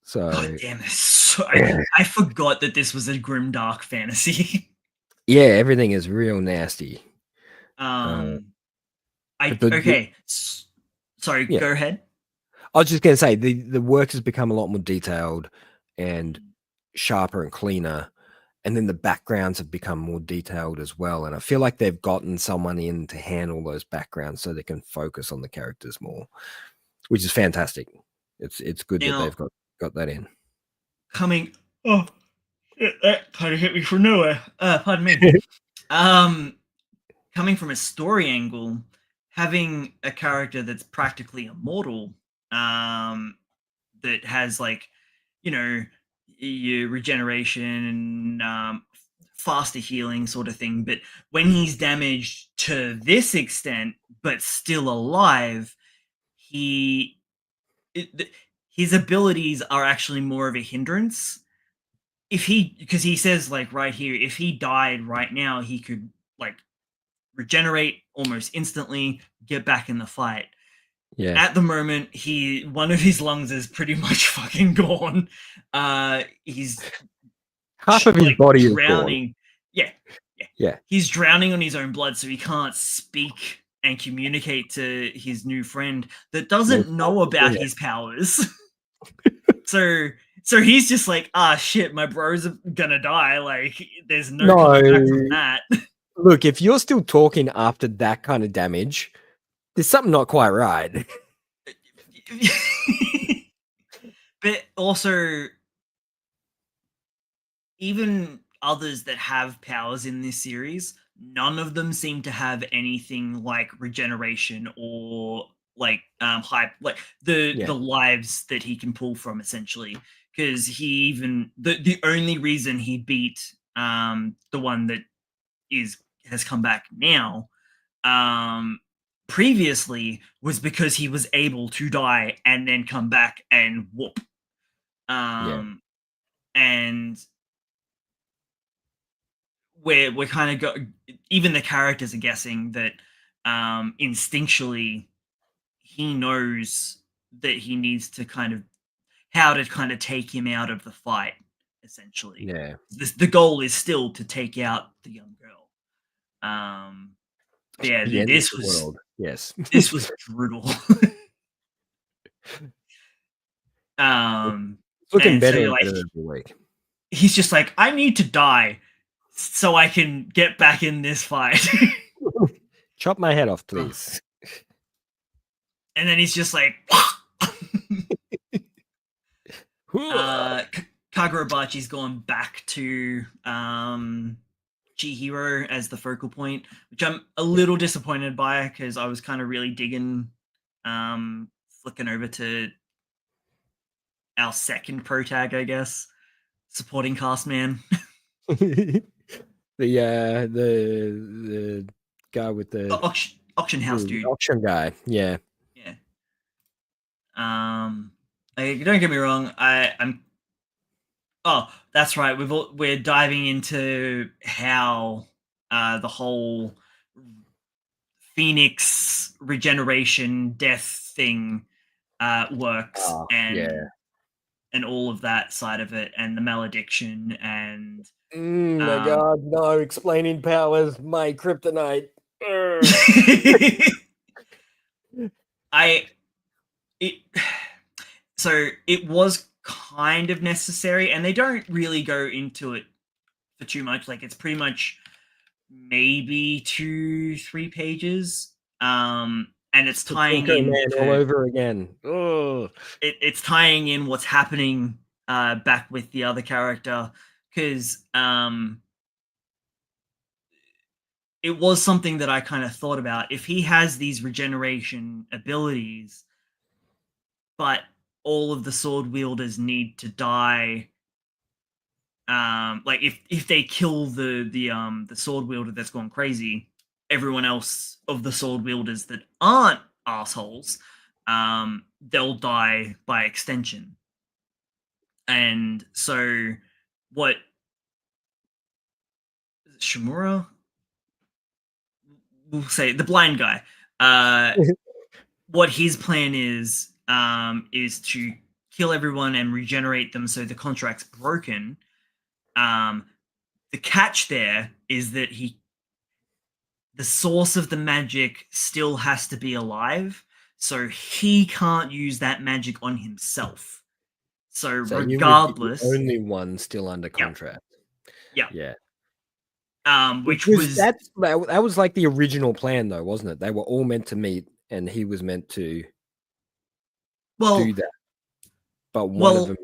So damn it. So, I forgot that this was a grim dark fantasy. yeah, everything is real nasty. um But I the okay. Sorry, yeah, go ahead. I was just gonna say the work has become a lot more detailed and Mm. sharper and cleaner, and then the backgrounds have become more detailed as well. And I feel like they've gotten someone in to handle those backgrounds so they can focus on the characters more, which is fantastic. It's good that they've Now got that in. coming oh shit, that kind of hit me from nowhere. Pardon me. Um Coming from a story angle, having a character that's practically immortal, that has like, you know, your regeneration, faster healing sort of thing. But when he's damaged to this extent, but still alive, his abilities are actually more of a hindrance. Because he says, like, right here, if he died right now, he could, like, regenerate almost instantly, get back in the fight. Yeah. At the moment, one of his lungs is pretty much fucking gone. He's Half of his like body is gone. drowning. Yeah, yeah, Yeah. He's drowning on his own blood, so he can't speak and communicate to his new friend that doesn't know about his powers. so he's just like, shit, my bro's gonna die. Like, there's no coming back from that. Look, if you're still talking after that kind of damage, there's something not quite right. But also, even others that have powers in this series, none of them seem to have anything like regeneration or like hype, like the lives that he can pull from, essentially. Because the only reason he beat the one that has come back now previously was because he was able to die and then come back and whoop. And we're kind of even the characters are guessing that instinctually he knows that he needs to how to take him out of the fight, essentially. Yeah. The goal is still to take out the young girl. This was world. Yes. This was brutal. Looking better and better every week. He's just like, I need to die so I can get back in this fight. Chop my head off, please. And then he's just like, Kagurabachi's gone back to Chihiro as the focal point, which I'm a little disappointed by, because I was kind of really digging flicking over to our second pro tag, I guess, supporting cast man. the guy with the auction house dude. Auction guy, yeah. Don't get me wrong, I'm oh, that's right. We're diving into how the whole Phoenix regeneration death thing works, and all of that side of it, and the malediction, and my God, no! Explaining powers, my kryptonite. So it was kind of necessary, and they don't really go into it for too much. Like, it's pretty much maybe 2-3 pages, and it's tying in all over again. It's tying in what's happening back with the other character, because it was something that I kind of thought about. If he has these regeneration abilities, but all of the sword wielders need to die, like if they kill the sword wielder that's gone crazy, everyone else of the sword wielders that aren't assholes, they'll die by extension. And so what Shimura, we'll say the blind guy, what his plan is to kill everyone and regenerate them so the contract's broken. The catch there is that the source of the magic still has to be alive, so he can't use that magic on himself. So regardless, you would be the only one still under contract. Yeah. Which was that was like the original plan, though, wasn't it? They were all meant to meet, and he was meant to do that. But one of them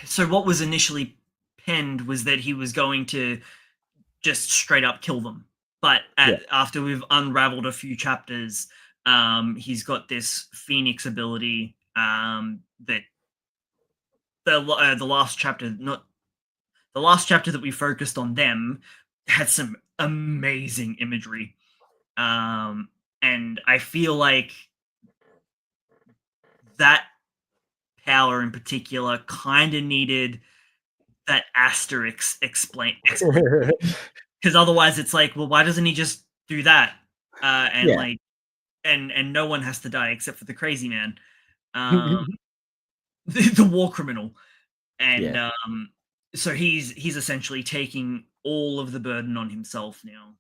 so what was initially penned was that he was going to just straight up kill them. But after we've unraveled a few chapters, he's got this Phoenix ability that the last chapter, not the last chapter that we focused on them had some amazing imagery. And I feel like that power in particular kind of needed that asterisk explain because otherwise it's like, well, why doesn't he just do that? And Yeah. like, and no one has to die except for the crazy man, um, the war criminal, and Yeah. So he's essentially taking all of the burden on himself now,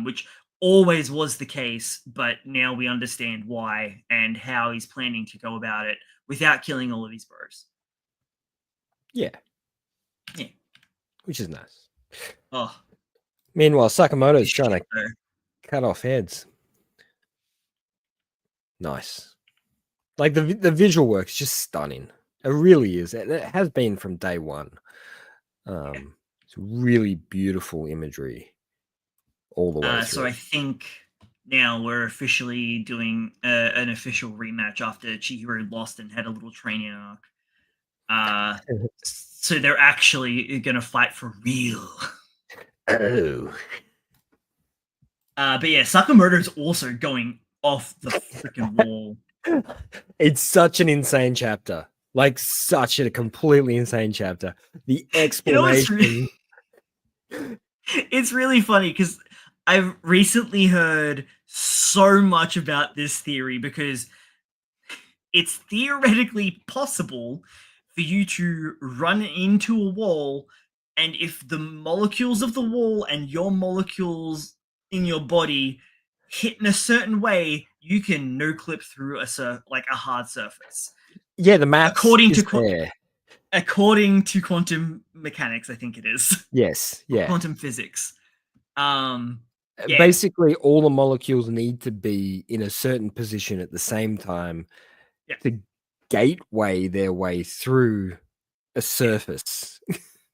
which always was the case, but now we understand why and how he's planning to go about it without killing all of his bros. Yeah. Yeah. Which is nice. Oh, Meanwhile, Sakamoto's trying to cut off heads. Nice. Like the visual work is just stunning. It really is. It has been from day one. It's really beautiful imagery all the way through. So I think now we're officially doing an official rematch after Chihiro lost and had a little training arc. So they're actually going to fight for real. Oh. But yeah, Sakamoto's also going off the freaking wall. It's such an insane chapter. Like such a completely insane chapter. The explanation. It's really funny because I've recently heard so much about this theory because it's theoretically possible for you to run into a wall, and if the molecules of the wall and your molecules in your body hit in a certain way, you can no clip through a hard surface. Yeah, the math according to quantum mechanics, I think it is. Yes, yeah. Quantum physics. Yeah. Basically, all the molecules need to be in a certain position at the same time to gateway their way through a surface.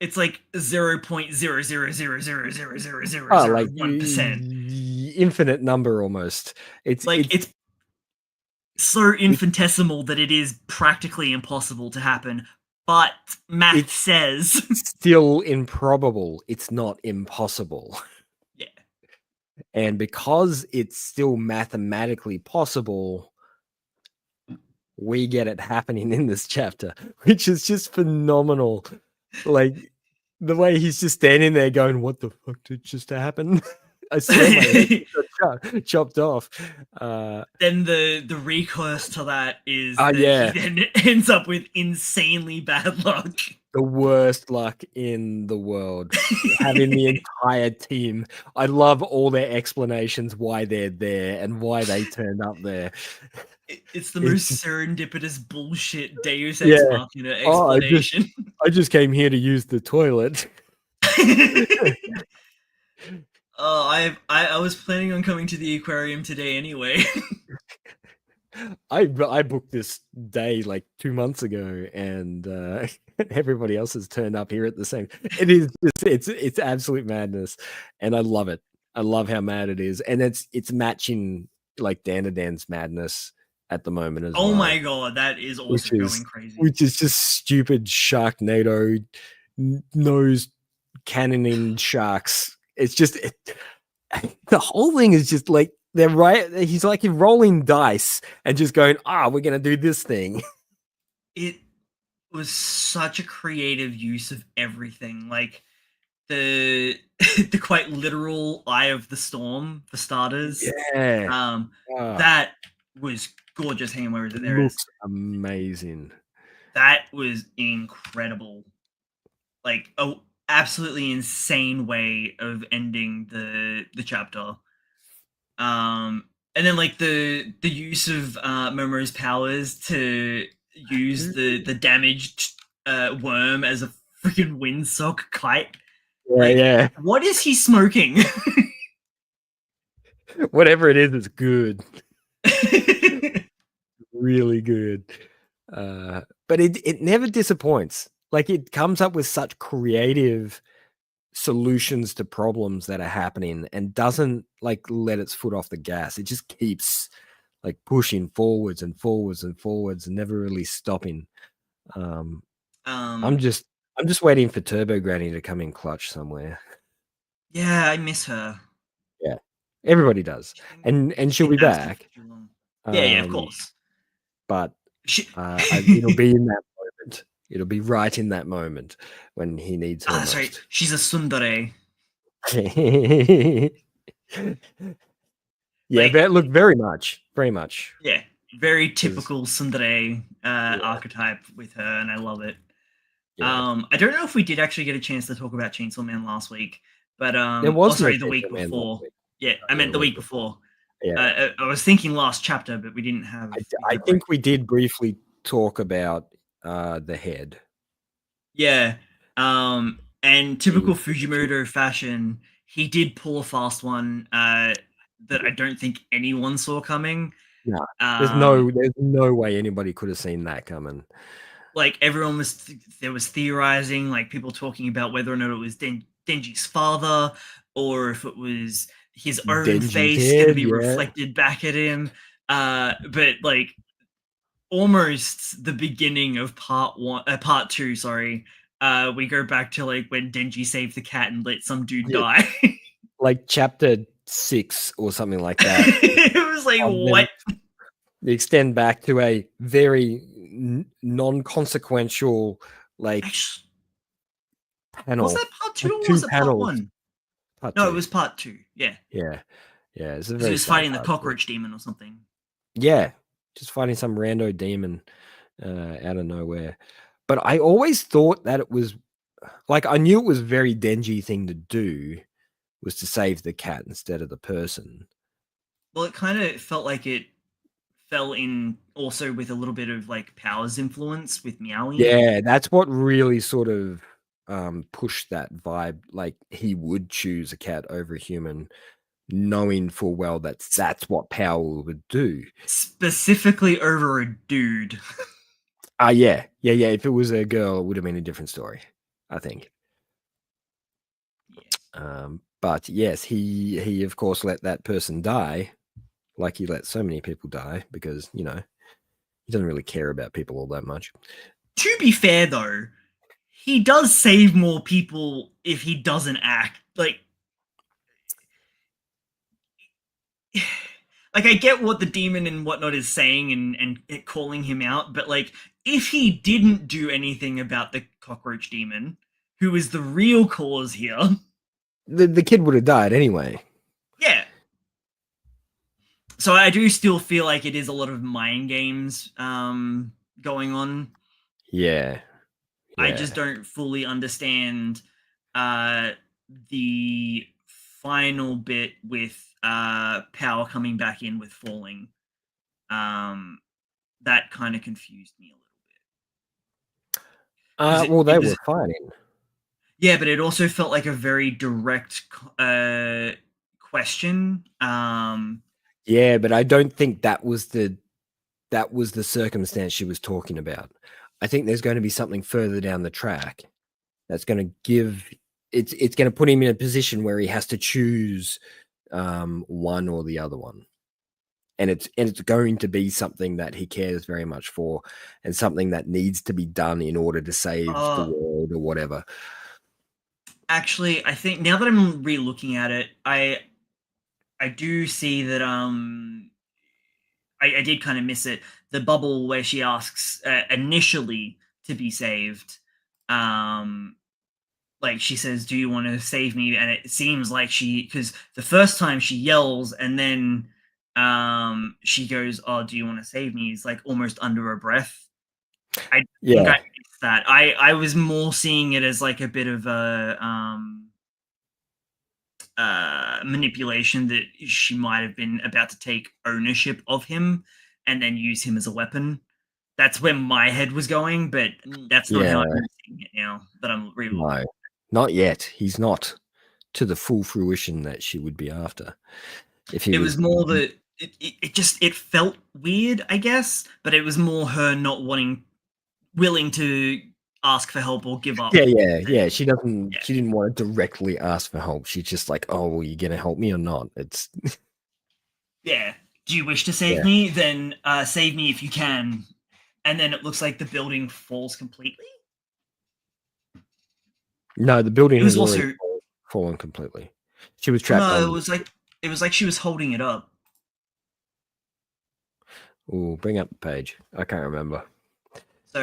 It's like 0.000000001%. Infinite number almost. It's so infinitesimal that it is practically impossible to happen. But math says still improbable. It's not impossible. Yeah. And because it's still mathematically possible, we get it happening in this chapter, which is just phenomenal. Like the way he's just standing there going, what the fuck did just happen? I swear my head got chopped off. Then the recourse to that is that he then ends up with insanely bad luck. The worst luck in the world. Having the entire team. I love all their explanations why they're there and why they turned up there. It's the most serendipitous bullshit Deus Ex Machina explanation. I just came here to use the toilet. I was planning on coming to the aquarium today anyway. I booked this day like 2 months ago, and everybody else has turned up here at the same. It is it's absolute madness, and I love it. I love how mad it is, and it's matching like Dan's madness at the moment as well. Oh my god, that is also going crazy. Which is just stupid Sharknado nose cannoning sharks. It's just the whole thing is just like they're right. He's like rolling dice and just going, we're gonna do this thing. It was such a creative use of everything, like the quite literal eye of the storm for starters. Yeah. That was gorgeous. Hang on, where is it? There it is. Amazing. That was incredible. Like a absolutely insane way of ending the chapter. And then like the use of Momo's powers to use the damaged worm as a freaking windsock kite. Yeah. What is he smoking? Whatever it is, it's good. Really good. But it never disappoints. Like it comes up with such creative solutions to problems that are happening and doesn't like let its foot off the gas. It just keeps like pushing forwards and forwards and forwards and never really stopping. I'm I'm just waiting for Turbo Granny to come in clutch somewhere. Yeah, I miss her. Yeah, everybody does, and She's she'll been be absent back. for too long. Yeah, of course. But She it'll be in that moment. It'll be right in that moment when he needs her sorry, most. she's a tsundere. Yeah, Like, look, very much. yeah, very 'Cause typical tsundere yeah, archetype with her, and I love it. yeah. I don't know if we did actually get a chance to talk about Chainsaw Man last week, but There oh was no sorry, the week Chainsaw Man last before. week. Yeah, I Yeah, meant the the week week before. before. Yeah. I was thinking last chapter, but we didn't have. We I didn't quite. think we did briefly talk about, the head. Yeah. And typical The Fujimoto fashion, he did pull a fast one that I don't think anyone saw coming. Nah, Um, there's no way anybody could have seen that coming. like everyone was there was theorizing, like people talking about whether or not it was Denji's father or if it was his own Denji's face going to head, be yeah. reflected back at him. But like almost the beginning of part two, sorry. We go back to like when Denji saved the cat and let some dude Yeah, die. like chapter 6 or something like that. It was like, Then what? they extend back to a very non-consequential, like, Actually, was panel, that part two like or was 2 it part panels. one? Part No, it 2. was part two. Yeah, Yeah. Yeah, it's a because he very was sad fighting the part 2. cockroach demon or something. Yeah, just fighting some rando demon, out of nowhere. But I always thought that it was like, I knew it was a very Denji thing to do, was to save the cat instead of the person. Well, it kind of felt like it fell in also with a little bit of like Power's influence with Meowie. Yeah, that's what really sort of, pushed that vibe, like, he would choose a cat over a human, knowing full well that's what Power would do. Specifically over a dude. Yeah. Yeah, if it was a girl, it would have been a different story, I think. Yes. But yes, he of course let that person die, like he let so many people die because, he doesn't really care about people all that much. To be fair though, he does save more people if he doesn't act. Like I get what the demon and whatnot is saying and calling him out, but like if he didn't do anything about the cockroach demon, who is the real cause here, The kid would have died anyway. yeah. So I do still feel like it is a lot of mind games going on. Yeah. I just Yeah. don't fully understand uh, the final bit with Power coming back in with falling. That kind of confused me a little bit because Well, it they was were fighting. yeah, but it also felt like a very direct question. Yeah, but I don't think that was the circumstance she was talking about. I think there's going to be something further down the track that's going to give it's going to put him in a position where he has to choose, one or the other one. And it's going to be something that he cares very much for and something that needs to be done in order to save the uh, world or whatever. Actually, I think now that I'm re-looking at it, I do see that I did kind of miss it. The bubble where she asks initially to be saved. Um, like she says, "Do you want to save me?" And it seems like because the first time she yells and then she goes, "Oh, do you want to save me?" It's like almost under her breath. I think I Yeah. missed that. I was more seeing it as like a bit of a manipulation that she might have been about to take ownership of him and then use him as a weapon. That's where my head was going, but that's not how Yeah. I'm seeing it now that I'm No. re-looking. Not yet. He's not to the full fruition that she would be after. If he It was was more that it just it felt weird, I guess, but it was more her not willing to ask for help or give up. yeah, And yeah, she didn't wanna directly ask for help. She's just like, "Oh, well, you gonna help me or not?" It's yeah. Do you wish to save yeah. me? Then save me if you can. And then it looks like the building falls completely. No, the building It was has already also fallen completely. She was oh trapped no, under. it was like she was holding it up. Ooh, bring up the page. I can't remember. So,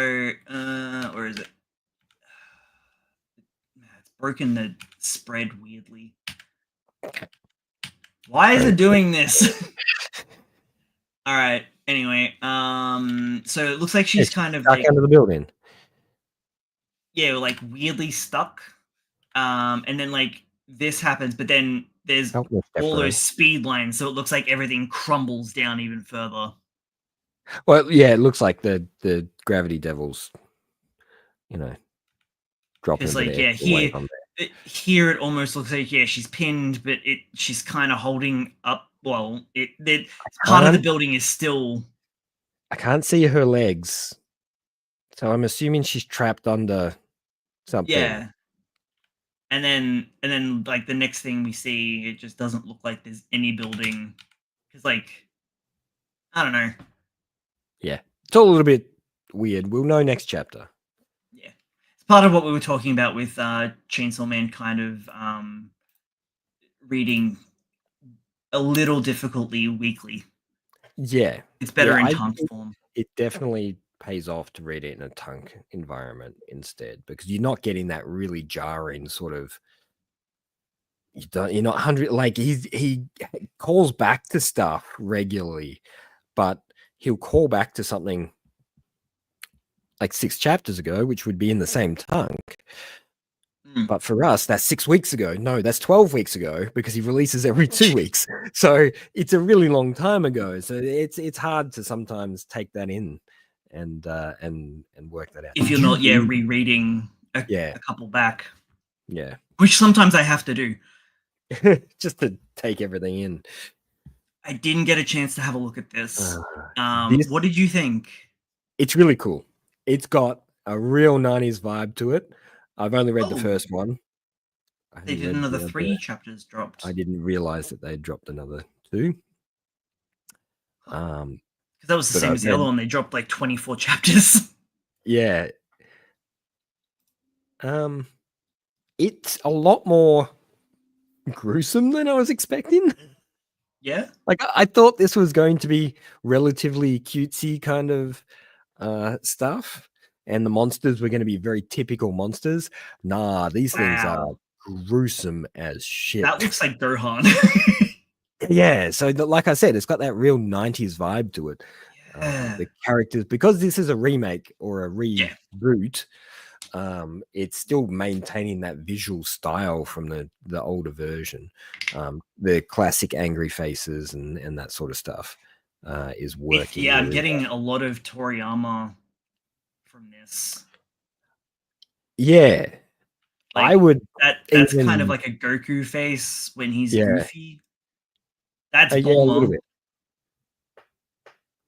where is it? It's broken the spread weirdly. Why is it doing this? All right. Anyway, so it looks like she's kind of stuck like under the building. yeah, like weirdly stuck. And then like this happens, but then there's all those speed lines, so it looks like everything crumbles down even further. Well, yeah, it looks like the gravity devils, you know, dropping a bit Like of extra weight on there. Here it almost looks like she's pinned, but she's kind of holding up. Well, part of the building is still. I can't see her legs, so I'm assuming she's trapped under something. Yeah. And then like the next thing we see, it just doesn't look like there's any building because like I don't know. Yeah, it's all a little bit weird. We'll know next chapter. Yeah, it's part of what we were talking about with Chainsaw Man, kind of reading a little difficultly weekly. Yeah, it's better in tongue form. It definitely pays off to read it in a tongue environment instead, because you're not getting that really jarring sort of. You're not 100 like he calls back to stuff regularly, but he'll call back to something like 6 chapters ago, which would be in the same tongue. But for us, that's 6 weeks ago. No, that's 12 weeks ago, because he releases every 2 weeks. So it's a really long time ago. So it's hard to sometimes take that in and work that out. If you're not rereading a couple back. Yeah. Which sometimes I have to do. Just to take everything in. I didn't get a chance to have a look at this. What did you think? It's really cool. It's got a real 90s vibe to it. I've only read the first one. They did another 3 chapters dropped. I didn't realize that they dropped another 2. Because that was the same as the other one. They dropped like 24 chapters. Yeah. It's a lot more gruesome than I was expecting. Yeah. Like I thought this was going to be relatively cutesy kind of stuff, and the monsters were going to be very typical monsters. Nah, these things are gruesome as shit. That looks like Gohan. Yeah, so like I said, it's got that real 90s vibe to it. The characters, because this is a remake or a reboot, it's still maintaining that visual style from the older version. The classic angry faces and that sort of stuff is working. Yeah, I'm getting a lot of Toriyama from this. Yeah. Like, I would. That's kind of like a Goku face when he's goofy. That's Bulma. A little bit.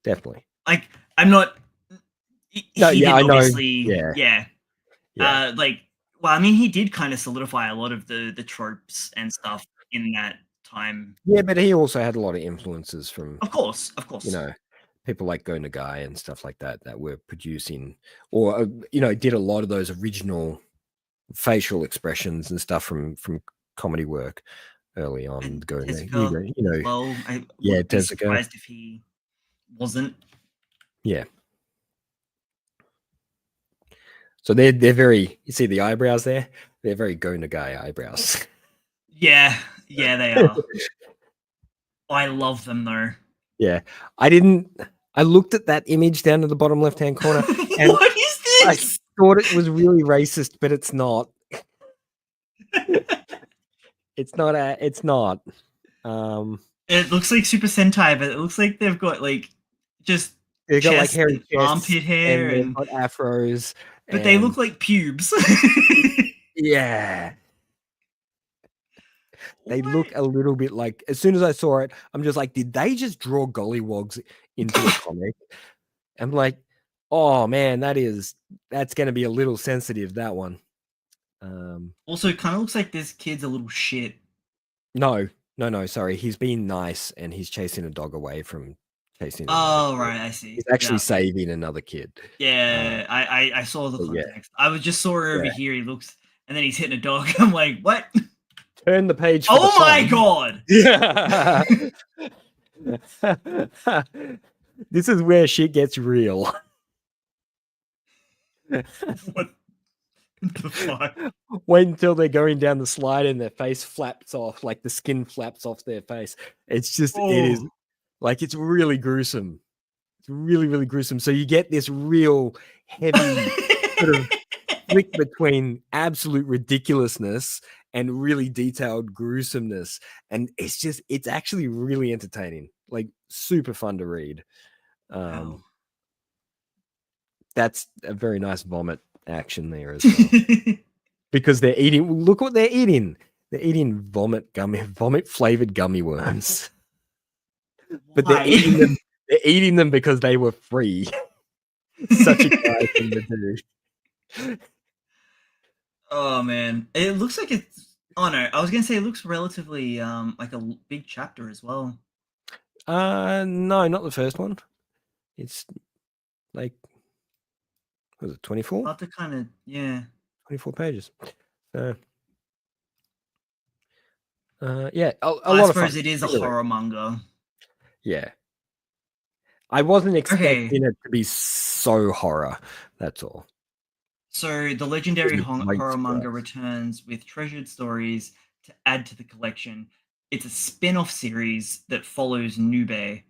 Definitely. Like, I'm not. I know. Obviously, like, well, I mean, he did kind of solidify a lot of the tropes and stuff in that time. Yeah, but he also had a lot of influences from. Of course. You know, people like Go Nagai and stuff like that were producing, or did a lot of those original facial expressions and stuff from comedy work early on. And Go Tezuka, well, I would be surprised if he wasn't. Yeah. So they're very. You see the eyebrows there? They're very Go Nagai eyebrows. Yeah, they are. I love them though. Yeah, I looked at that image down to the bottom left-hand corner. And what is this? I thought it was really racist, but it's not. It's not. It looks like Super Sentai, but it looks like they've got like just they've got like hairy chests, armpit hair, and they've got afros, but they look like pubes. Yeah. They look a little bit like, as soon as I saw it, I'm just like, did they just draw gollywogs into a comic? I'm like, oh man, that's going to be a little sensitive, that one. Also, it kind of looks like this kid's a little shit. No, sorry. He's being nice and he's chasing a dog away from chasing. Oh, right, I see. He's actually saving another kid. Yeah, I saw the context. I was just saw her over here. He looks and then he's hitting a dog. I'm like, what? Turn the page. For oh the my fun. god! Yeah. This is where shit gets real. What the fuck? Wait until they're going down the slide and their face flaps off, like the skin flaps off their face. It's just, it is like, it's really gruesome. It's really, really gruesome. So you get this real heavy sort of flick between absolute ridiculousness and really detailed gruesomeness. And it's just, it's actually really entertaining, like super fun to read. Wow. That's a very nice vomit action there as well. Because they're eating, look what they're eating. They're eating vomit flavored gummy worms. But they're eating them because they were free. Such a guy thing to do. Oh man, it looks like it's. Oh no, I was gonna say it looks relatively like a big chapter as well. No, not the first one. It's like, was it 24? Hard to kind of 24 pages. So yeah, a lot of fun. I suppose it is a horror manga. Yeah. I wasn't expecting it to be so horror. That's all. So the legendary horror manga returns with treasured stories to add to the collection. It's a spin-off series that follows Nube,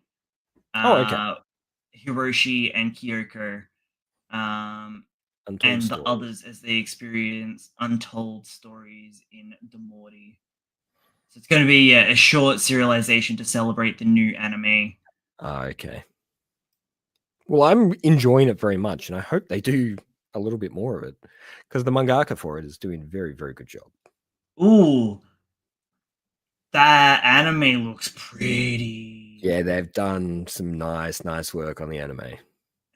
Hiroshi, and Kyoko, and the others as they experience untold stories in Demorti. So it's going to be a short serialization to celebrate the new anime. Okay. Well, I'm enjoying it very much, and I hope they do a little bit more of it, because the mangaka for it is doing a very, very good job. Ooh, that anime looks pretty. Yeah, they've done some nice work on the anime.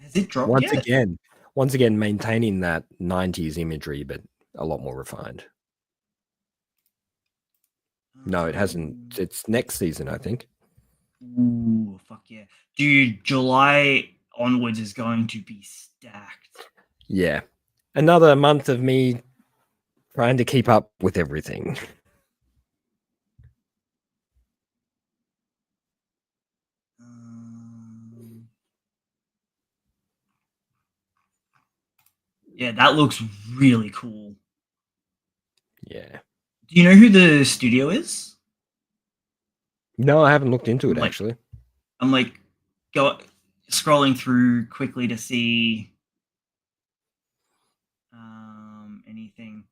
Has it dropped once again, maintaining that 90s imagery, but a lot more refined. No, it hasn't. It's next season, I think. Ooh, fuck yeah. Dude, July onwards is going to be stacked. Yeah. Another month of me trying to keep up with everything. Yeah, that looks really cool. Yeah. Do you know who the studio is? No, I haven't looked into it, actually. I'm like scrolling through quickly to see anything.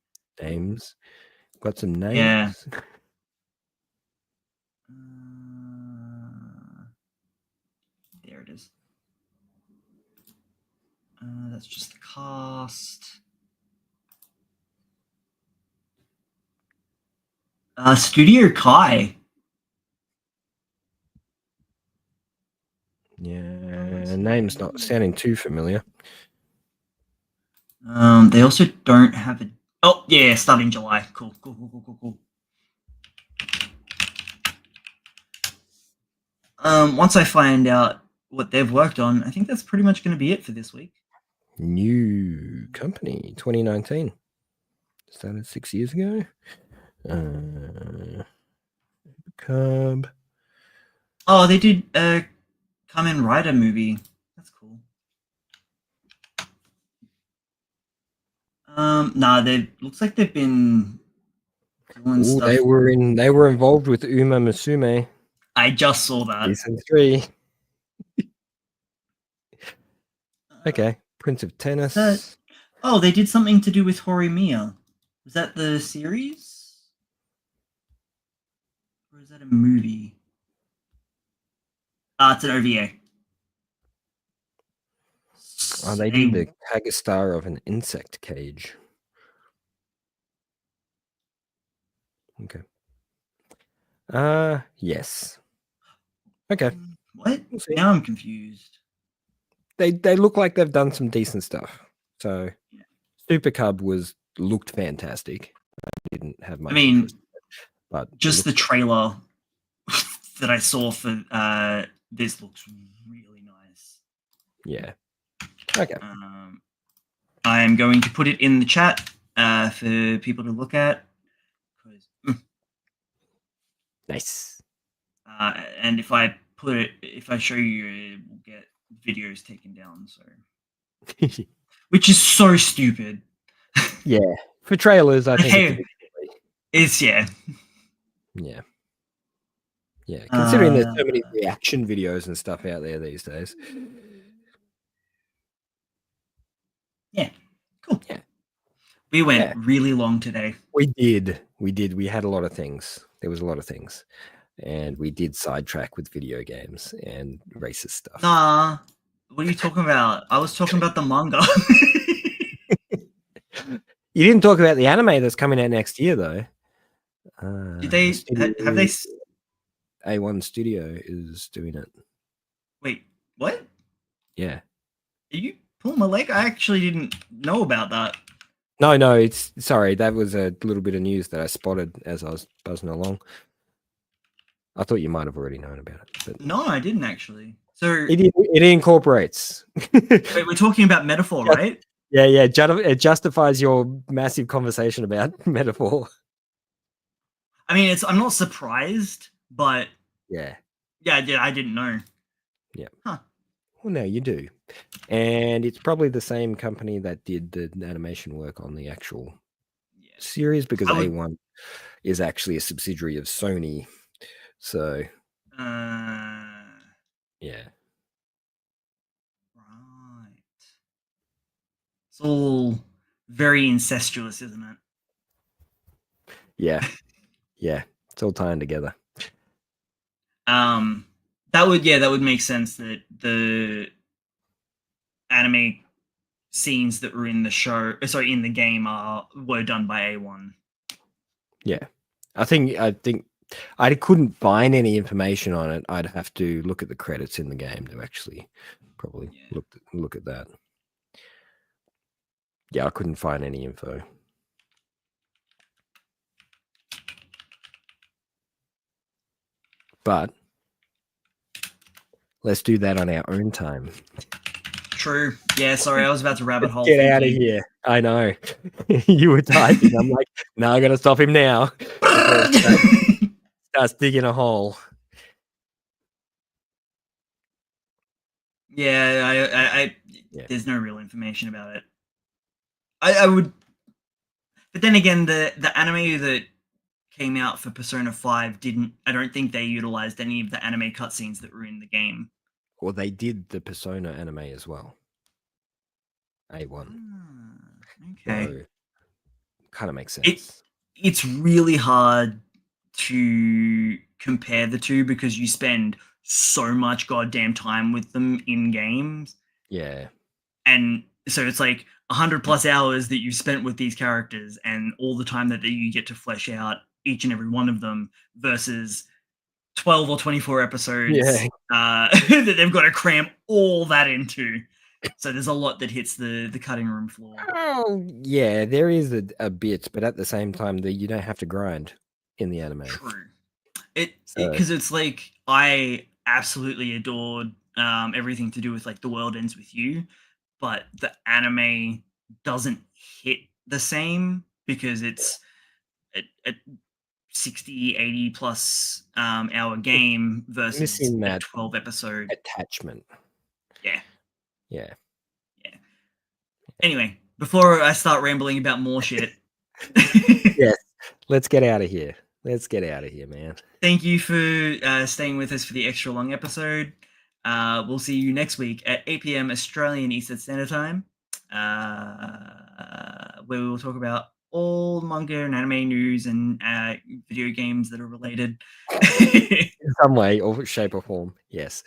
Names. Got some names. Yeah. There it is. That's just the cast. Studio Kai. Yeah, name's not sounding too familiar. They also don't have a. Oh yeah, starting July. Cool. Once I find out what they've worked on, I think that's pretty much going to be it for this week. New company, 2019. Started 6 years ago. Cub. Oh, they did a Kamen Rider movie. That's cool. Nah, they looks like they've been doing stuff. They were involved with Uma Musume. I just saw that. Season 3. Okay. Prince of Tennis. Oh, they did something to do with Horimiya. Was that the series? Or is that a movie? It's an OVA. Oh, they did the Kagastar of an insect cage. Okay. Yes. Okay. What? Now I'm confused. They look like they've done some decent stuff. So Super Cub looked fantastic. I didn't have much interest in it, but just the trailer that I saw for this looks really nice. Yeah. Okay. I am going to put it in the chat. for people to look at. Nice. And if I show you, it will get videos taken down. So, which is so stupid. Yeah, for trailers, I think it's a bit silly. It's Yeah. Considering there's so many reaction videos and stuff out there these days. Yeah, cool. Yeah, we went really long today. We did. We had a lot of things. There was a lot of things, and we did sidetrack with video games and racist stuff. Nah, what are you talking about? I was talking about the manga. You didn't talk about the anime that's coming out next year, though. Did they have they? A1 Studio is doing it. Wait, what? Yeah. Are you pulling my leg? I actually didn't know about that. No, it's sorry. That was a little bit of news that I spotted as I was buzzing along. I thought you might have already known about it. But no, I didn't actually. So it incorporates. Wait, we're talking about metaphor, right? Yeah. It justifies your massive conversation about metaphor. I mean, I'm not surprised, but yeah, I didn't know. Yeah. Huh. Well, no, you do. And it's probably the same company that did the animation work on the actual series, because A1 is actually a subsidiary of Sony. So, yeah. Right. It's all very incestuous, isn't it? Yeah. Yeah. It's all tying together. That would make sense that the anime scenes that were in the in the game were done by A1. Yeah. I think I couldn't find any information on it. I'd have to look at the credits in the game to actually probably look at that. Yeah, I couldn't find any info. But let's do that on our own time. True. Yeah, sorry, I was about to rabbit hole. Get out of here. I know. You were typing. I'm like, no, I gotta stop him now. Starts digging a hole. Yeah, there's no real information about it. I would, but then again, the anime that came out for Persona 5 I don't think they utilized any of the anime cutscenes that were in the game. Well, they did the Persona anime as well. A1. Okay. So, kind of makes sense. It's really hard to compare the two because you spend so much goddamn time with them in games. Yeah. And so it's like 100+ hours that you spent with these characters and all the time that you get to flesh out each and every one of them versus 12 or 24 episodes that they've got to cram all that into. So there's a lot that hits the cutting room floor. Oh, yeah, there is a bit, but at the same time, you don't have to grind in the anime. True. Because it's like I absolutely adored everything to do with like The World Ends With You, but the anime doesn't hit the same because it's a 60, 80+ hour game versus a 12 episode attachment. Yeah. Anyway, before I start rambling about more shit. Yes, let's get out of here. Let's get out of here, man. Thank you for staying with us for the extra long episode. We'll see you next week at 8 p.m. Australian Eastern Standard Time, where we will talk about all manga and anime news and video games that are related. In some way or shape or form, yes.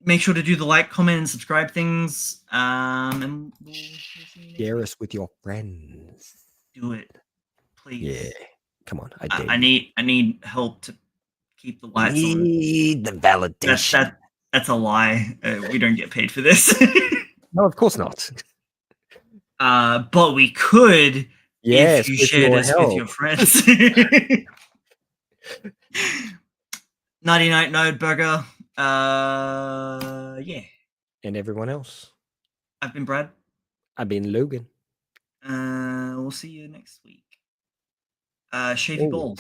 Make sure to do the like, comment, and subscribe things. And we'll share us with your friends. Do it, please. Yeah, come on. I need help to keep the lights on. Need the validation. That's a lie. We don't get paid for this. No, of course not. But we could if you shared us with your friends. Nighty Night Node Burger. Yeah. And everyone else. I've been Brad. I've been Logan. We'll see you next week. Shavy Ooh. balls.